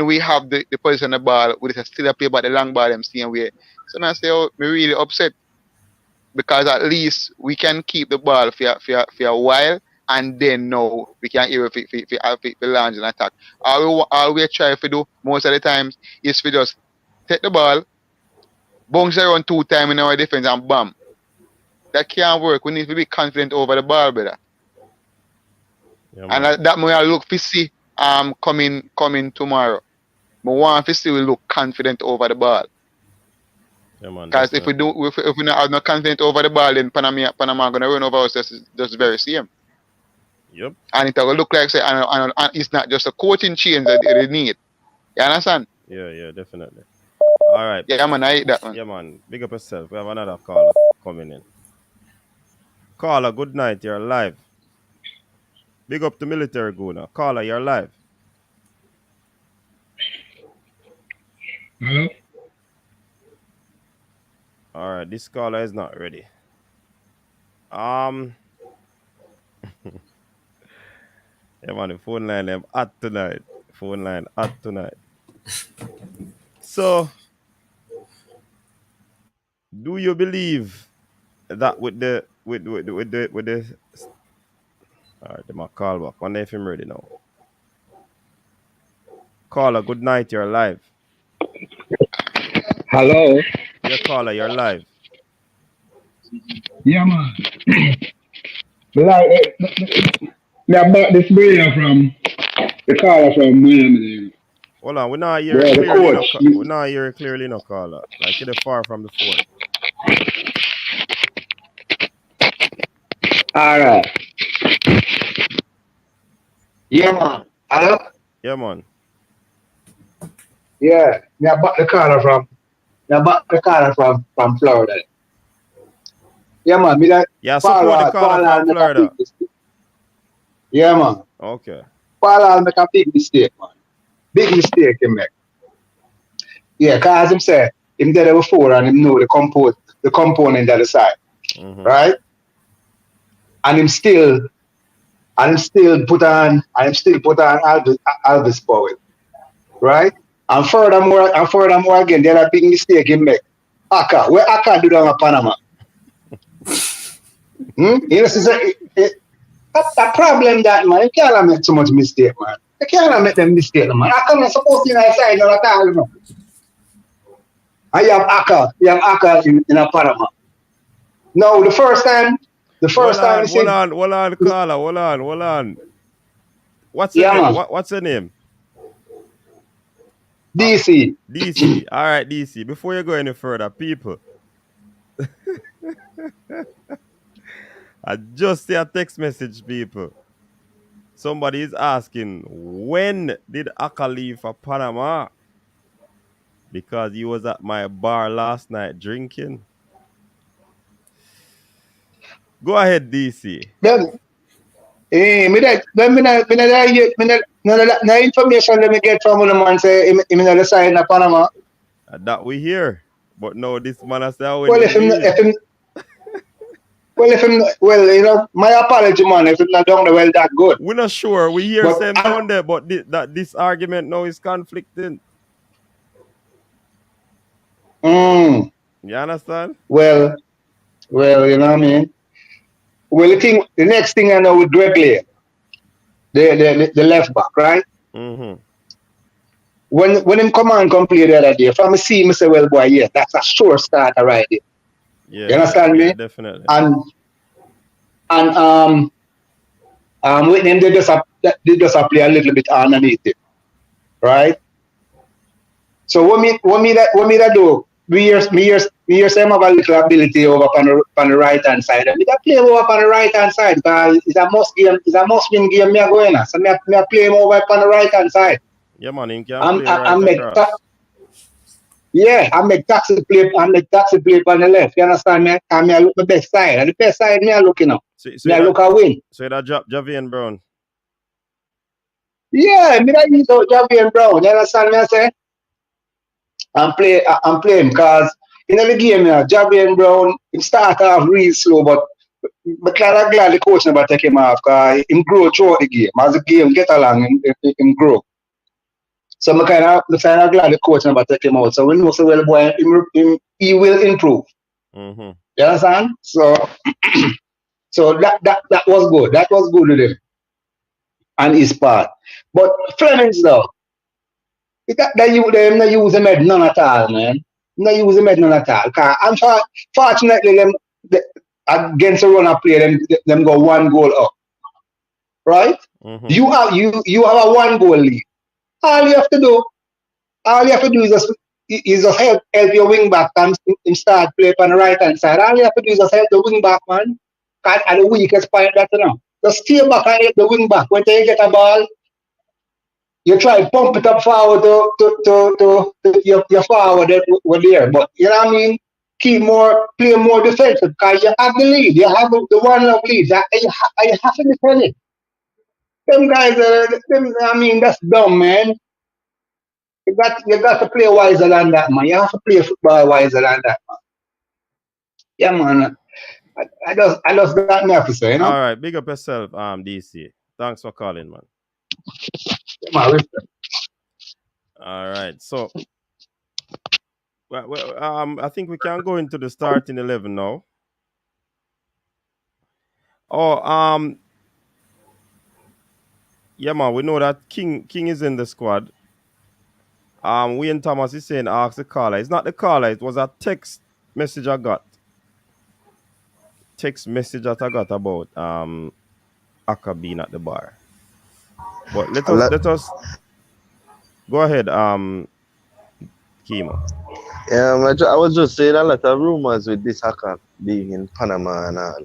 we have the position of the ball, we just still play about the long ball them same way. So I say, oh, me really upset, because at least we can keep the ball for a while, and then now we can hear if launch and attack. All we try to do most of the times is to just take the ball, bounce around 2 times in our defense, and bam. That can't work. We need to be confident over the ball, brother. Yeah, and that way I look to see coming tomorrow. But want to see we look confident over the ball. Because if we don't have no confidence over the ball, then Panama gonna run over us just very same.
Yep.
And it will look like say, and it's not just a coaching change that they need. You understand?
Yeah, definitely. All right.
Yeah, man, I hate that, man.
Yeah, man. Big up yourself. We have another caller coming in. Caller, good night. You're live. Big up to Military Guna. Caller, you're live.
Hello?
All right, this caller is not ready. Yeah, man, the phone line them hot tonight. So, do you believe that with the all right, they might call back. Wonder if I'm ready now. Caller, good night. You're live.
Hello?
Yeah, caller, you're live.
Yeah, man. Like, I bought this beer from the caller from Miami.
Hold on, we're not hearing clearly. We're not hearing clearly, no caller. Like you're far from the phone.
All right. Yeah, man. Hello?
Yeah, man.
Yeah, I bought the caller from Florida. Yeah, man.
Yeah, support the caller from Florida.
Yeah, man.
Okay.
Paul make a big mistake, man. Big mistake he make. Yeah, cause him say him did it before and him know the component at the side,
Mm-hmm.
right? And him still put on Alvis Powell, right? And furthermore again, the other big mistake he make. Aka, where Aka do down at Panama? You know, that problem that man, you can't make too much mistake, man. You can't make them mistake, man. Aka not supposed to be inside all the time, you know. And you have Aka in a Panama. No, the first time you see,
Hold on, caller, hold on. What's the
yeah,
name?
man,
What's the name?
DC.
DC. All right, DC. Before you go any further, people, I just see a text message, people. Somebody is asking, when did Aka leave for Panama? Because he was at my bar last night drinking. Go ahead, DC.
No information let me get from one man say him in the side in Panama.
That we hear. But no, this man has said when
Well,
him leave.
You know, my apology, man, if it's not done well that good.
We're not sure. We hear
But
same down there, but this argument now is conflicting. You understand?
Well, you know what I mean? Well, the next thing I know with Gregley, the left back, right?
Mm-hmm.
When him come and come play the other day, from me see me say, well, boy, yeah, that's a sure starter right there.
Yeah,
You understand me?
yeah, definitely.
And with him they just play a little bit underneath it, right? So what me that do? Me hear say him have a little ability over on the right hand side. And me that play him over on the right hand side because it's a must win game me a going on. So me a play him over on the right hand side.
Yeah, man, he can play right
make
across.
I make taxi play on the left. You understand me? And me I look the best side. And the best side me I looking up. Me I look a win.
So that drop Javian Brown.
Yeah, me that use out Javian Brown. You understand me I say? I'm playing because in the game, Javian Brown, he start off real slow, but glad the coach never take him off because him grow throughout the game. As the game get along, him grow. So I'm kind of glad the coach never take him out. So we know so well, boy, he will improve.
Mm-hmm.
You understand? So that was good. That was good with him and his part. But Flemings though, they use him head none at all, man. Not use him head none at all. Cause fortunately, against the run of play, them go one goal up. Right?
Mm-hmm.
You have a one goal lead. All you have to do is just help your wing back and start play on the right hand side. All you have to do is just help the wing back, man. Cause at the weakest point that you know. Just stay back and help the wing back. When they get a ball, you try to pump it up forward to your forward over there. But you know what I mean? Play more defensive because you have the lead. You have the one love lead. You have to defend it. Them guys, I mean, that's dumb, man. You got to play wiser than that, man. You have to play football wiser than that, man. Yeah, man. I just got me have to say, you know.
All right, big up yourself, DC. Thanks for calling, man.
Yeah, man, respect.
All right, so I think we can go into the starting 11 now. Oh, yeah, man, we know that King is in the squad. Wayne Thomas is saying ask the caller. It's not the caller, it was a text message I got. Text message that I got about Aka being at the bar. But let us go ahead, Kimo.
I was just saying a lot of rumors with this Aka being in Panama and all.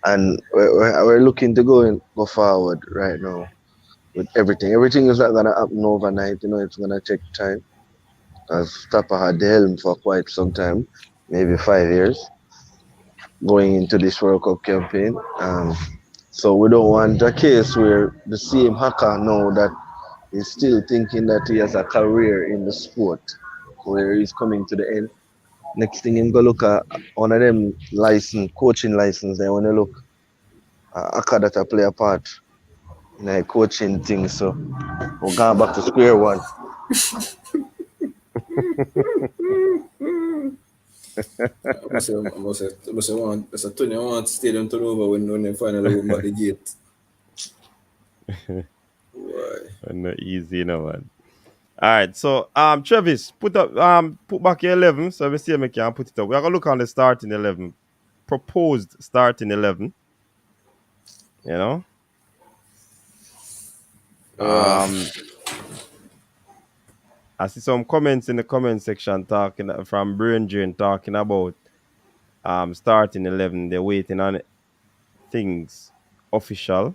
And we're looking to go forward right now with everything. Everything is not gonna happen overnight, you know, it's gonna take time. I've Stopper had the helm for quite some time, maybe 5 years, going into this World Cup campaign. So we don't want a case where the same hacker know that he's still thinking that he has a career in the sport, where he's coming to the end. Next thing him go look at one of them coaching license, then when you look hacker that I play a part in a coaching thing. So we're going back to square one.
I must want it's a 21 stadium turnover when they finally open back the gate. Why?
Not easy, you know, man. All right, so Travis, put back your 11, so we see if we can put it up. We're gonna look on the starting 11, proposed starting 11. You know, I see some comments in the comment section talking from Brain Drain talking about starting 11. They're waiting on things official.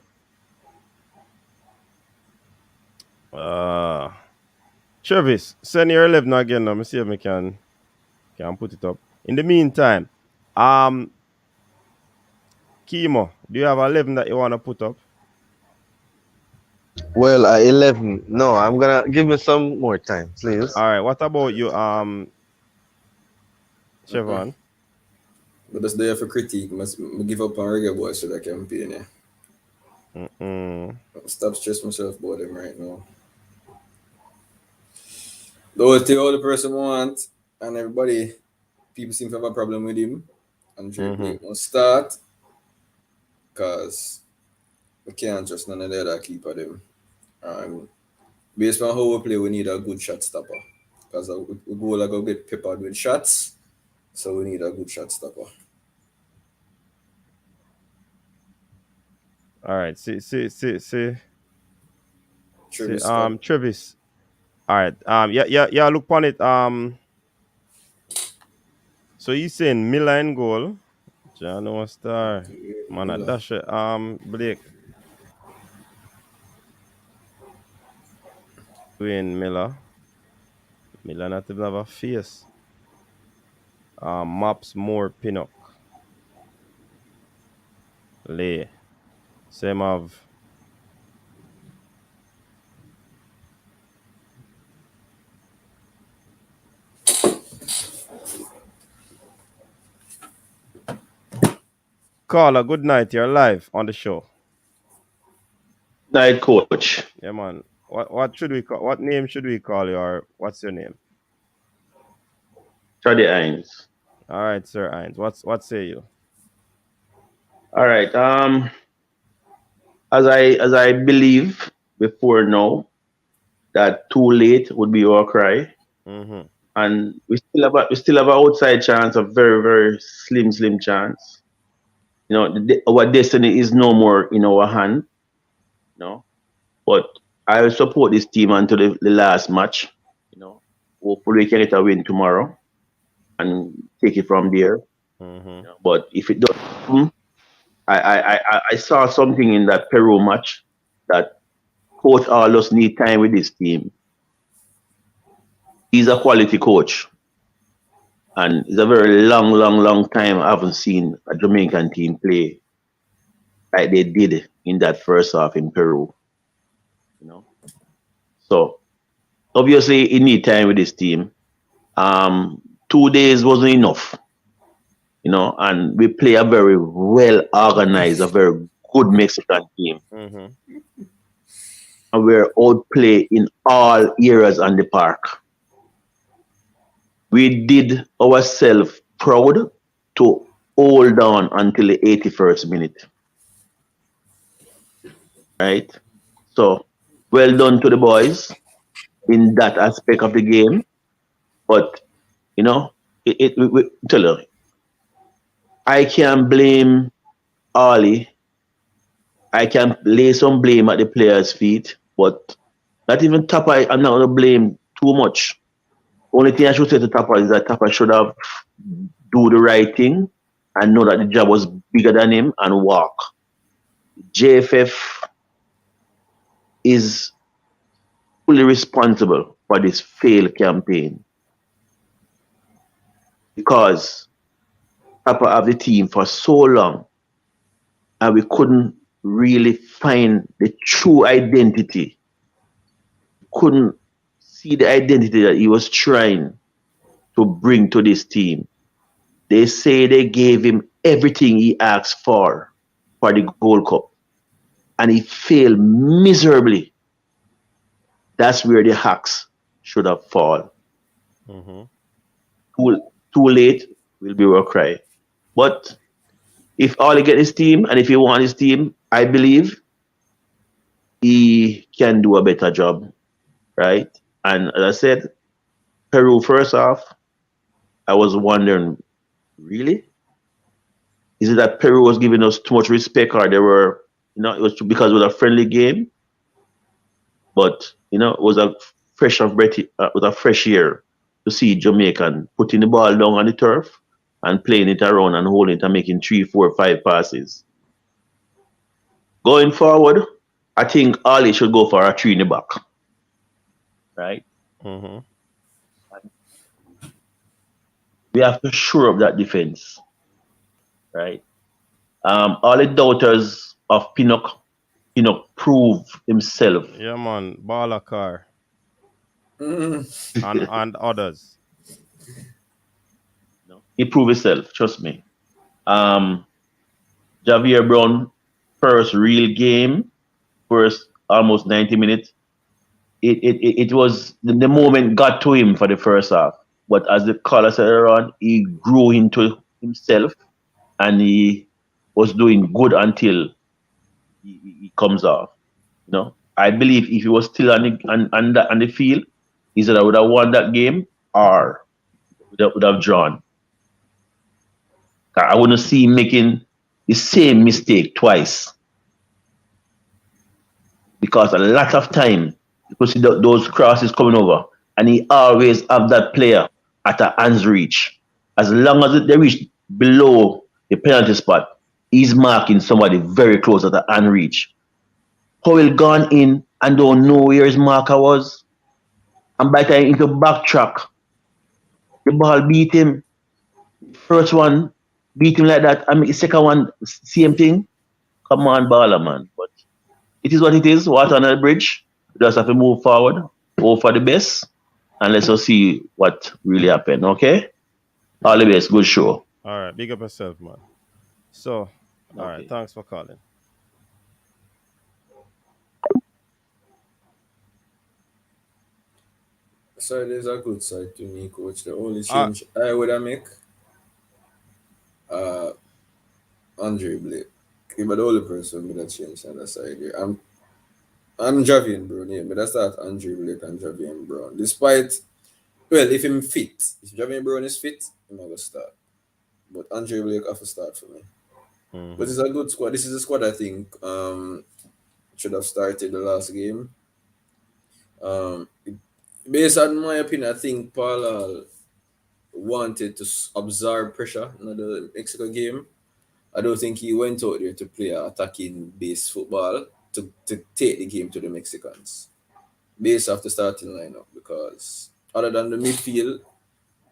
Travis, send your 11 again. Let me see if we can put it up. In the meantime, Kimo, do you have 11 that you want to put up?
Well, 11. No, I'm gonna give me some more time, please.
All right. What about you, Chevron?
But that's there for critique. Must give up on Reggae Boyz for that campaign. Stop stressing myself about them right now. The only thing all the person wants, and everybody, people seem to have a problem with him, and Drake Blake must start, because we can't trust none of the other keeper them. Based on how we play, we need a good shot stopper, because we go like go get peppered with shots, so we need a good shot stopper.
All right. See.
Travis.
Travis. All right. Yeah. Look on it. So you saying Miller in goal? John Star. Man, dash it. Blake. Dwayne Miller. Miller not even have a face. Maps more Pinnock. Lay. Same of Caller, good night. You're live on the show.
Night, coach.
Yeah, man. What should we call? What name should we call you, or what's your name?
Toddy Hines.
All right, Sir Hines. What say you?
All right. As I believe before now that too late would be our cry, and we still have an outside chance, a very very slim chance. You know, our destiny is no more in our hand. You know, but I will support this team until the last match. You know, hopefully we can get a win tomorrow and take it from there. You know, but if it doesn't, I saw something in that Peru match that coach Arlos need time with this team. He's a quality coach. And it's a very long time I haven't seen a Jamaican team play like they did in that first half in Peru. You know. So obviously he need time with this team. 2 days wasn't enough. You know, and we play a very well organized, a very good Mexican team. And we're outplayed in all areas on the park. We did ourselves proud to hold on until the 81st minute. Right? So, well done to the boys in that aspect of the game. But, you know, tell you, I can blame Ollie. I can lay some blame at the players' feet, but not even Tapa, I'm not going to blame too much. Only thing I should say to Tapa is that Tapa should have do the right thing and know that the job was bigger than him and walk. JFF is fully responsible for this failed campaign because Tapa have the team for so long and we couldn't
really find the true identity. Couldn't see the identity that he was trying to bring to this team. They say they gave him everything he asked for the Gold Cup, and he failed miserably. That's where the hacks should have fallen.
Mm-hmm.
Too late will be our cry. But if all he get his team, and if he want his team, I believe he can do a better job, right? And as I said, Peru first off, I was wondering, really? Is it that Peru was giving us too much respect, or they were, it was because it was a friendly game? But it was a fresh of breath, with a fresh air to see Jamaican putting the ball down on the turf and playing it around and holding it and making 3, 4, 5 passes. Going forward, I think Ali should go for a three in the back, right?
Mm-hmm.
We have to shore up that defense, right? All the doubters of Pinnock prove himself.
Yeah, man. Balakar
Mm.
and others.
He proved himself, trust me. Javier Brown, first real game, first almost 90 minutes. It was the moment got to him for the first half. But as the caller said earlier on, he grew into himself and he was doing good until he comes off. I believe if he was still on the field, he said I would have won that game or would have drawn. I wouldn't see him making the same mistake twice. Because a lot of time you could see those crosses coming over, and he always have that player at a hand's reach. As long as they reach below the penalty spot, he's marking somebody very close at the hand reach. Powell gone in and don't know where his marker was, and by the time into backtrack, the ball beat him. First one beat him like that, and the second one same thing. Come on, baller man, but it is what it is. Water under the bridge. We just have to move forward, hope for the best, and let's just see what really happened. Okay? All the best. Good show.
All right. Big up yourself, man. So, all right. Thanks for calling.
So there's a good side to me, coach. The only change I would have make, Andre Blake. He but the only person with that change on the side here. I'm Javian Brown, yeah, but that's that Andre Blake and Javian Brown. Despite, if him fit, if Javian Brown is fit, I'm gonna start. But Andre Blake have to start for me.
Mm-hmm.
But it's a good squad. This is a squad I think should have started the last game. Based on my opinion, I think Paul wanted to absorb pressure in the Mexico game. I don't think he went out there to play attacking based football to take the game to the Mexicans based off the starting lineup, because other than the midfield,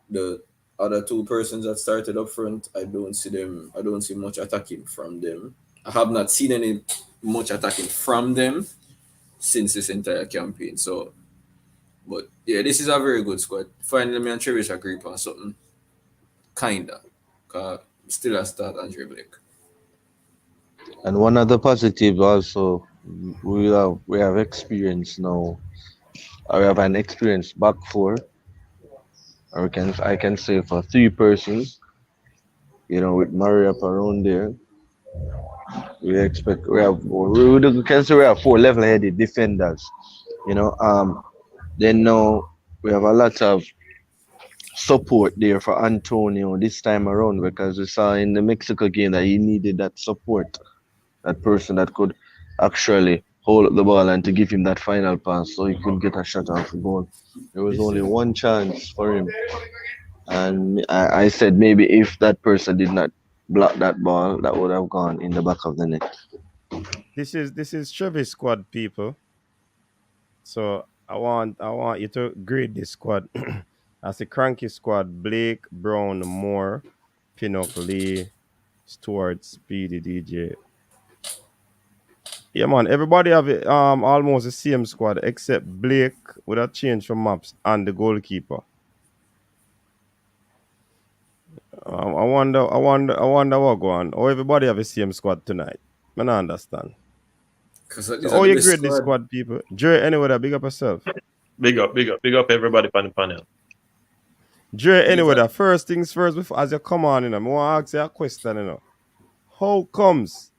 the other two persons that started up front, I don't see much attacking from them. I have not seen any much attacking from them since this entire campaign. So, but yeah, this is a very good squad. Finally, me and Trevish agree on something. Kinda. Cause still a start Andre Blake.
And one other positive also, we have experience now. We have an experienced back four. I can say for three persons, with Murray up around there. We can say we have four level-headed defenders. Then now we have a lot of support there for Antonio this time around, because we saw in the Mexico game that he needed that support, that person that could actually hold up the ball and to give him that final pass so he could get a shot off the goal. There was only one chance for him, and I said maybe if that person did not block that ball, that would have gone in the back of the net.
This is Trevi's squad, people. So I want you to grade this squad as a cranky squad: Blake, Brown, Moore, Pinnock, Lee, Stewart, Speedy, DJ. Yeah, man. Everybody have almost the same squad except Blake with a change from maps and the goalkeeper. I wonder what go on. Oh, everybody have the same squad tonight. I don't understand.
Because
So,
these are the
you
best
grade this
squad.
squad, people? Dre, anyway, big up yourself.
Big up everybody on the panel.
Dre,
Big
anyway,
up.
the first things first, before, as you come on, I want to ask you a question, How comes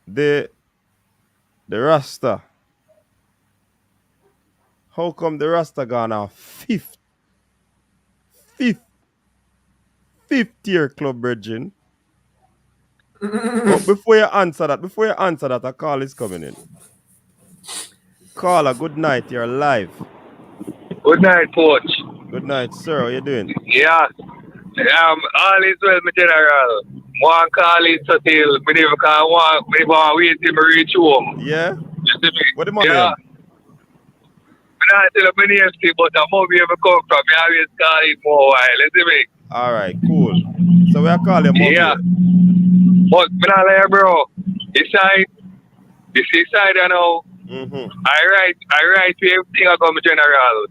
the Rasta, how come the Rasta gone a fifth, fifth tier club, Virgin? But before you answer that, a call is coming in. Caller, good night, you're live.
Good night, coach.
Good night, sir. How you doing?
Yeah. All is well, my general. One call is to till me never can want wait till me reach home.
Yeah?
You see me?
What the man
Yeah.
name?
I not tell my name still, but I'm over here come from. Me always call it more while. You see me?
All right, cool. So we are calling
Yeah.
Mobile.
But me not lie, bro. This side, you know.
Mm-hmm.
I write to everything I got my general.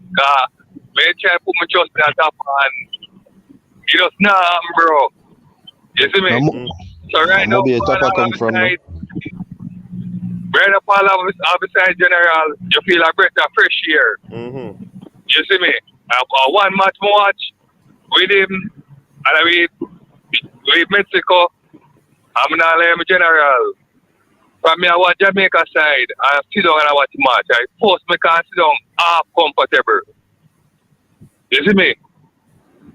Me try to put my trust in the top and it just not happen, bro. You see me?
Mm-hmm.
So right now,
Maybe a topper come from now.
right up all of beside general, you feel a breath of fresh air.
Mm-hmm.
You see me? One match more watch with him and with Mexico. I'm not like my general. From me, I watch Jamaica side. I sit down and I watch the match. I force me can sit down half comfortable. You see me?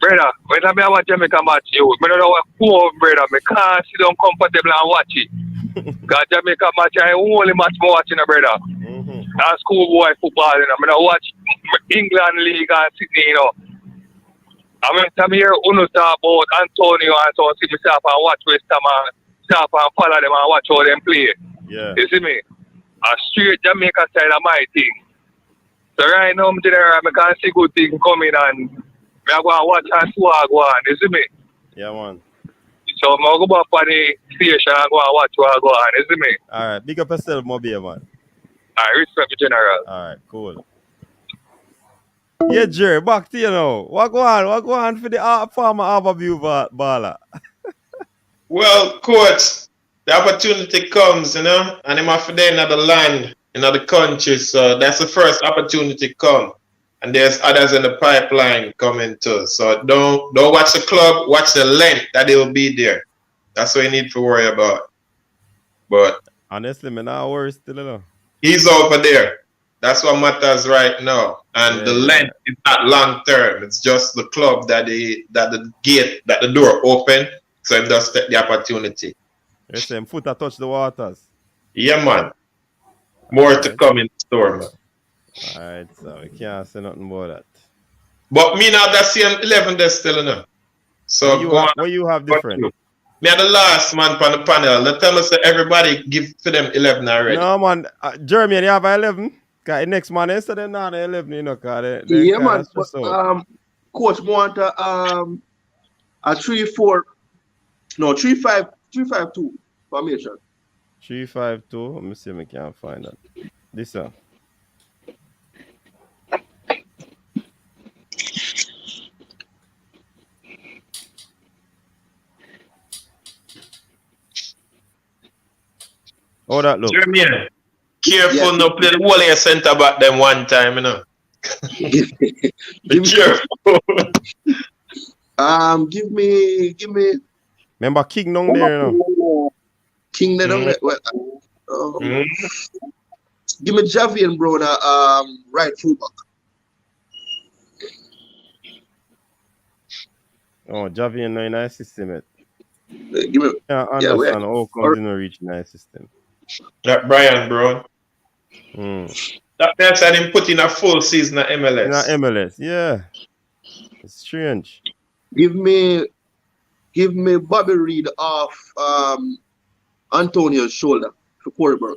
Brother, when I watch Jamaica match, I don't know what for, brother. I can't sit down comfortable and watch it. Because Jamaica match, I only match more watching, brother.
Mm-hmm.
And schoolboy football, you know. I don't watch England League and Sydney, you know. I mean, I'm here, Uno talk about Antonio and so see myself and watch West Ham and stop and follow them and watch how them play.
Yeah.
You see me? A straight Jamaica side of my thing. So right now, I can see good things coming and I go and watch and swag one. You see me?
Yeah, man.
So I'm going to go back on the station and go and watch what go on. You see me?
All right, big up yourself, Mobile, man.
I respect the general.
All right, cool. Yeah, Jerry, back to you now. What go on for the former Harborview baller?
Well, coach, the opportunity comes, and I'm off there in the land, in the country, so that's the first opportunity come. And there's others in the pipeline coming too. So don't watch the club, watch the length that they will be there. That's what you need to worry about. But
honestly, man, I worry still, you know.
He's over there. That's what matters right now. And the length is not long term. It's just the club that the door open. So him just take the opportunity.
Yes, him foot a touch the waters.
Yeah, man. More to come in the store, man.
Alright, so we can't say nothing about that.
But me now that same 11 there still enough. So
what you have different?
Me are the last man on the panel. They tell us that everybody give to them 11 already.
No, man. Jeremy, you have 11? Because the next man instead of not 11, you know, because they
yeah, man. But, coach want a 3-4, no 3-5-2 formation.
3-5-2. Let me see if I can find that. This one. Oh, that look.
Jeremy, careful, no play the whole of your centre back them one time, you know. Be careful.
Give me.
Remember King down there, you know.
King down there. Give me Javian, brother. Right fullback.
Oh, Javian no in our system yet.
Give me.
I understand how come didn't reach in our system.
That Brian, bro. That man said him put in a full season at MLS.
In a MLS, yeah. It's strange.
Give me Bobby Reed off Antonio's shoulder for quarterback.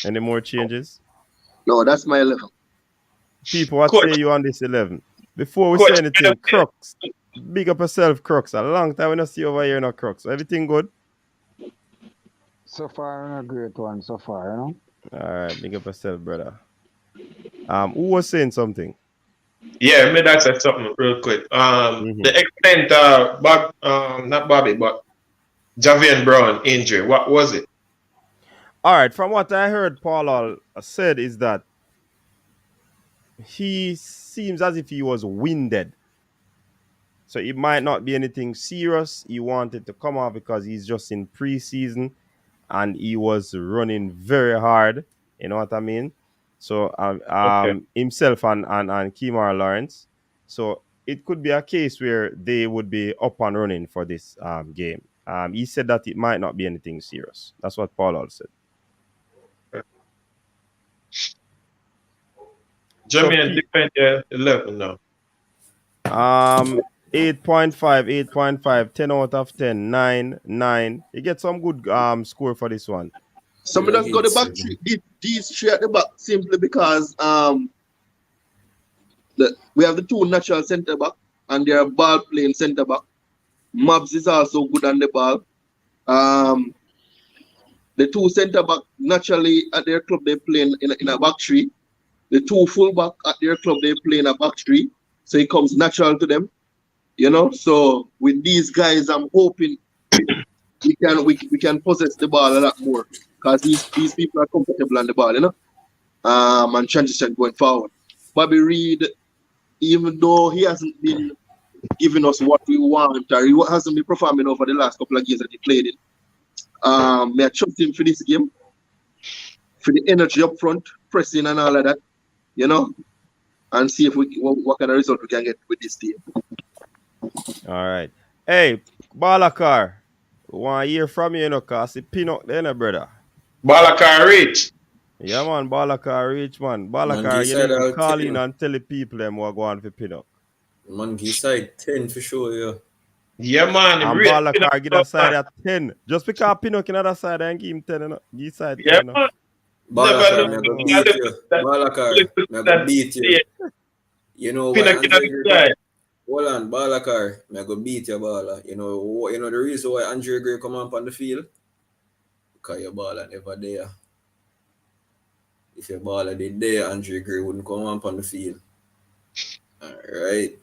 Any more changes?
No, that's my 11.
People, what
Coach,
say you on this 11? Before we say
coach,
anything, Crooks. Big up yourself, Crooks. A long time we not see you over here, no Crooks. Everything good?
So far, a great one so far, you know.
All right, big up yourself, brother. Who was saying something?
yeah, me that said something real quick. The extent not Bobby, but Javian Brown injury. What was it?
All right, from what I heard Paul all said is that he seems as if he was winded. So it might not be anything serious. He wanted to come off because he's just in preseason and he was running very hard. You know what I mean? So
Okay.
himself and Kemar Lawrence. So it could be a case where they would be up and running for this game. He said that it might not be anything serious. That's what Paul all said.
Jamaican defend 11 now.
8.5, 8.5, 10 out of 10, 9, 9. You get some good score for this one.
Somebody just got the back three, these three at the back simply because we have the two natural centre back and they are ball playing centre back. Mabs is also good on the ball. The two centre back naturally at their club they play in a back three. The two full back at their club they play in a back three. So it comes natural to them. You know, so with these guys, I'm hoping we can possess the ball a lot more because these people are comfortable on the ball, you know, and transition going forward. Bobby Reed, even though he hasn't been giving us what we want or he hasn't been performing over the last couple of games that he played in, may I trust him for this game, for the energy up front, pressing and all of that, you know, and see if what kind of result we can get with this team.
All right. Hey, Balakar. Want to hear from you, you know, because it's pin up there, brother.
Balakar Rich.
Yeah, man. Balakar Rich, man. Balakar, you need to call in and tell the people them what go on for pin up.
Man, give side 10 for sure, yeah.
Yeah, man.
And Balakar give that side at 10. Just because Pinnock in other side and give him 10, you know? Give side 10.
Yeah,
You know?
man.
Balakar, I'm going to beat you. Balakar, I'm going to beat you. You know why? Hold on, Balakar, I'm going to beat you, Bala. You know the reason why Andre Gray come up on the field? Because your Bala never there. If your Bala did there, Andre Gray wouldn't come up on the field. All right.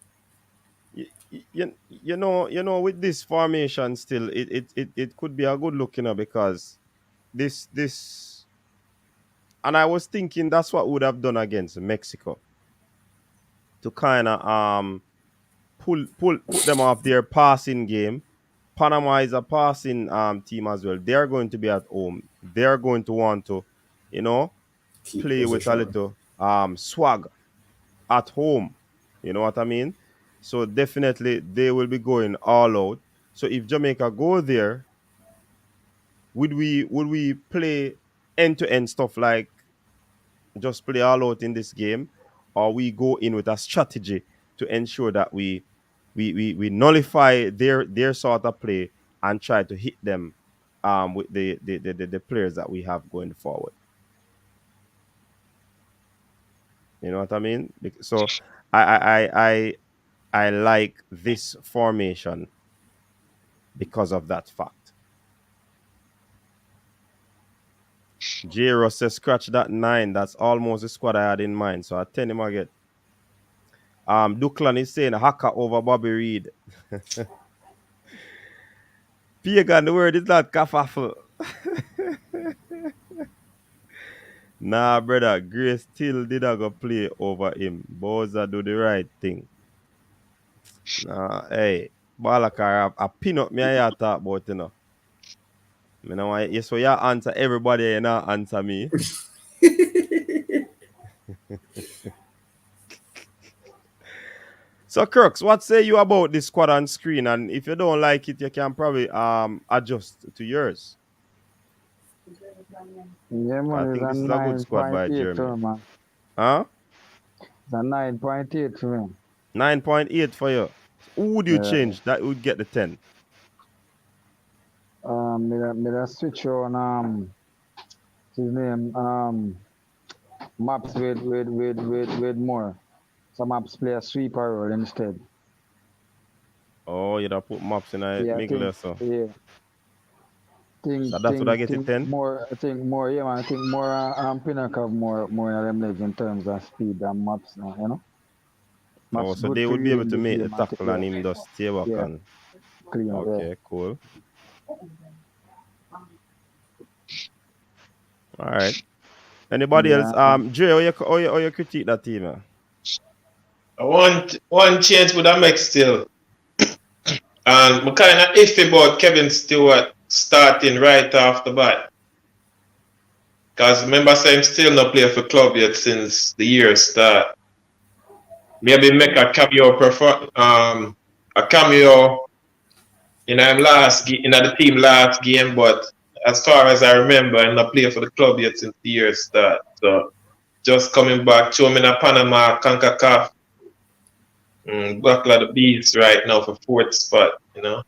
You know, with this formation still, it could be a good look, you know, because this, and I was thinking that's what we would have done against Mexico to kind of put them off their passing game. Panama is a passing team as well. They're going to be at home. They're going to want to, you know, play with a little swag at home. You know what I mean? So definitely they will be going all out. So if Jamaica go there, would we play end-to-end stuff like just play all out in this game, or we go in with a strategy to ensure that we nullify their sort of play and try to hit them with the players that we have going forward. You know what I mean? So I like this formation because of that fact. J. Ross says scratch that 9. That's almost the squad I had in mind. So I tell him again. Duclan is saying Haka over Bobby Reed. Pagan, the word is not kafafu. Nah, brother. Grace still did not go play over him. Bowser do the right thing. Nah, hey. Balakar, I pin up me I talk about, you know. You know why? So you answer everybody, you know, answer me. So Crooks, what say you about this squad on screen? And if you don't like it, you can probably adjust to yours.
Yeah, man,
I think
it's
this
a
is a good squad by
9.8
Jeremy.
for me, man.
Huh?
It's a 9.8 for me.
9.8 for you. Who would you change that would get the 10?
Me that switch on his name, Maps with more. So Maps play a sweeper role instead.
Oh, you'd have put Mops in a
Yeah, I think
middle, so.
yeah.
So that's what I get it 10?
More I think more yeah man, I think more Pinnacle have more in them legs in terms of speed than Maps now, you know?
Oh,
Maps
so
good
they
for
would be able
reading
to
the
make the
game and
tackle and
yeah,
him just stay back
yeah,
and
clean up, yeah.
okay, cool. All right. Anybody else?
Yeah.
Dre, how you critique that team, man?
One change would I make still. And I'm kind of iffy about Kevin Stewart starting right off the bat. Because remember, I'm still not playing for club yet since the year start. Maybe make a cameo in the team last game, but as far as I remember, I'm not playing for the club yet since the year start. So just coming back, show me in Panama, CONCACAF, Black the Beast right now for fourth spot, you know.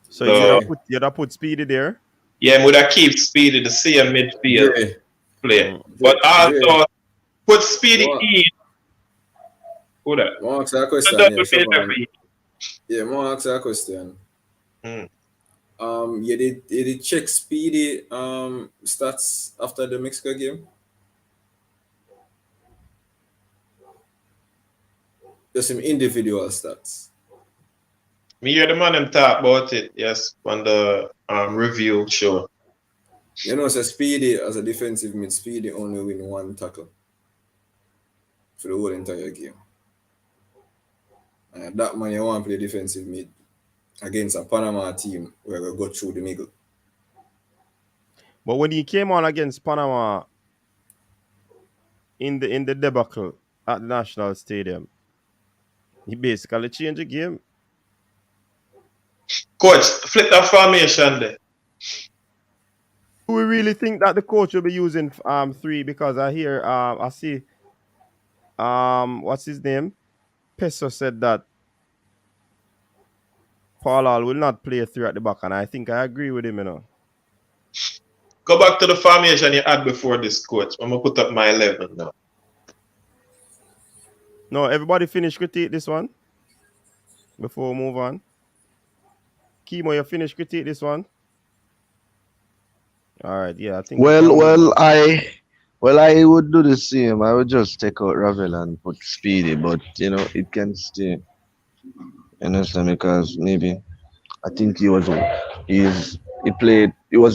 So you'd have put Speedy there?
Yeah, would I keep Speedy the same midfield play. But also put Speedy in. Who that?
More ask a question,
Double
yeah. Siobhan.
midfield.
Yeah, more ask a question.
Mm.
You did check Speedy stats after the Mexico game? Just some individual stats.
Me hear the man them talk about it, yes, on the review show.
You know, so Speedy as a defensive mid, Speedy only win one tackle for the whole entire game. That man you want to play defensive mid against a Panama team where we go through the middle.
But when he came on against Panama in the debacle at the National Stadium, he basically changed the game.
Coach, flip that formation there.
Do we really think that the coach will be using 3? Because I hear I see what's his name? Peso said that Paul will not play 3 at the back, and I think I agree with him, you know.
Go back to the formation you had before this, coach. I'm gonna put up my 11 now.
No, everybody finish critique this one before we move on. Kimo, you finish critique this one? All right, yeah, I think.
I would do the same. I would just take out Ravel and put Speedy, but you know it can stay. You understand? Because maybe I think he was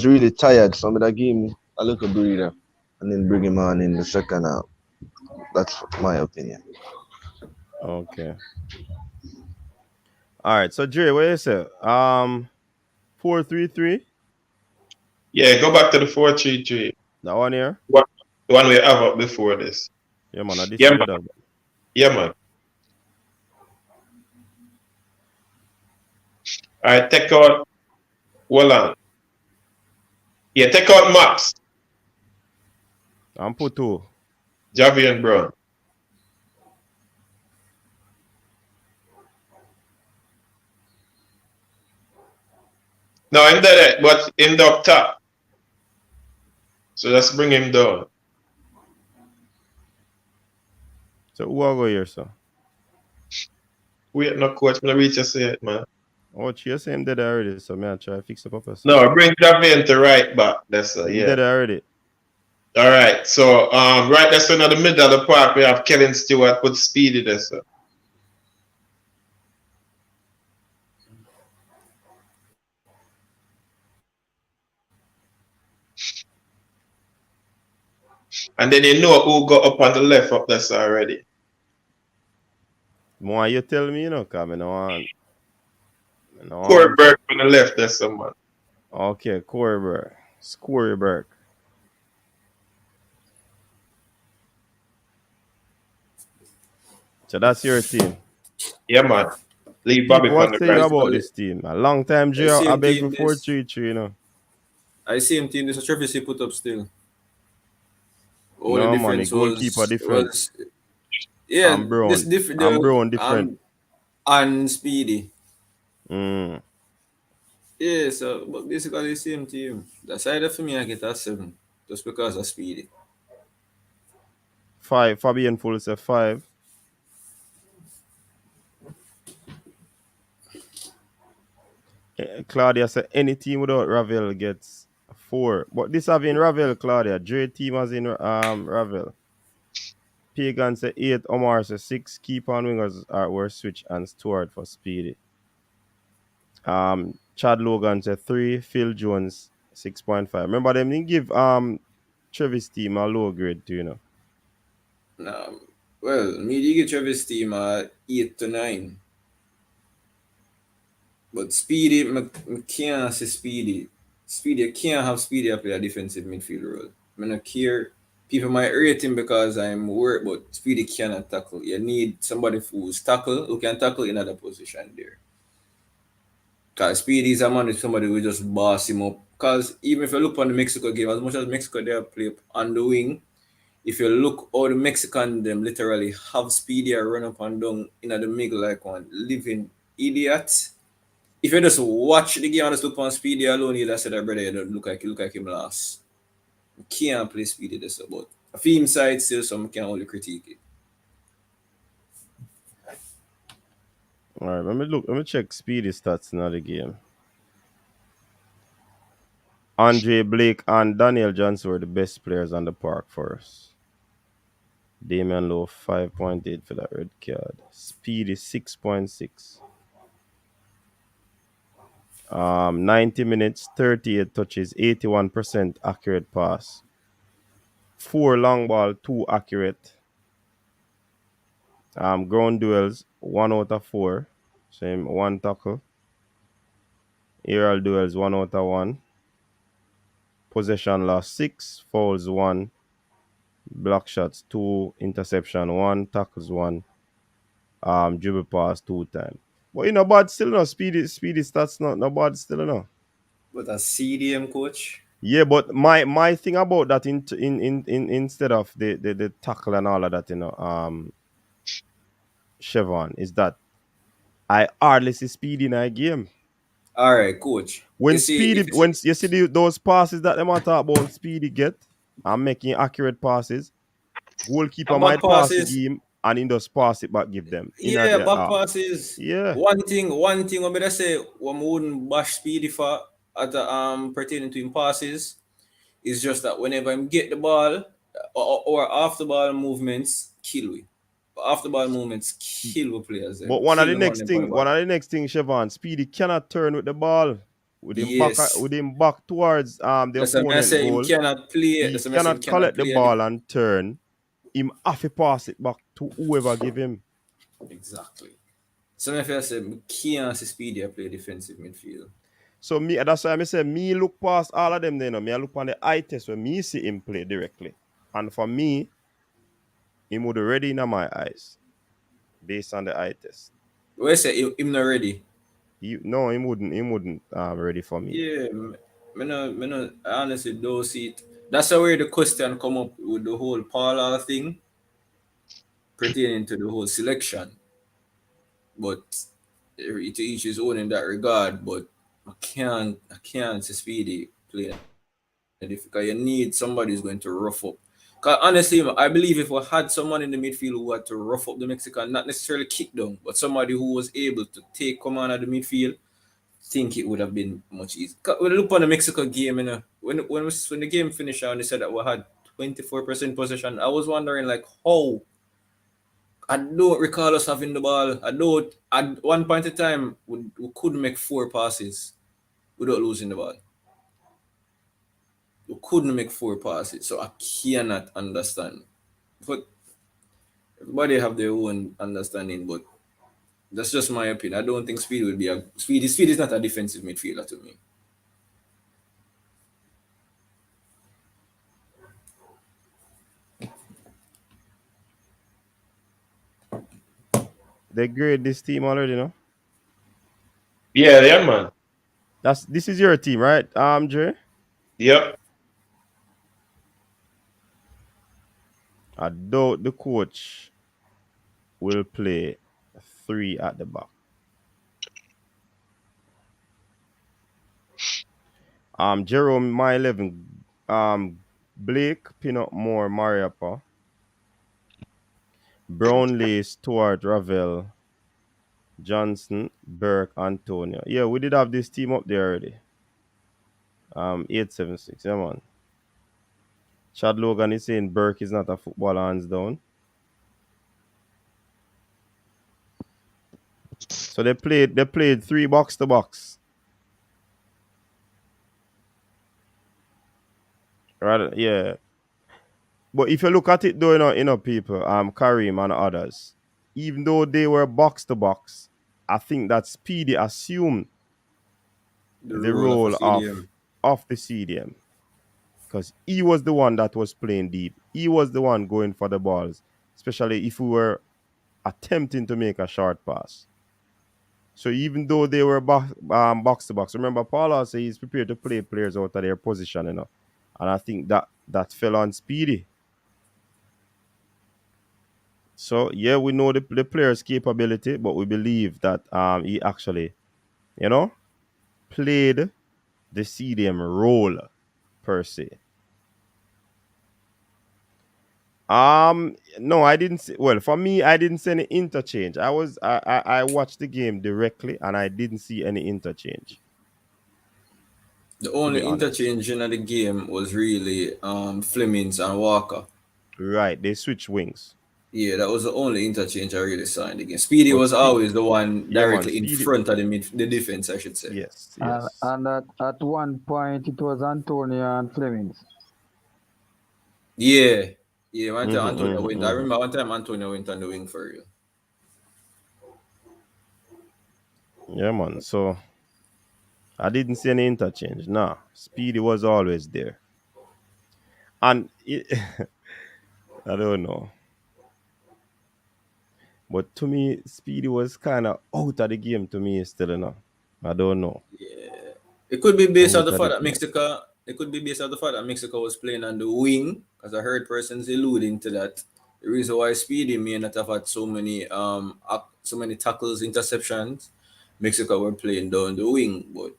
really tired. Some of that game a little breather, and then bring him on in the second half. That's my opinion.
Okay. All right. So Jerry, what you say? 4-3-3.
Yeah, go back to the 4-3-3.
That one here.
The one we have up before this.
Yeah, man.
Yeah, man. Yeah, man. All right, take out Wallan. Yeah, take out Max.
I'm put 2.
Javier Brown. No, in that, but in the up top. So let's bring him down.
So who will go here, sir?
Wait, no coach, I'm gonna reach say it, man.
Oh, you say him dead already, so man, try to fix the purpose.
No, bring Javier to right back. That's
yeah.
He
dead already.
All right, so right that's in the middle of the park. We have Kevin Stewart put Speedy there, sir. And then you know who got up on the left up there already.
More you tell me, you know, because I don't want.
Corey Burke on the left, there's someone.
Okay, Corey Burke. Corey Burke. So that's your team.
Yeah, man. Leave Bobby on the right.
What say about this team? A long time, Joe. I beg for 4-3-3, you know.
I see him team. This is a trophy put up still.
All no, the man, the goalkeeper different.
Yeah,
I'm Brown.
This different.
I'm Brown different.
And Speedy.
Mm.
Yeah, so but basically the same team. That's either for me I get a 7. just because of Speedy.
5. Fabian Full said 5. Claudia said any team without Ravel gets 4. But this having Ravel, Claudia. Dre team has in Ravel. Pagan said 8. Omar said 6. Keep on wingers were switch and Stewart for Speedy. Chad Logan said 3. Phil Jones 6.5. Remember them didn't give Travis team a low grade too, you know.
Well, me give Travis team 8 to 9. But Speedy, I can't say Speedy. Speedy, I can't have Speedy play a defensive midfield role. I don't care. People might rate him because I'm worried, but Speedy cannot tackle. You need somebody who's tackle, who can tackle in another position there. Because Speedy is a man with somebody who just boss him up. Because even if you look on the Mexico game, as much as Mexico they play on the wing, if you look all the Mexican them literally have Speedy run up and down in the middle like one living idiot. If you just watch the game and just look on Speedy alone, you just say that brother, you don't look like him last. You can't play Speedy this about. A film side still some can only critique it.
Alright, let me check Speedy stats in the game. Andre Blake and Daniel Johnson were the best players on the park for us. Damian Lowe 5.8 for that red card. Speedy 6.6. 90 minutes, 38 touches, 81% accurate pass. 4 long ball, 2 accurate. Ground duels, 1 out of 4. Same 1 tackle. Aerial duels, 1 out of 1. Possession loss 6, fouls 1. Block shots 2, interception 1, tackles 1. Dribble pass 2 times. But you know, bad still no. Speedy stats not bad still no.
But a CDM coach.
Yeah, but my thing about that in instead of the tackle and all of that, you know, Chevron, is that I hardly see Speedy in a game.
All right, coach.
When you see those passes that them talk about, Speedy get and making accurate passes, goalkeeper might pass the game and he does pass it back, give them.
Yeah, back passes.
Yeah.
One thing I'm gonna say what I wouldn't bash Speedy for at pertaining to him passes is just that whenever him get the ball or off the ball movements, kill we. After ball movements, kill with players.
But one of the next thing, Chevron, Speedy cannot turn with the ball. With him back towards the opponent goal.
Him cannot play.
He cannot collect the ball and turn. Him have to pass it back to whoever give him.
Exactly. So if I say can't see Speedy play defensive midfield.
So that's why I say me look past all of them then. Me I look on the eye test where me see him play directly. And for me, him would ready in my eyes. Based on the eye test.
Where say him not ready?
No, him wouldn't ready for me.
Yeah, I honestly don't see it. That's where the question come up with the whole Paula thing pertaining to the whole selection. But to each his own in that regard. But I can't see Speedy play because you need somebody who's going to rough up. Because honestly, I believe if we had someone in the midfield who had to rough up the Mexican, not necessarily kick down, but somebody who was able to take command of the midfield, I think it would have been much easier. When we look on the Mexico game, you know, when the game finished and they said that we had 24% possession, I was wondering like how. I don't recall us having the ball. At one point in time, we could make 4 passes without losing the ball. We couldn't make 4 passes, so I cannot understand. But everybody have their own understanding, but that's just my opinion. I don't think Speed would be Speed is not a defensive midfielder to me.
They grade this team already, no?
Yeah, man.
This is your team, right, Dre?
Yep.
I doubt the coach will play 3 at the back. Jerome, my 11, Blake, Pinot Moore, Mariapa, Brownlee, Stewart, Ravel, Johnson, Burke, Antonio. Yeah, we did have this team up there already. 876. Yeah, man. Chad Logan is saying Burke is not a footballer, hands down. So they played 3 box to box. Right? Yeah. But if you look at it though, people, Kareem and others, even though they were box to box, I think that Speedy assumed
The
the
role of a
role
CDM.
of the CDM. Because he was the one that was playing deep. He was the one going for the balls, especially if we were attempting to make a short pass. So even though they were box to box, remember Paula said he's prepared to play players out of their position, and I think that fell on Speedy. So yeah, we know the player's capability, but we believe that he actually, played the CDM role per se. No, I didn't see, well, for me, I didn't see any interchange. I watched the game directly and I didn't see any interchange.
The only interchange in the game was really Flemings and Walker.
Right, they switched wings.
Yeah, that was the only interchange I really saw in the game. Speedy was always the one directly in front of the defense, I should say.
Yes.
And at one point, it was Antonio and Flemings.
Yeah, one time Antonio went. I remember one time Antonio went on the wing for real.
Yeah, man. So I didn't see any interchange. Nah, Speedy was always there. And I don't know. But to me, Speedy was kind of out of the game to me still, I don't know.
Yeah. It could be based on the fact that Mexico. It could be based on the fact that Mexico was playing on the wing, because I heard persons alluding to that. The reason why Speedy may not have had so many tackles, interceptions, Mexico were playing down the wing, but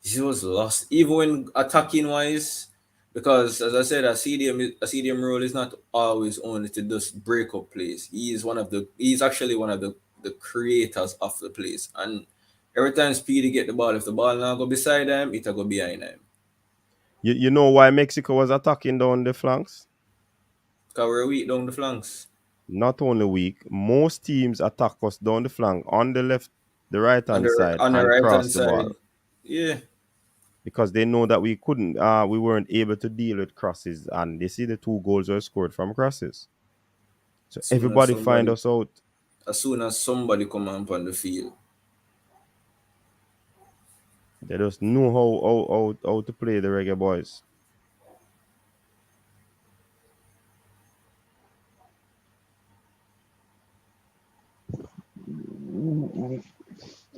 he was lost even when attacking wise. Because as I said, a CDM role is not always only to just break up plays. He's actually one of the creators of the plays. And every time Speedy get the ball, if the ball now go beside him, it'll go behind him.
You know why Mexico was attacking down the flanks?
Because we're weak down the flanks.
Not only weak, most teams attack us down the flank on the left, the right hand side,
on the
and
right
cross
hand
the
side.
ball.
Yeah.
Because they know that we weren't able to deal with crosses, and they see the 2 goals were scored from crosses. So everybody find us out.
As soon as somebody come up on the field.
They just know how to play the Reggae Boyz.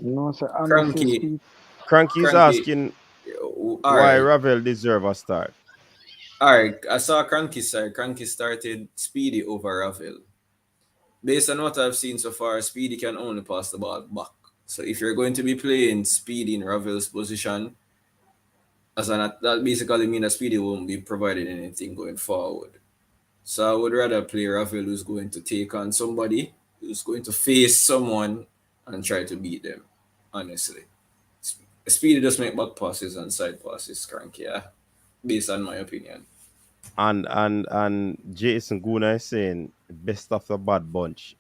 No, sir.
Cranky's asking why Ravel deserve a start.
Alright, I saw Cranky's side. Cranky started Speedy over Ravel. Based on what I've seen so far, Speedy can only pass the ball back. So if you're going to be playing Speedy in Ravel's position, that basically means that Speedy won't be providing anything going forward. So I would rather play Ravel, who's going to take on somebody, who's going to face someone and try to beat them, honestly. Speedy does make back passes and side passes, Cranky, based on my opinion.
And Jason Guna is saying best of the bad bunch.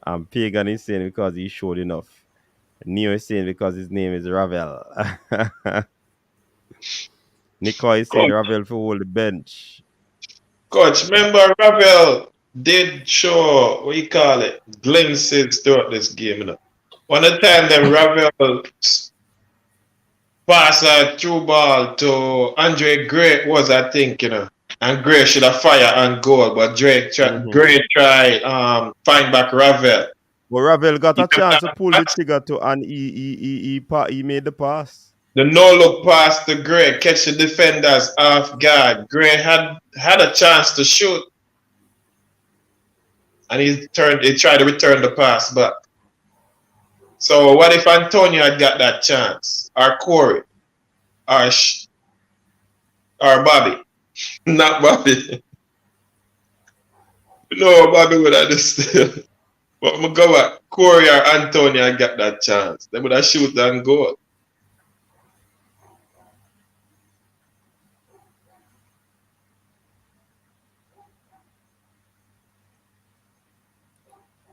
And Pagan is saying because he showed enough. Neo is saying because his name is Ravel. Nico is saying Ravel for hold the bench.
Coach, remember Ravel did show, what you call it, glimpses throughout this game. One of the time that Ravel passed a through ball to Andre Gray was, I think, and Gray should have fired and goal, but Gray tried find back Ravel.
But Ravel got a chance to pull the trigger to, and he made the pass.
The no-look pass to Gray, catch the defenders off guard. Gray had a chance to shoot, and he tried to return the pass back. So what if Antonio had got that chance? Or Corey? Or Bobby? Not Bobby. No, Bobby would have just still. But my God, Corey or Antonio had got that chance. They would have shoot and goal.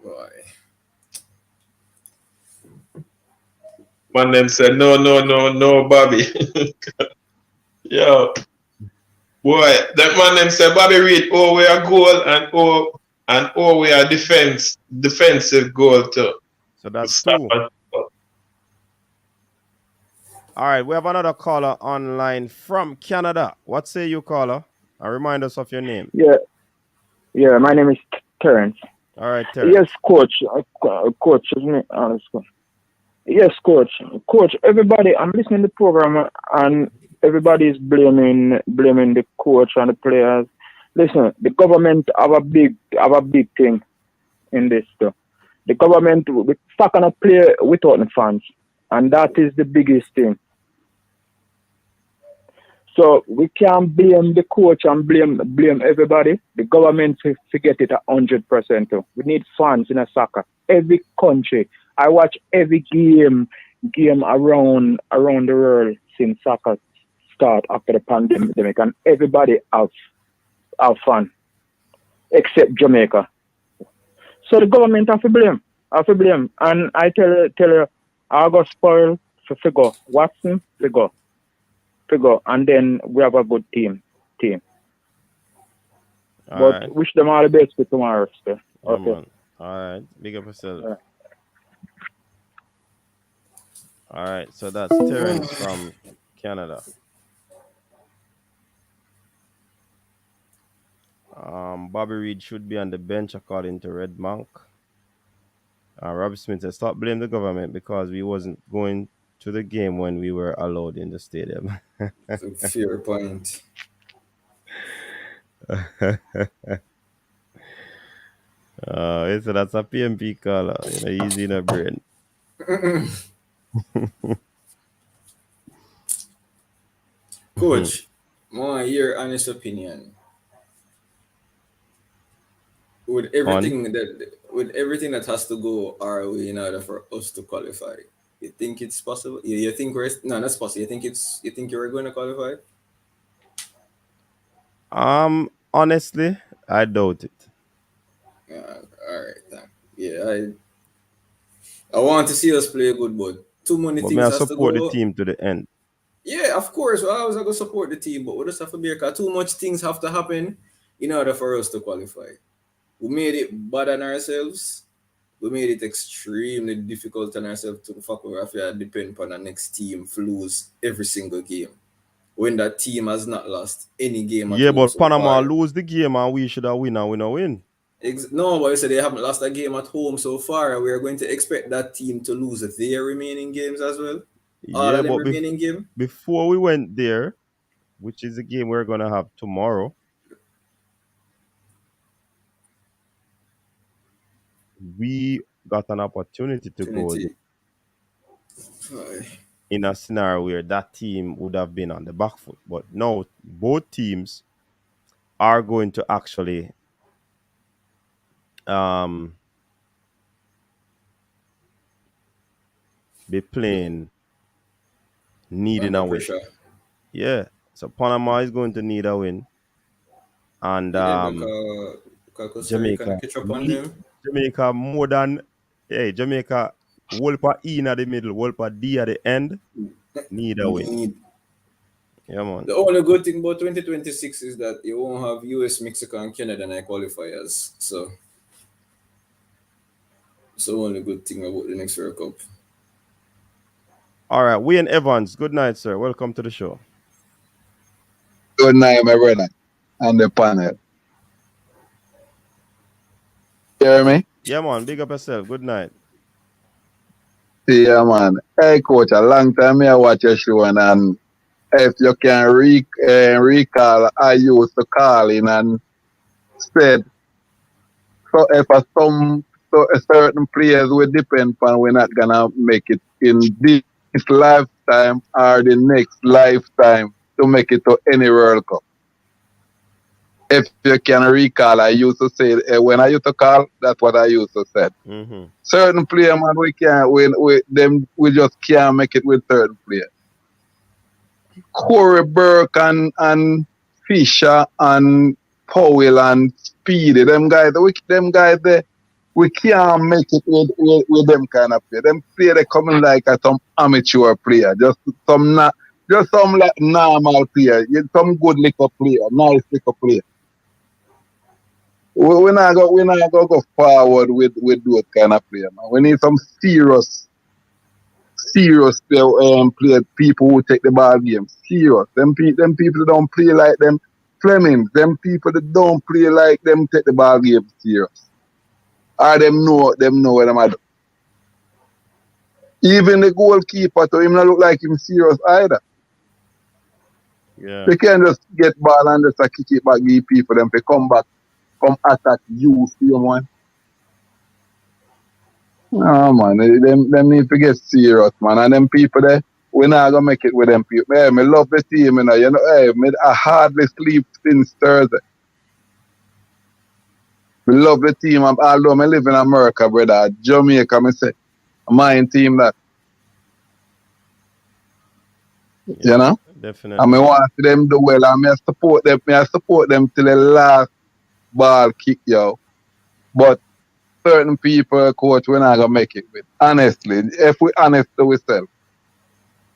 Boy.
Man, them said, no, Bobby. Yo, boy, that man them said, Bobby Reid, oh, we are goal and we are defensive goal too.
So that's two. All right, we have another caller online from Canada. What say you, caller? And remind us of your name.
Yeah, my name is Terence.
All right, Terence.
Yes, coach. Coach, isn't it? Yes, coach. Coach, everybody, I'm listening to the program and everybody is blaming the coach and the players. Listen, the government have a big thing in this stuff. The government we're not gonna play without the fans, and that is the biggest thing. So we can't blame the coach and blame everybody. The government forget it 100%. We need fans in a soccer. Every country. I watch every game around the world since soccer start after the pandemic, and everybody have fun except Jamaica. So the government have to blame. And I tell you, I got spoiled for figure. Watson, figure. And then we have a good team.
All
But
right.
wish them all the best for tomorrow. So. Okay.
All right. Big up yourself. All right. So that's Terence from Canada. Bobby Reid should be on the bench according to Red Monk. Rob Smith said, stop blaming the government because we wasn't going to the game when we were allowed in the stadium.
That's a fair point.
So that's a PMP caller. Easy in a brain.
Coach, more your honest opinion. With everything that has to go our way in order for us to qualify, you think it's possible? You think that's possible. You think you're going to qualify?
Honestly, I doubt it.
All right, yeah, I want to see us play good, but too many things
I
has to
support
go.
the team to the end.
Yeah, of course. Well, I was going to support the team, but we just have to be because too much things have to happen in order for us to qualify. We made it bad on ourselves. We made it extremely difficult on ourselves to fuck with if we depend on the next team to lose every single game. When that team has not lost any game at
Yeah,
home
but
so
Panama
far.
lose the game and we should have win and we not win.
No, but I said they haven't lost a game at home so far. We are going to expect that team to lose their remaining games as well. All of them remaining game.
Before we went there, which is the game we're gonna have tomorrow, we got an opportunity to go in a scenario where that team would have been on the back foot. But now both teams are going to actually be playing needing a win. Yeah. So Panama is going to need a win. And Jamaica more than Jamaica Wolper E in the middle, Wolper D at the end, need a win. Yeah, man.
The only good thing about 2026 is that you won't have US, Mexico, and Canada in qualifiers. So it's the only good thing about the next World Cup.
All right, Wayne Evans, good night, sir. Welcome to the show.
Good night, my brother, and the panel. You hear me?
Yeah, man. Big up yourself. Good night.
Yeah, man. Hey, coach, a long time I watch your show, and if you can recall, I used to call in and said, so if some so certain players will depend on we're not gonna make it in this lifetime or the next lifetime to make it to any World Cup. If you can recall, I used to say when I used to call, that's what I used to say.
Mm-hmm.
Certain player, man, we can't we them we just can't make it with certain players. Corey Burke and Fisher and Powell and Speedy, them guys there, we can't make it with them kind of player. Them player they coming like a some amateur player, just some like normal player, some good little player, nice little player. We not go forward with those kind of player, man. We need some serious play people who take the ball game serious. Them people don't play like them Flemings. Them people that don't play like them take the ball game serious. Or them know what them are. Even the goalkeeper to him not look like him serious either.
Yeah.
They can't just get ball and just kick it back give people them to come back, come attack you, same one. Oh man, them need to get serious, man. And them people there, we not gonna make it with them people. Hey, me love the team, I hardly sleep since Thursday. We love the team, although I live in America, brother. Jamaica, me say, my team that.
Yeah,
You know?
definitely.
And I want them do well, and I support them till the last ball kick, yo. But certain people, coach, we're not gonna make it with. Honestly, if we honest to ourselves.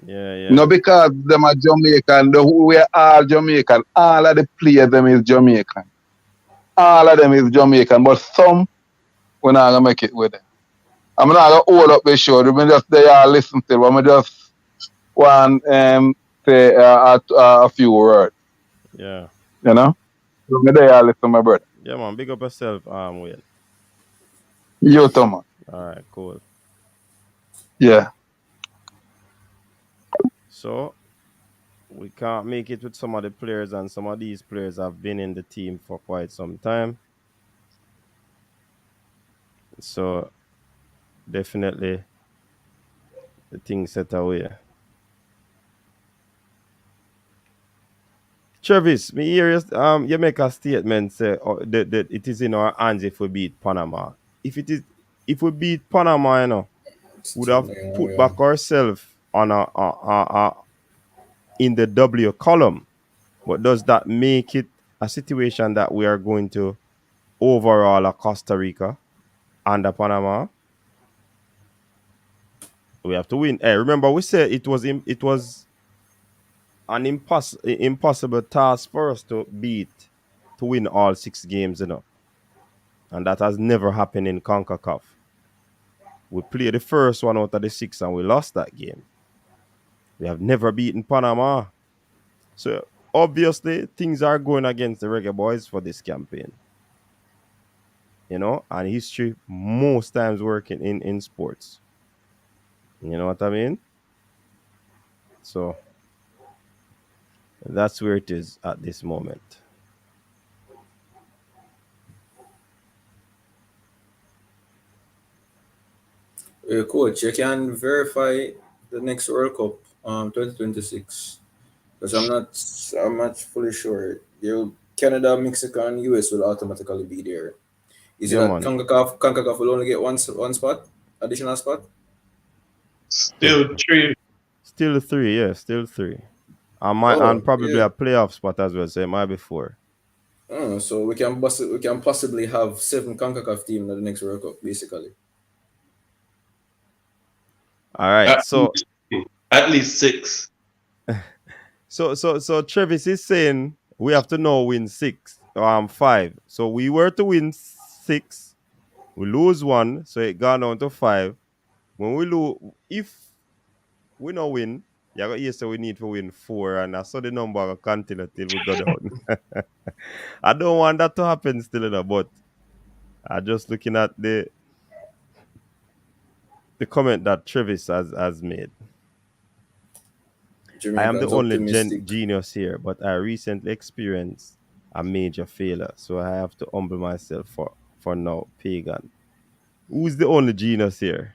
Yeah.
No, because them are Jamaican, we are all Jamaican. All of the players them is Jamaican. All of them is Jamaican, but some we're not gonna make it with them. I'm not gonna hold up the show. We just they all listen to. But I just want say a few words.
Yeah.
You know, so me they all listen, my brother.
Yeah, man. Big up yourself, Wayne.
You too, man.
All right, cool.
Yeah.
So we can't make it with some of the players, and some of these players have been in the team for quite some time. So definitely the thing set away. Travis, me hear you make a statement say that it is in our hands if we beat Panama. If we beat Panama, would have put back ourselves on in the W column. But does that make it a situation that we are going to overall Costa Rica and Panama? We have to win. Hey, remember we said it was an impossible task for us to win all 6 games, and that has never happened in CONCACAF. We played the first one out of the 6 and we lost that game. We have never beaten Panama. So obviously things are going against the Reggae Boyz for this campaign. And history most times working in sports. You know what I mean? So that's where it is at this moment.
Coach, you can verify the next World Cup 2026 because I'm not fully sure. Canada, Mexico, and US will automatically be there. Is it
Yeah,
that
man.
CONCACAF will only get one spot, additional spot?
Still 3.
Still 3, yeah, still 3. And probably
Yeah.
a playoff spot as well, so it might be 4.
Oh, so we can possibly have 7 CONCACAF teams in the next World Cup, basically.
All right, so
at least 6.
So Travis is saying we have to now win 5. So we were to win 6, we lose 1, so it gone down to 5. When we lose, if we no win, so we need to win 4, and I saw the number will continue till we go down. I don't want that to happen still, but I'm just looking at the comment that Travis has made. I am the
Jamaican's
only
optimistic.
genius here, but I recently experienced a major failure, so I have to humble myself for now, pagan. Who's the only genius here?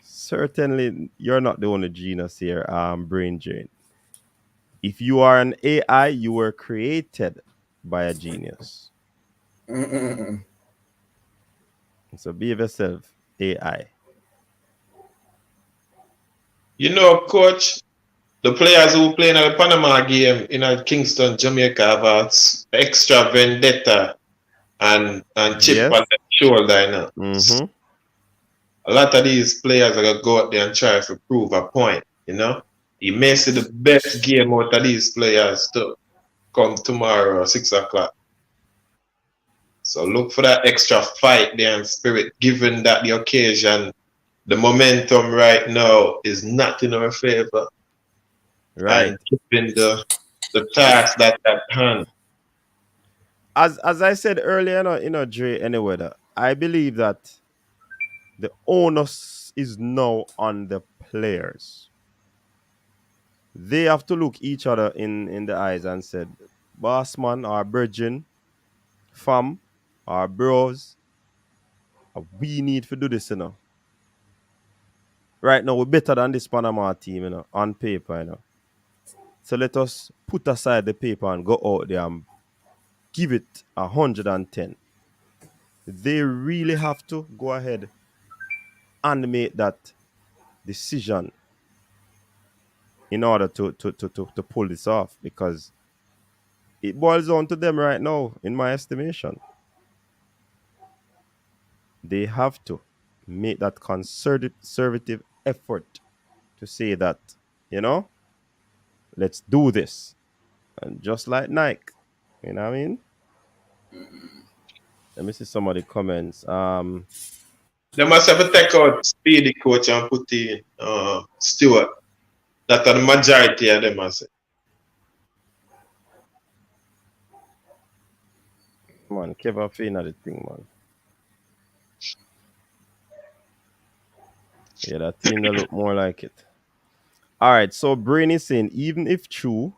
Certainly, you're not the only genius here, Brain Drain. If you are an AI, you were created by a genius. So behave yourself, AI.
You know, coach, the players who play in the Panama game in Kingston, Jamaica have a extra vendetta and chip
Yes.
on the shoulder, you know.
Mm-hmm.
A lot of these players are gonna go out there and try to prove a point, you know. You may see the best game out of these players to come tomorrow 6 o'clock. So look for that extra fight there and spirit, given that the occasion, the momentum right now is not in our favor.
Right.
And given the task that at hand.
As I said earlier, Dre, anyway, I believe that the onus is now on the players. They have to look each other in the eyes and said, boss man, our virgin, fam, our bros, we need to do this, Right now, we're better than this Panama team, on paper, So let us put aside the paper and go out there and give it 110. They really have to go ahead and make that decision in order to pull this off, because it boils down to them right now, in my estimation. They have to make that conservative effort to say that, let's do this. And just like Nike, you know what I mean? Let me see some of the comments.
They must have to take out Speedy coach and put in Stewart. That are the majority of them, I say.
Man, Kevin Fein the thing, man. Yeah, that team that look more like it. All right, so Brain is saying, even if true,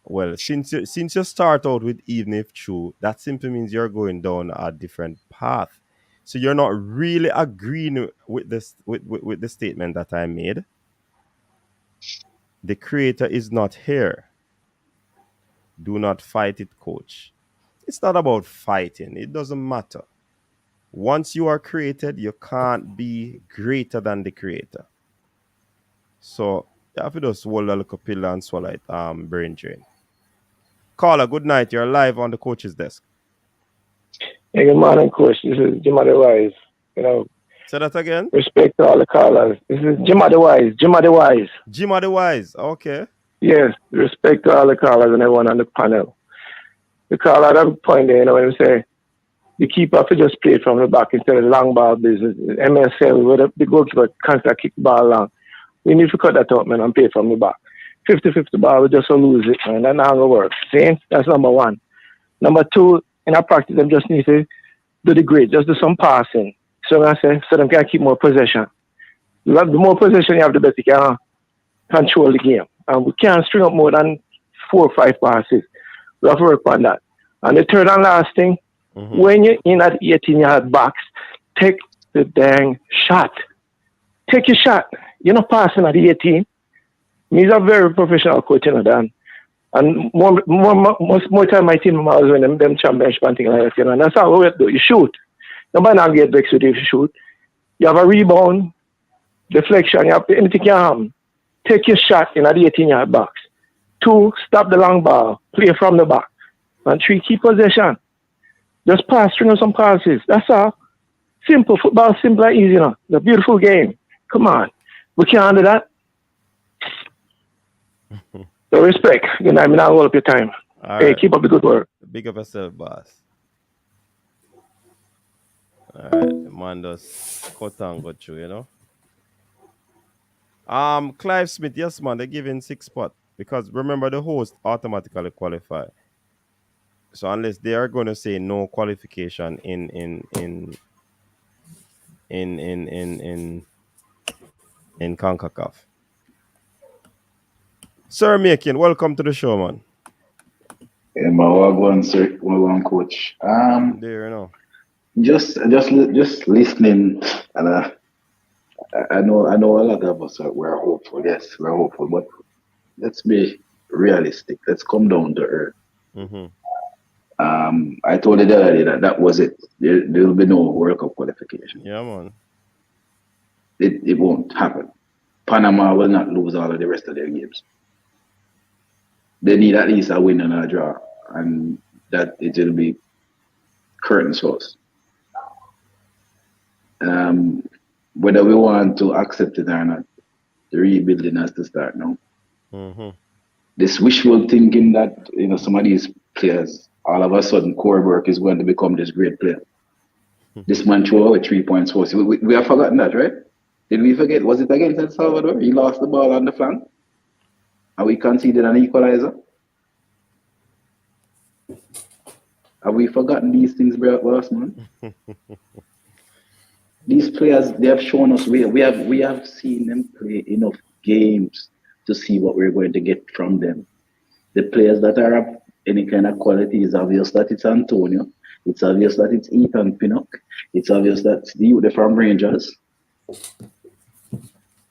well, since you start out with even if true, that simply means you're going down a different path. So you're not really agreeing with this with the statement that I made. The creator is not here. Do not fight it, coach. It's not about fighting. It doesn't matter. Once you are created, you can't be greater than the creator. So you have to just hold a little pill and swallow it, Brain Drain. Caller, good night. You're live on the coach's desk.
Hey, good morning, coach. This is Jim Otherwise.
Say that again.
Respect to all the callers. This is Jim Otherwise. Jim Otherwise.
Jim Otherwise. Okay.
Yes, respect to all the callers and everyone on the panel. The caller at a point there, when they say the keeper to just play from the back instead of the long ball business. MSL, where the goalkeeper constantly kick the ball long. We need to cut that out, man, and play from the back. 50-50 ball, we just lose it, man. That's not going to work. See? That's number one. Number two, in our practice, them just need to do the great, just do some passing. So I say, so them can keep more possession. The more possession you have, the better you can control the game. And we can't string up more than 4 or 5 passes. We have to work on that. And the third and last thing, when you're in that 18-yard box, take the dang shot. Take your shot. You're not passing at the 18. He's a very professional coach, Dan. And more time my team was winning them championship and things like that, And that's how we do. You shoot. Nobody not get vexed with you if you shoot. You have a rebound, deflection, you have anything can happen. Take your shot in the 18-yard box. 2, stop the long ball, play from the back. And 3, keep possession. Just pass, string some passes. That's all. Simple football, simple and easy, It's a beautiful game. Come on. We can't do that. So respect. Good night. I'm not hold up your time.
All
hey,
right.
Keep up the good work.
Big up yourself, boss. All right, man, just cut and go through, Clive Smith, yes, man, they give in 6 spot because remember the host automatically qualify. So unless they are going to say no qualification in CONCACAF. Sir Makin, welcome to the show, man.
Yeah, man, well, sir. Well, coach.
There you know.
Just listening, and I know a lot of us we're hopeful. Yes, we're hopeful, but let's be realistic. Let's come down to earth.
Mm-hmm.
I told you the other day that was it. There will be no World Cup qualification.
Yeah, man.
It won't happen. Panama will not lose all of the rest of their games. They need at least a win and a draw, and that it will be curtain sauce. Um, Whether we want to accept it or not, the rebuilding has to start now.
Mm-hmm.
This wishful thinking that some of these players, all of a sudden, core work is going to become this great player. This man threw away 3 points for us. We have forgotten that, right? Did we forget? Was it against El Salvador? He lost the ball on the flank, and we conceded an equalizer. Have we forgotten these things, boss man? These players, they have shown us we have seen them play enough games to see what we're going to get from them. The players that are of any kind of quality, is obvious that it's Antonio. It's obvious that it's Ethan Pinnock. It's obvious that the youth from Rangers.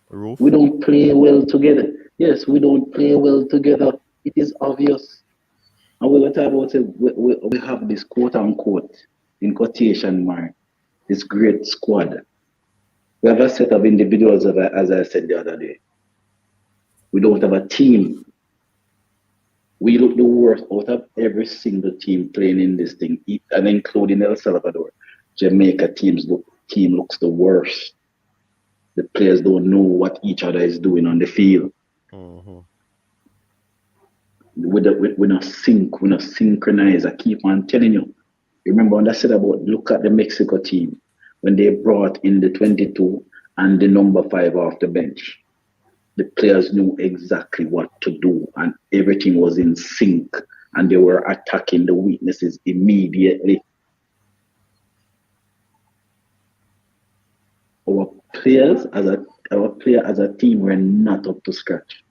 Roof.
We don't play well together. Yes, we don't play well together. It is obvious. And we were talking about it, we have this quote unquote, in quotation mark, this great squad. We have a set of individuals, as I said the other day. We don't have a team. We look the worst out of every single team playing in this thing, and including El Salvador. Jamaica team looks the worst. The players don't know what each other is doing on the field.
Mm-hmm.
We're not synchronized. I keep on telling you. Remember when I said about look at the Mexico team when they brought in the 22 and the number 5 off the bench. The players knew exactly what to do, and everything was in sync, and they were attacking the weaknesses immediately. Our players as a team were not up to scratch.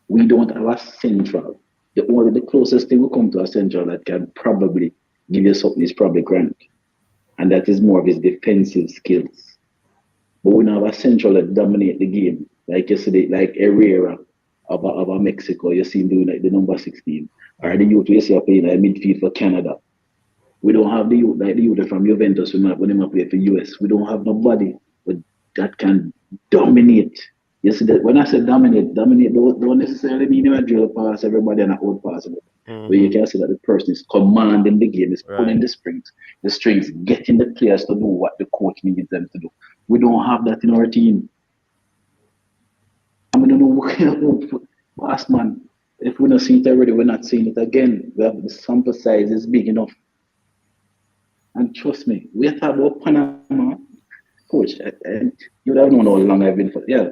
We don't have a central. The closest thing we come to a central that can probably give you something is probably Grant, and that is more of his defensive skills. But we don't have a central that dominate the game. Like yesterday, like Herrera of Mexico, you see him doing like the number 16. Or the youth you see playing like midfield for Canada. We don't have the youth like the youth from Juventus when they play for US. We don't have nobody that can dominate. You see that when I say dominate don't necessarily mean you drill pass everybody and out pass everybody.
Mm-hmm.
But you can see that the person is commanding the game, is pulling the strings, getting the players to do what the coach needs them to do. We don't have that in our team. I don't know, boss man. If we're not seeing it already, we're not seeing it again. We have the sample size is big enough. And trust me, we are talking about Panama, coach. And you don't know how long I've been for. Yeah,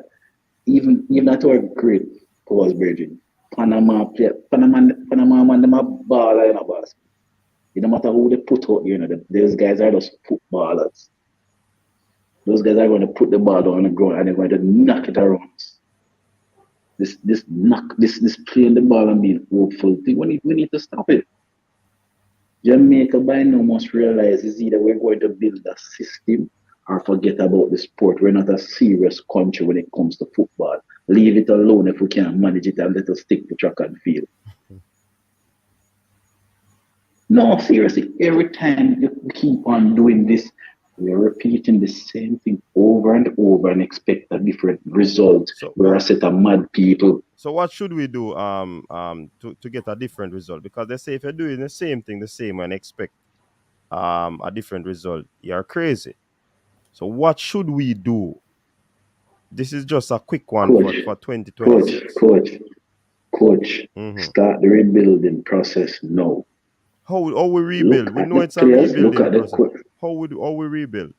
even at our great pause, Virgin. Panama man, them a baller, you know, boss. It no matter who they put out here, those guys are just footballers. Those guys are going to put the ball down on the ground and they're going to knock it around. This playing the ball and being hopeful thing, we need to stop it. Jamaica by now must realize is either we're going to build a system or forget about the sport. We're not a serious country when it comes to football. Leave it alone if we can't manage it and let us stick to track and field. No, seriously, every time you keep on doing this, we're repeating the same thing over and over and expect a different result. We're a set of mad people.
So what should we do to get a different result? Because they say if you're doing the same thing the same way and expect a different result, you're crazy. So what should we do? This is just a quick one for 2026.
Coach, start the rebuilding process now.
How we rebuild? We know it's a rebuilding process. How we rebuild?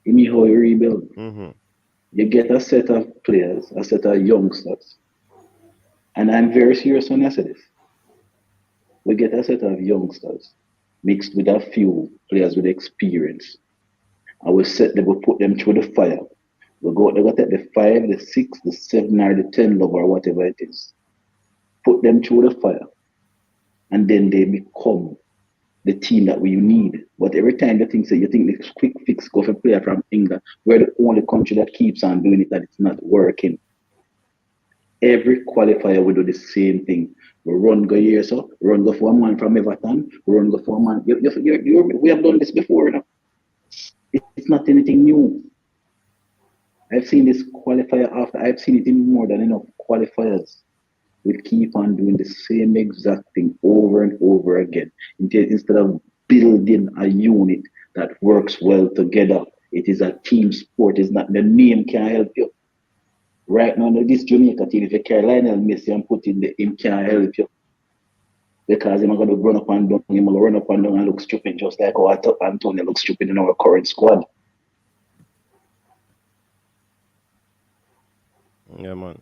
You mean how you rebuild?
Mm-hmm.
You get a set of players, a set of youngsters. And I'm very serious when I say this. We get a set of youngsters mixed with a few players with experience. And we put them through the fire. They go take the 5, the 6, the 7, or the 10 love or whatever it is. Put them through the fire. And then they become the team that we need. But every time you think the quick fix go for a player from England, we're the only country that keeps on doing it, that it's not working. Every qualifier we do the same thing. We run go here, so run go for a man from Everton, run go for a man. We have done this before, you know. It's not anything new. I've seen this qualifier after. I've seen it in more than enough qualifiers. We keep on doing the same exact thing over and over again. Instead of building a unit that works well together, it is a team sport. It's not the name can help you. Right now, this Jamaica team, if you carry Lionel Messi and put in the him can't help you. Because he's not going to run up and down, he's going to run up and down and look stupid, just like how Antonio looks stupid in our current squad.
Yeah, man.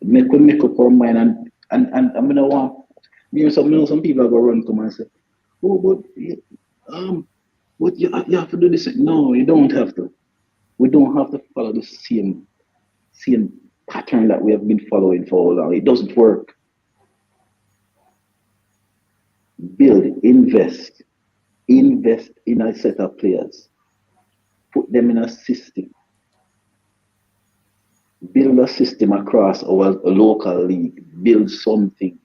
Make up our mind, and I'm gonna want, some people are gonna run come and say, oh, but you have to do this. No, you don't have to. We don't have to follow the same pattern that we have been following for a long. It doesn't work. Build, invest in a set of players. Put them in a system. Build a system across our local league. Build something.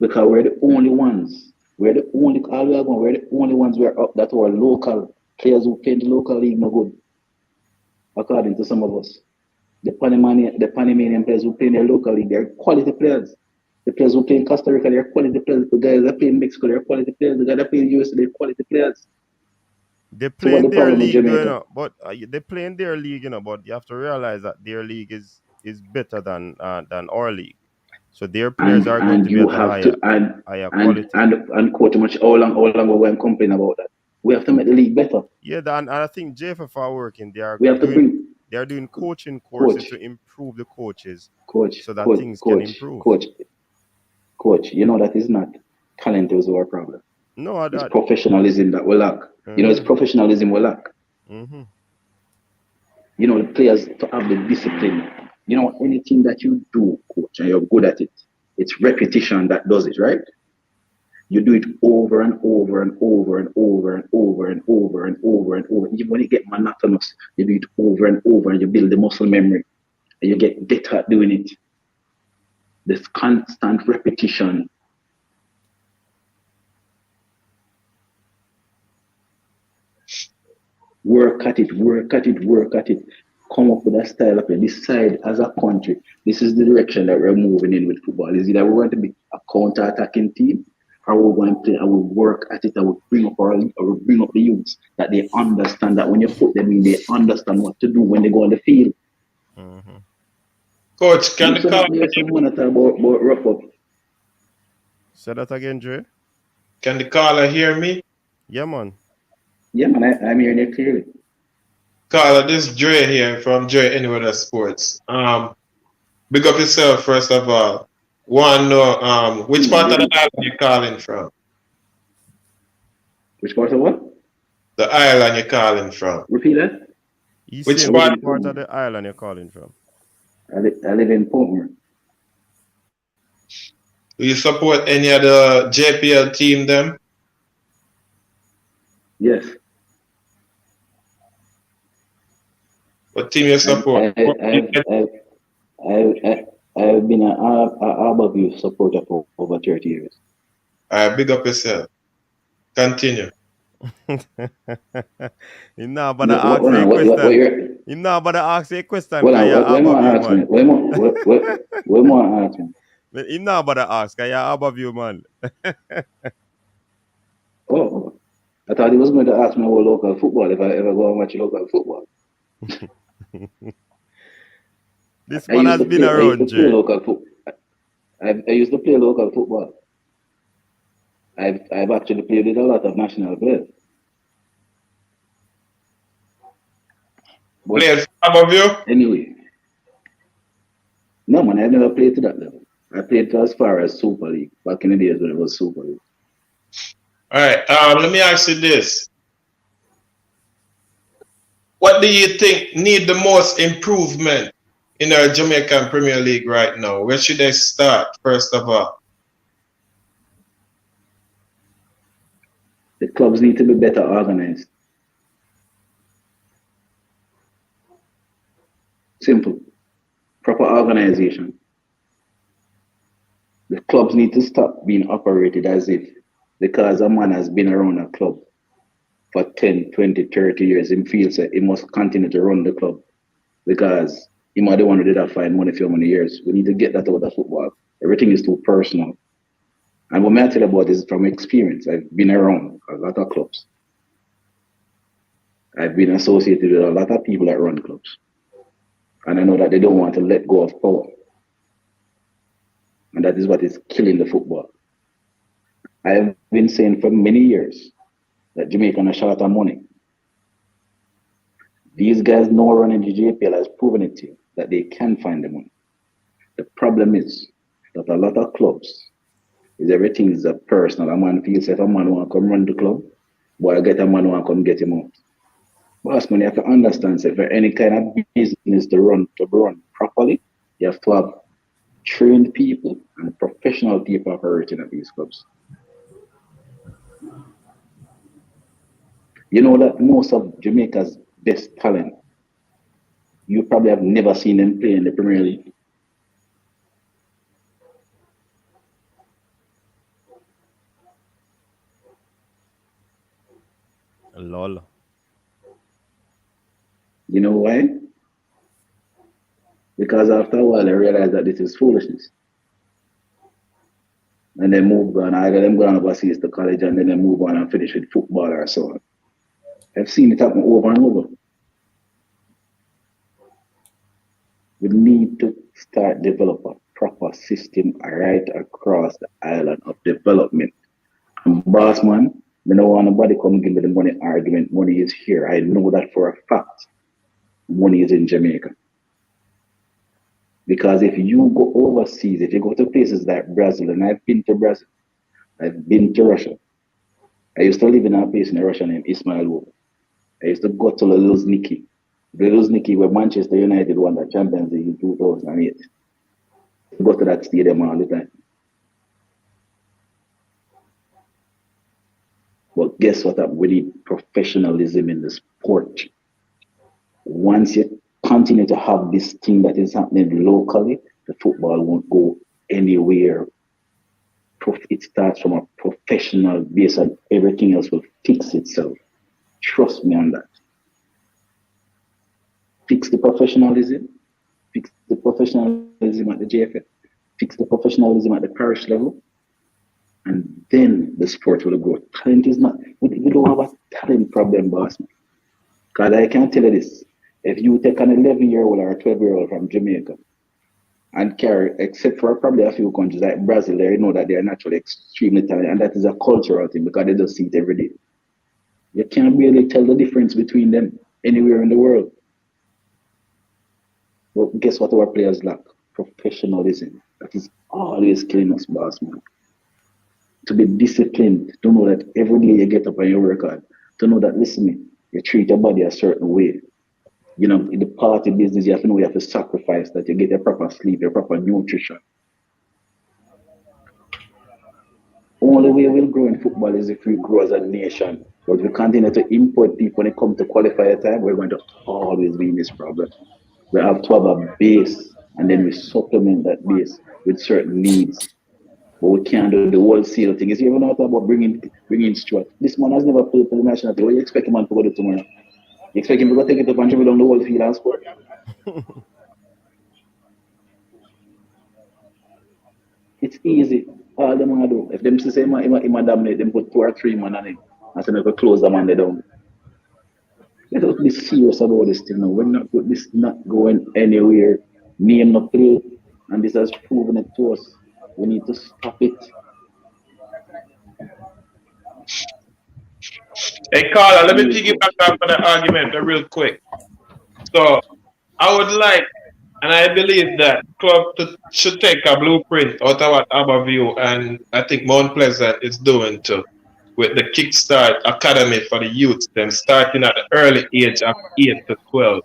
Because we're the only ones. We're the only ones who are up that our local players who play in the local league no good. According to some of us. The Panamanian players who play in their local league, they're quality players. The players who play in Costa Rica, they're quality players. The guys that play in Mexico, they're quality players. The guys that play in USA, they're quality players.
They play in their league, you know, but they play in their league, you know. But you have to realize that their league is better than our league. So their players are going to be at a higher quality.
And quote much how long we can complain about that. We have to make the league better.
Yeah, and I think JFF are working. They are doing coaching courses to improve the coaches, so that things can improve.
Coach, you know that is not talent is our problem.
No,
it's professionalism that we lack. Mm-hmm. You know, it's professionalism we lack.
Mm-hmm.
You know, the players to have the discipline. You know, anything that you do, coach, and you're good at it, it's repetition that does it, right? You do it over and over and over and over and over and over and over and over. Even when you get monotonous, you do it over and over and you build the muscle memory and you get better at doing it. This constant repetition. Work at it. Come up with a style of it. Decide as a country, this is the direction that we're moving in with football. Is it that we're going to be a counter-attacking team, or we're going to play, I will work at it, I will bring up the youths, that they understand that when you put them in, they understand what to do when they go on the field.
Mm-hmm.
Coach, can you call
about wrap up?
Say that again, Dre.
Can the caller hear me?
Yeah, man.
Yeah, man, I'm hearing you clearly.
Caller, this is Dre here from Dre Anywhere Sports. Big up yourself, first of all. Which part of the island you're calling from?
Which part of what?
The island you're calling from.
Repeat that.
Which part of the island you're calling from?
I live in Portmore.
Do you support any of the JPL team them?
Yes.
What team you support?
I've been an Aberview supporter for over 30 years.
All right, big up yourself. Continue.
You know, but I ask you a question. You know, but I ask you a question.
What more ask me?
You know, but I ask. Are you Aberview, man?
Oh, I thought he was going to ask me about local football, if I ever go and watch local football.
This one has been around, Jay.
I used to play local football. I've actually played with a lot of national players.
Played Aberview?
Anyway. No, man, I've never played to that level. I played as far as Super League, back in the days when it was Super League.
All right, let me ask you this. What do you think need the most improvement in our Jamaican Premier League right now? Where should they start, first of all?
The clubs need to be better organized. Simple. Proper organization. The clubs need to stop being operated as if because a man has been around a club for 10, 20, 30 years, he feels that he must continue to run the club because he might the one who did not find money for many years. We need to get that out of football. Everything is too personal. And what I tell you about is from experience. I've been around a lot of clubs. I've been associated with a lot of people that run clubs. And I know that they don't want to let go of power. And that is what is killing the football. I have been saying for many years that Jamaica are short of money. These guys now running the JPL has proven it to you that they can find the money. The problem is that a lot of clubs is everything is a personal. A man feels if a man want to come run the club, boy, I get a man want to come get him out. Boss man, you have to understand that for any kind of business to run properly, you have to have trained people and professional people operating at these clubs. You know that most of Jamaica's best talent, you probably have never seen them play in the Premier League.
Lol.
You know why? Because after a while they realize that this is foolishness. And they move on, either them go on overseas to college and then they move on and finish with football or so on. I've seen it happen over and over. We need to start develop a proper system right across the island of development. And boss man, I don't want nobody come give me the money argument. Money is here. I know that for a fact. Money is in Jamaica. Because if you go overseas, if you go to places like Brazil, and I've been to Brazil, I've been to Russia. I used to live in a place in Russia named Ismailov. I used to go to Luzhniki. Luzhniki, where Manchester United won the Champions League in 2008. Go to that stadium all the time. But guess what? We need professionalism in the sport. Once you continue to have this thing that is happening locally, the football won't go anywhere. It starts from a professional base and everything else will fix itself. Trust me on that. Fix the professionalism. Fix the professionalism at the JFF. Fix the professionalism at the parish level. And then the sport will grow. Talent is not, we don't have a talent problem, boss. Because I can tell you this. If you take an 11-year-old or a 12-year-old from Jamaica and carry, except for probably a few countries like Brazil, they know that they are naturally extremely talented. And that is a cultural thing because they just see it every day. You can't really tell the difference between them anywhere in the world. But guess what our players lack? Professionalism. That is always killing us, boss man. To be disciplined, to know that every day you get up and you work hard, to know that, listen, you treat your body a certain way. You know, in the party business, you have to know you have to sacrifice that you get your proper sleep, your proper nutrition. Only way we'll grow in football is if we grow as a nation. But if we continue to import people when it comes to qualifier time, we're going to always be in this problem. We have to have a base, and then we supplement that base with certain needs. But we can't do the wholesale thing. Is you ever know about bringing Stuart? This man has never played for the national team. What do you expect him to go do tomorrow? You expect him to go take it up and dribble down the whole field and score? It's easy. All them want to do. If them say him dominate, them put 2 or 3 man on him. And say they close the man down. Let us be serious about this thing now. This not going anywhere. Name not play. And this has proven it to us. We need to stop it.
Hey, Carla, let me piggyback off of the argument real quick. So, I would like, and I believe that club should take a blueprint out of what Aberview and I think Mount Pleasant is doing too, with the Kickstart Academy for the youths, them starting at the early age of 8 to 12.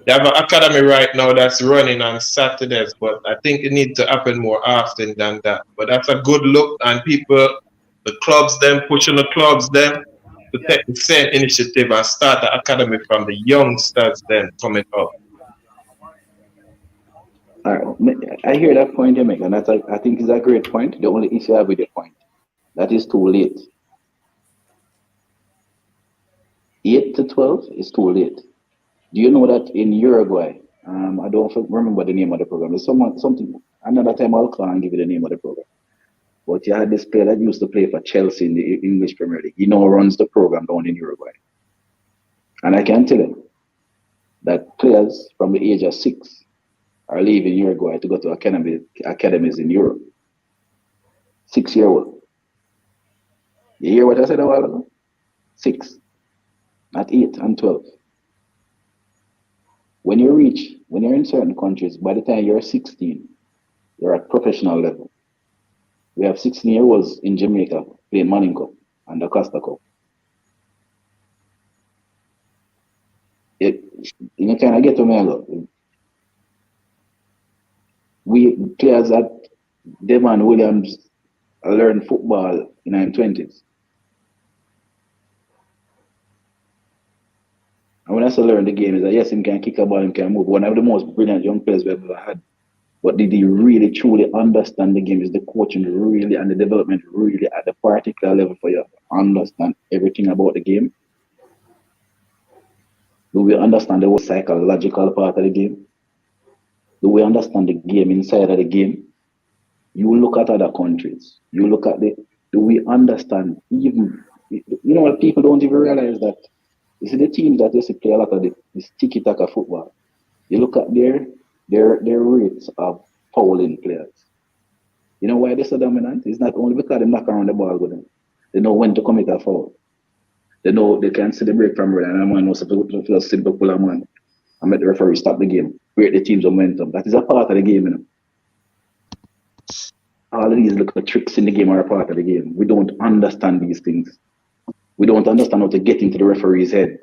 They have an academy right now that's running on Saturdays, but I think it needs to happen more often than that. But that's a good look, and people the clubs them, pushing the clubs them to take the same initiative and start the academy from the youngsters then coming up.
All right. I hear that point you make, and I think is a great point. The only issue I have with the point, that is too late. 8 to 12 is too late. Do you know that in Uruguay, I don't remember the name of the program. There's something, another time I'll call and give you the name of the program. But you had this player that used to play for Chelsea in the English Premier League. He now runs the program down in Uruguay. And I can tell you that players from the age of 6 are leaving Uruguay to go to academies in Europe. 6-year-old. You hear what I said a while ago? 6, not 8 and 12. When you're in certain countries, by the time you're 16, you're at professional level. We have 16-year-olds in Jamaica playing Manning Cup and the Costa Cup. You kind of get to me. We players at Devon Williams learned football in their 20s. And when I say learn the game, is that yes, he can kick a ball, he can move. One of the most brilliant young players we've ever had. But did he really truly understand the game? Is the coaching really and the development really at the particular level for you to understand everything about the game? Do we understand the whole psychological part of the game? Do we understand the game inside of the game? You look at other countries. You look at do we understand even, what people don't even realize that, you see the teams that used to play a lot of this tiki-taka football. You look at their rates of fouling players. You know why they're so dominant? It's not only because they knock around the ball with them. They know when to commit a foul. They know they can see the break from red, and a man knows to simple pull a man and make the referee stop the game, create the team's momentum. That is a part of the game, All of these little tricks in the game are a part of the game. We don't understand these things. We don't understand how to get into the referee's head.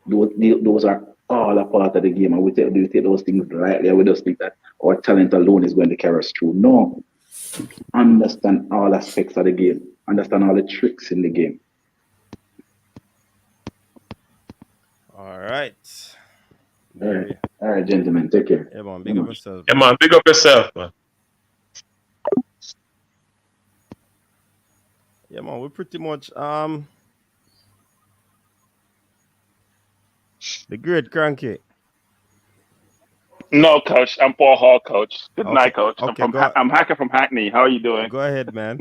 Those are all a part of the game, and we take those things lightly, and we just think that our talent alone is going to carry us through. No. Understand all aspects of the game. Understand all the tricks in the game.
All right.
All right, gentlemen. Take care.
Yeah, man. Big up yourself.
Yeah, man. Big up yourself, man.
Yeah, man. We're pretty much the great Cranky.
No, coach. I'm Paul Hall, coach. Good night, coach.
Okay,
I'm Hacker from Hackney. How are you doing?
Go ahead, man.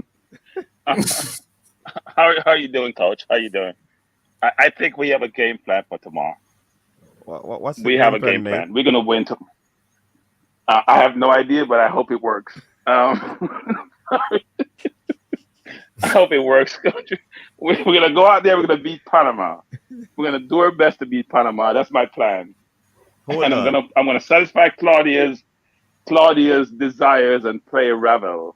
How are you doing, coach? How are you doing? I think we have a game plan for tomorrow.
What's the
we
game
have a
plan,
game
mate?
plan. We're gonna win. I have no idea, but I hope it works. I hope it works, coach. We're gonna go out there. We're gonna beat Panama. We're gonna do our best to beat Panama. That's my plan. I'm gonna satisfy Claudia's desires and play Ravel,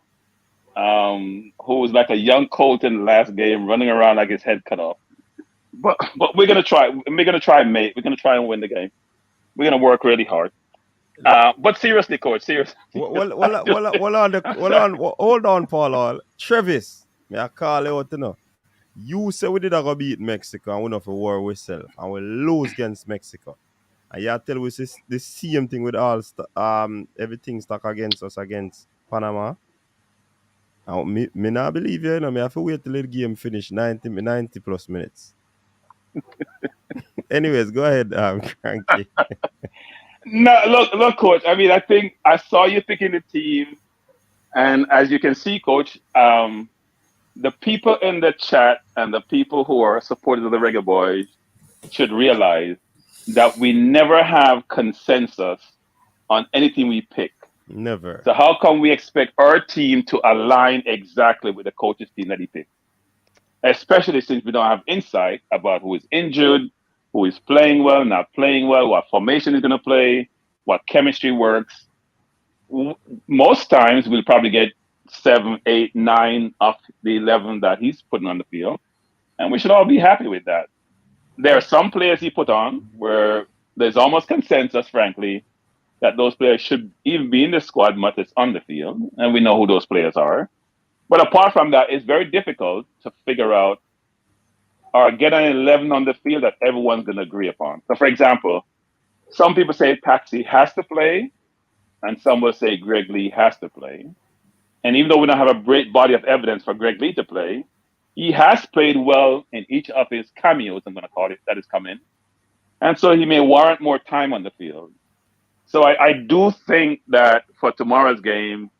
who was like a young colt in the last game, running around like his head cut off. But we're gonna try. We're gonna try, mate. We're gonna try and win the game. We're gonna work really hard. But seriously, coach. Seriously.
Hold on, Paul. Travis, may I call you out to know? You say we did go beat Mexico and we not for war ourselves and we lose against Mexico. And you tell us the same thing with all everything stuck against us against Panama. And me not believe you, me have to wait till the game finish 90 plus minutes. Anyways, go ahead, Cranky.
No, look, coach. I mean, I think I saw you picking the team, and as you can see, coach, the people in the chat and the people who are supporters of the Reggae Boyz should realize that we never have consensus on anything we pick.
Never.
So how come we expect our team to align exactly with the coach's team that he picked? Especially since we don't have insight about who is injured, who is playing well, not playing well, what formation is going to play, what chemistry works. Most times we'll probably get 7, 8, 9 of the 11 that he's putting on the field. And we should all be happy with that. There are some players he put on where there's almost consensus, frankly, that those players should even be in the squad much as on the field. And we know who those players are. But apart from that, it's very difficult to figure out or get an 11 on the field that everyone's going to agree upon. So, for example, some people say Patsy has to play, and some will say Greg Lee has to play. And even though we don't have a great body of evidence for Greg Lee to play, he has played well in each of his cameos, I'm going to call it, that has come in. And so he may warrant more time on the field. So I do think that for tomorrow's game,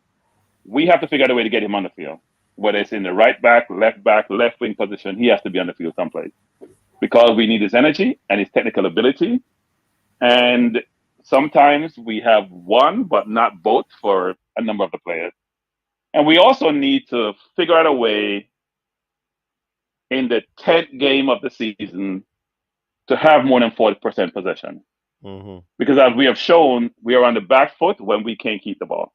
we have to figure out a way to get him on the field. Whether it's in the right back, left wing position, he has to be on the field someplace because we need his energy and his technical ability. And sometimes we have one, but not both for a number of the players. And we also need to figure out a way in the 10th game of the season to have more than 40% possession.
Mm-hmm.
Because as we have shown, we are on the back foot when we can't keep the ball.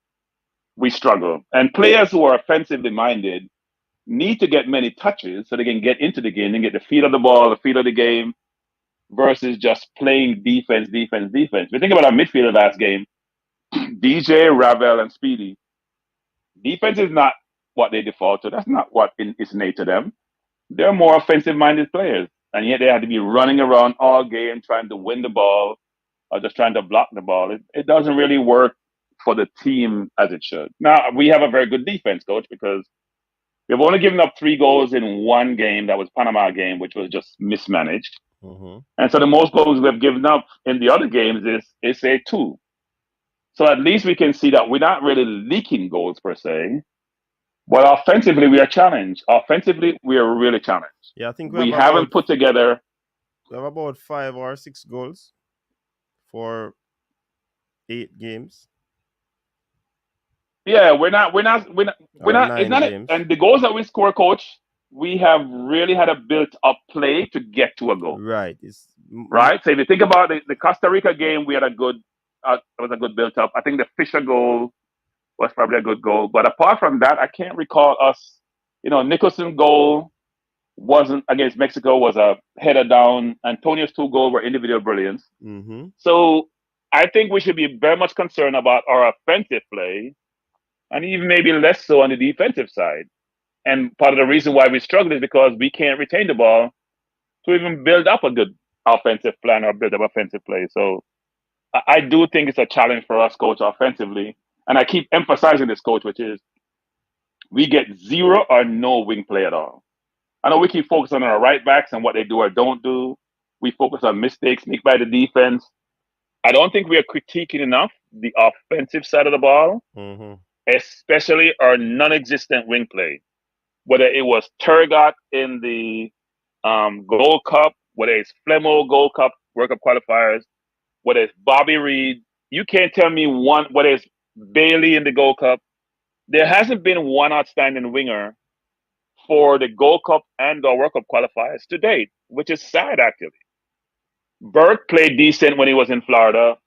We struggle. And players who are offensively minded need to get many touches so they can get into the game and get the feel of the ball, the feel of the game, versus just playing defense. We think about our midfielder last game, DJ, Ravel, and Speedy. Defense is not what they default to. That's not what is innate to them. They're more offensive-minded players. And yet they have to be running around all game trying to win the ball or just trying to block the ball. It doesn't really work for the team as it should. Now, we have a very good defense, coach, because we've only given up 3 goals in one game. That was Panama game, which was just mismanaged.
Mm-hmm.
And so the most goals we've given up in the other games is say 2. So at least we can see that we're not really leaking goals per se. But offensively, we are challenged. Offensively, we are really challenged.
Yeah, I think
we haven't put together.
We have about 5 or 6 goals for 8 games.
Yeah, we're not. It's not. And the goals that we score, coach, we have really had a built-up play to get to a goal.
Right.
Right. So if you think about the Costa Rica game, we had a good. It was a good built-up. I think the Fisher goal was probably a good goal. But apart from that, I can't recall us. Nicholson goal wasn't against Mexico. Was a header down. Antonio's 2 goals were individual brilliance.
Mm-hmm.
So I think we should be very much concerned about our offensive play. And even maybe less so on the defensive side. And part of the reason why we struggle is because we can't retain the ball to even build up a good offensive plan or build up offensive play. So I do think it's a challenge for us, coach, offensively. And I keep emphasizing this, coach, which is we get 0 or no wing play at all. I know we keep focusing on our right backs and what they do or don't do. We focus on mistakes made by the defense. I don't think we are critiquing enough the offensive side of the ball.
Mm-hmm.
Especially our non-existent wing play, whether it was Turgot in the Gold Cup, whether it's Flemo Gold Cup, World Cup qualifiers, whether it's Bobby Reed. You can't tell me whether it's Bailey in the Gold Cup. There hasn't been one outstanding winger for the Gold Cup and the World Cup qualifiers to date, which is sad, actually. Burke played decent when he was in Florida,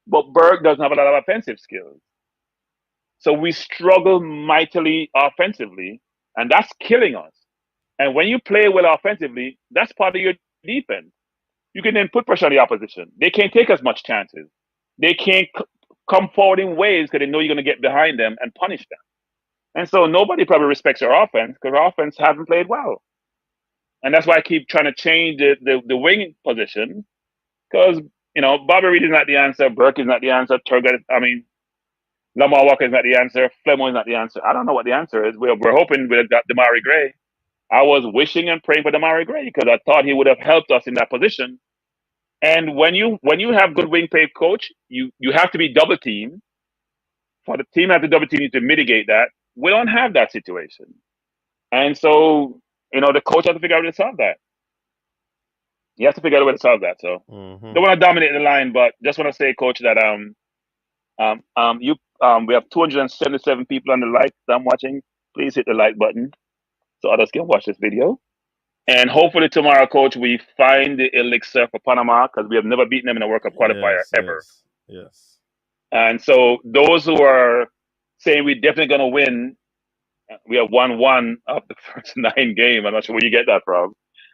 but Burke doesn't have a lot of offensive skills. So we struggle mightily offensively, and that's killing us. And when you play well offensively, that's part of your defense. You can then put pressure on the opposition. They can't take as much chances. They can't come forward in ways because they know you're going to get behind them and punish them. And so nobody probably respects our offense because our offense hasn't played well. And that's why I keep trying to change the wing position because, Bobby Reed is not the answer. Burke is not the answer. Lamar Walker is not the answer. Flemo is not the answer. I don't know what the answer is. We're hoping we've got Damari Gray. I was wishing and praying for Damari Gray because I thought he would have helped us in that position. And when you have good wing play, coach, you have to be double teamed. For the team to have to double team you to mitigate that. We don't have that situation. And so, the coach has to figure out how to solve that. He has to figure out a way to solve that. So don't want to dominate the line, but just want to say, coach, that we have 277 people on the light that I'm watching. Please hit the like button so others can watch this video. And hopefully tomorrow, coach, we find the elixir for Panama because we have never beaten them in a World Cup qualifier ever.
Yes.
And so those who are saying we're definitely going to win, we have won 1 of the first 9 games. I'm not sure where you get that from.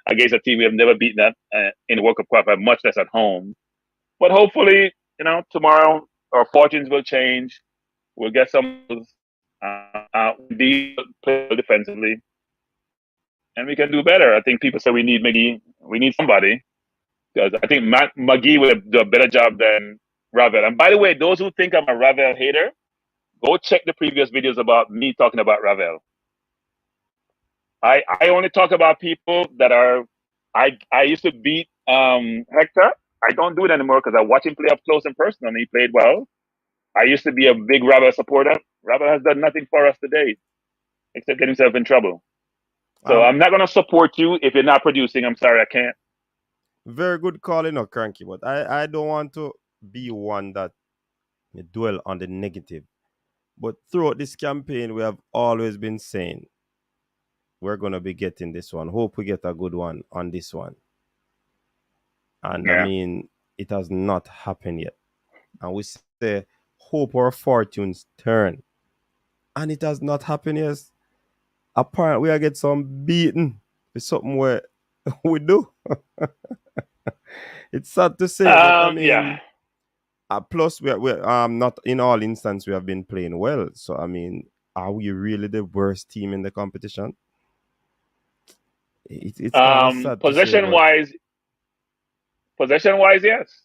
Against a team we have never beaten that in the World Cup qualifier, much less at home. But hopefully, tomorrow our fortunes will change. We'll get some We play defensively, and we can do better. I think people say we need somebody, because I think McGee would do a better job than Ravel. And by the way, those who think I'm a Ravel hater, go check the previous videos about me talking about Ravel. I only talk about people that are. I used to beat Hector. I don't do it anymore because I watch him play up close and personal, and he played well. I used to be a big Ravel supporter. Ravel has done nothing for us today except get himself in trouble. So I'm not going to support you if you're not producing. I'm sorry, I can't.
Very good calling, Cranky, but I don't want to be one that dwell on the negative. But throughout this campaign, we have always been saying we're going to be getting this one. Hope we get a good one on this one. And I mean, it has not happened yet. And we say, hope our fortunes turn. And it has not happened yet. Apparently, we are get some beaten with something where we do. It's sad to say, but I mean, plus we're not in all instances we have been playing well. So I mean, are we really the worst team in the competition? It's kind of sad
possession wise, yes.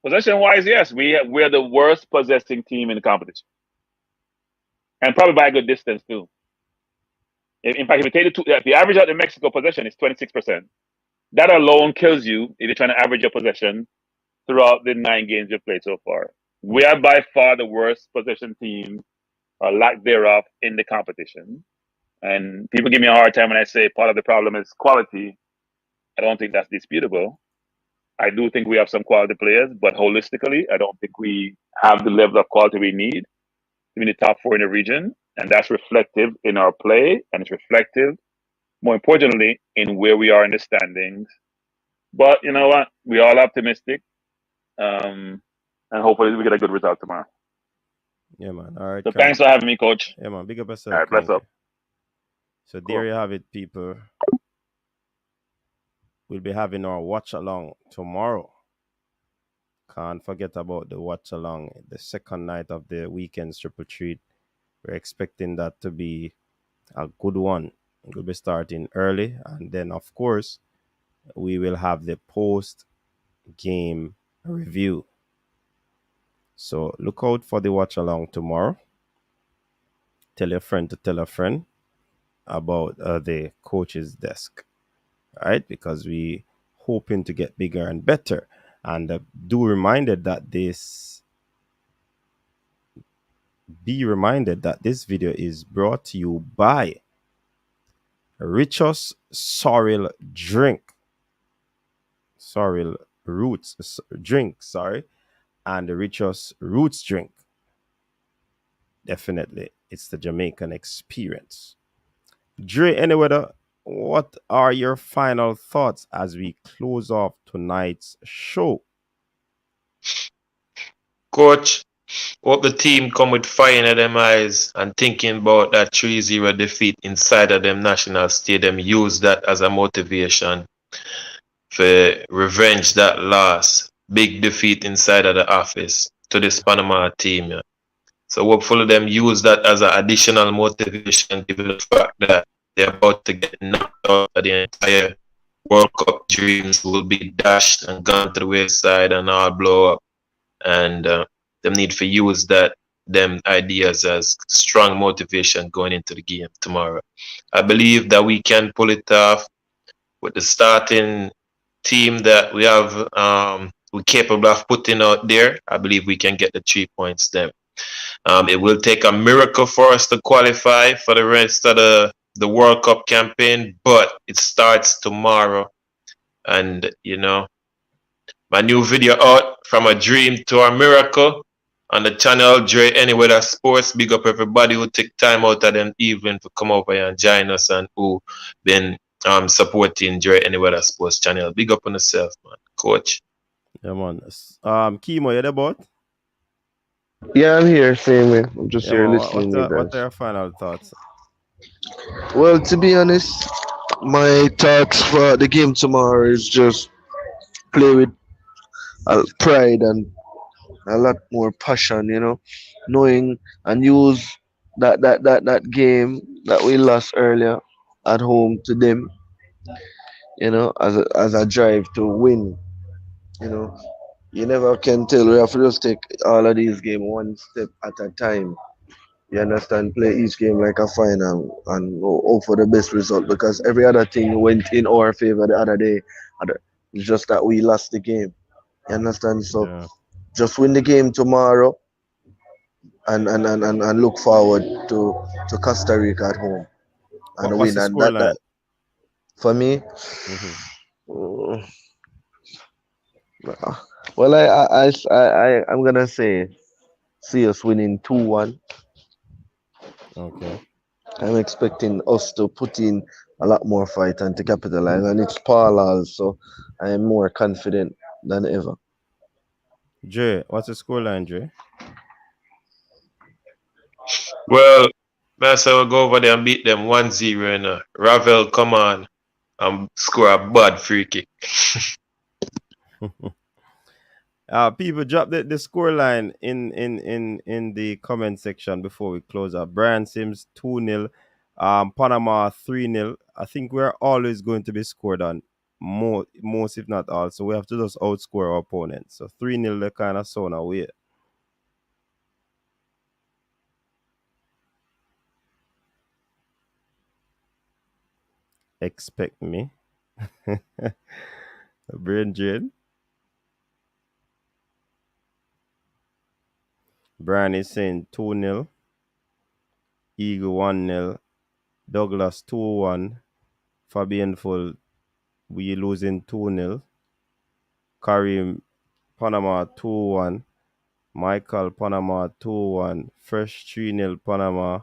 Possession wise, yes. We're the worst possessing team in the competition, and probably by a good distance too. In fact, if you average out the Mexico possession, it's 26%. That alone kills you if you're trying to average your possession throughout the 9 games you've played so far. We are by far the worst possession team, or lack thereof, in the competition. And people give me a hard time when I say part of the problem is quality. I don't think that's disputable. I do think we have some quality players, but holistically, I don't think we have the level of quality we need to be in the top 4 in the region. And that's reflective in our play, and it's reflective, more importantly, in where we are in the standings. But you know what? We're all optimistic. And hopefully we get a good result tomorrow.
Yeah, man. All right.
So thanks for having me, Coach.
Yeah, man. Big up yourself.
All right, bless up.
So there you have it, people. We'll be having our watch along tomorrow. Can't forget about the watch along, the second night of the Weekend TripleTreat. We're expecting that to be a good one. We'll be starting early, and then of course we will have the post-game review. So look out for the watch along tomorrow. Tell your friend to tell a friend about the coach's desk, right? Because we hoping to get bigger and better. And be reminded that this video is brought to you by Richos Sorrel Roots drink, and the Richos Roots drink. Definitely, it's the Jamaican experience. Dre Anyweather, what are your final thoughts as we close off tonight's show?
Coach, hope the team come with fire in them eyes and thinking about that 3-0 defeat inside of them national stadium. Use that as a motivation for revenge that loss. Big defeat inside of the office to this Panama team. Yeah. So hopefully them use that as an additional motivation, given the fact that they're about to get knocked out of the entire World Cup dreams will be dashed and gone to the wayside and all blow up. And them need to use them ideas as strong motivation going into the game tomorrow. I believe that we can pull it off with the starting team that we have, we're capable of putting out there. I believe we can get the 3 points there. It will take a miracle for us to qualify for the rest of the World Cup campaign, but it starts tomorrow. And, you know, my new video out, From a Dream to a Miracle, on the channel Dre Anyweather Sports. Big up everybody who take time out of them evening to come over here and join us, and who been supporting Dre Anyweather Sports channel. Big up on yourself, man. Coach.
Yeah, man. Kimo, you there, bud?
Yeah, I'm here, same way. I'm just here
man,
listening.
what are your final thoughts?
Well, to be honest, my thoughts for the game tomorrow is just play with pride and a lot more passion, knowing and use that game that we lost earlier at home to them, as a drive to win. You know, you never can tell. We have to just take all of these games one step at a time. You understand? Play each game like a final and hope for the best result because every other thing went in our favor the other day. It's just that we lost the game. You understand? So
Yeah.
just win the game tomorrow and look forward to Costa Rica at home and
What's
win.
the
And
scoreline?
for me,
Mm-hmm.
uh, well, I'm gonna say see us winning 2-1.
Okay.
I'm expecting us to put in a lot more fight and to capitalize, and it's Paul also. I am more confident than ever.
Dre, what's the scoreline, Dre?
Well, that's how we go over there and beat them 1-0, Ravel, come on, and score a bad free kick.
People drop the score line in the comment section before we close up. Brian Sims 2-0, Panama 3-0. I think we're always going to be scored on most if not all. So we have to just outscore our opponents. So 3-0 the kind of sound away. Expect me. Brain drain. Brian is saying 2-0. Eagle 1-0. Douglas 2-1. Fabian Full, we losing 2-0. Karim Panama 2-1. Michael Panama 2-1. Fresh 3-0 Panama.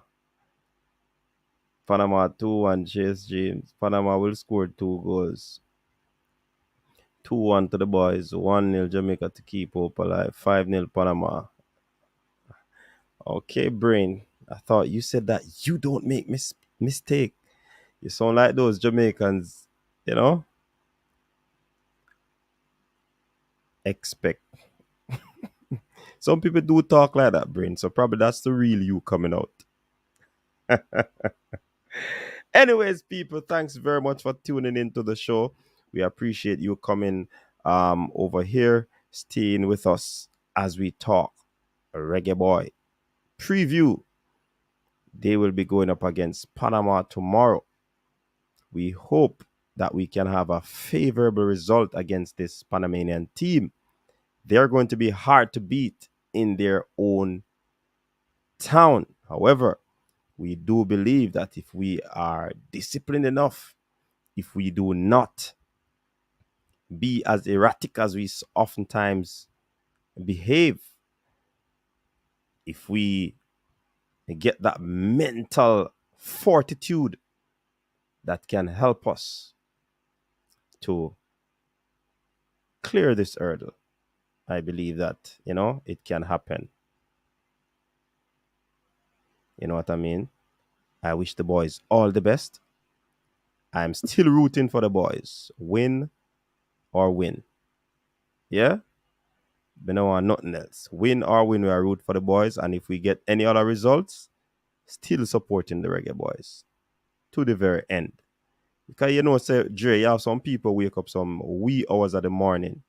Panama 2-1 Chase James. Panama will score 2 goals. 2-1 to the boys. 1-0 Jamaica to keep hope alive. 5-0 Panama. Okay, Brain. I thought you said that you don't make mistake. You sound like those Jamaicans, expect. Some people do talk like that, Brain. So probably that's the real you coming out. Anyways, people, thanks very much for tuning into the show. We appreciate you coming over here, staying with us as we talk Reggae Boy preview. They will be going up against Panama tomorrow. We hope that we can have a favorable result against this Panamanian team. They're going to be hard to beat in their own town. However, we do believe that if we are disciplined enough, if we do not be as erratic as we oftentimes behave, if we get that mental fortitude that can help us to clear this hurdle, I believe that, it can happen. You know what I mean? I wish the boys all the best. I'm still rooting for the boys. Win or win. Yeah? We don't want nothing else. Win or win, we are root for the boys. And if we get any other results, still supporting the Reggae Boys to the very end. Because say, Dre, you have some people wake up some wee hours of the morning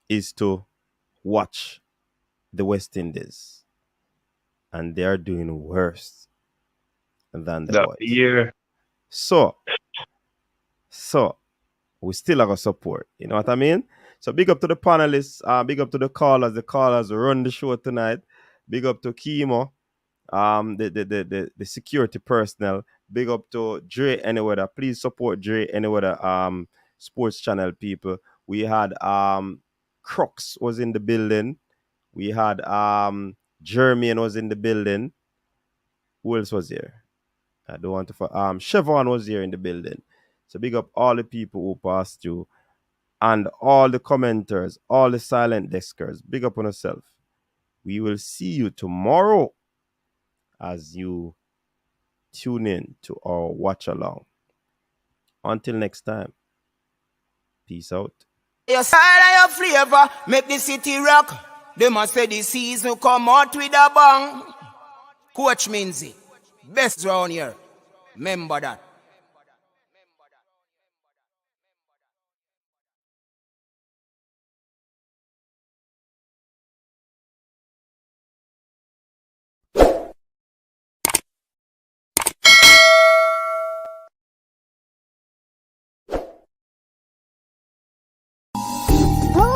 is to watch the West Indies. And they are doing worse than the
That
boys.
year.
So we still have a support. You know what I mean? So big up to the panelists, big up to the callers. The callers run the show tonight. Big up to Kimo, the security personnel. Big up to Dre Anyweather. Please support Dre Anyweather sports channel people. We had Crooks was in the building. We had Jermaine was in the building. Who else was here? I don't want to Chevron was here in the building. So big up all the people who passed through and all the commenters, all the silent deskers. Big up on yourself. We will see you tomorrow as you tune in to our watch along. Until next time, peace out.
Your side of your flavor, make the city rock. They must say the season come out with a bang. Coach Minzy, best round here. Remember that.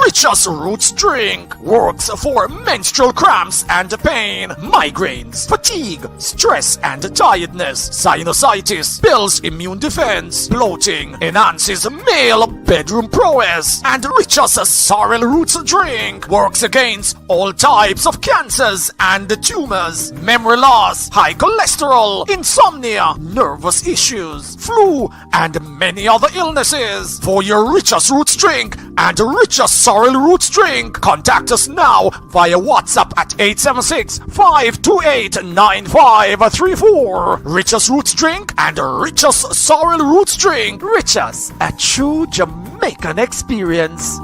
Rich's Roots drink works for menstrual cramps and pain, migraines, fatigue, stress and tiredness, sinusitis, builds immune defense, bloating, enhances male bedroom prowess, and Rich's Sorrel Roots drink works against all types of cancers and tumors, memory loss, high cholesterol, insomnia, nervous issues, flu, and many other illnesses. For your Rich's Roots drink and Rich's Sorrel Roots drink, contact us now via WhatsApp at 876-528-9534. Rich's Roots drink and Rich's Sorrel Roots drink. Rich's, a true Jamaican experience.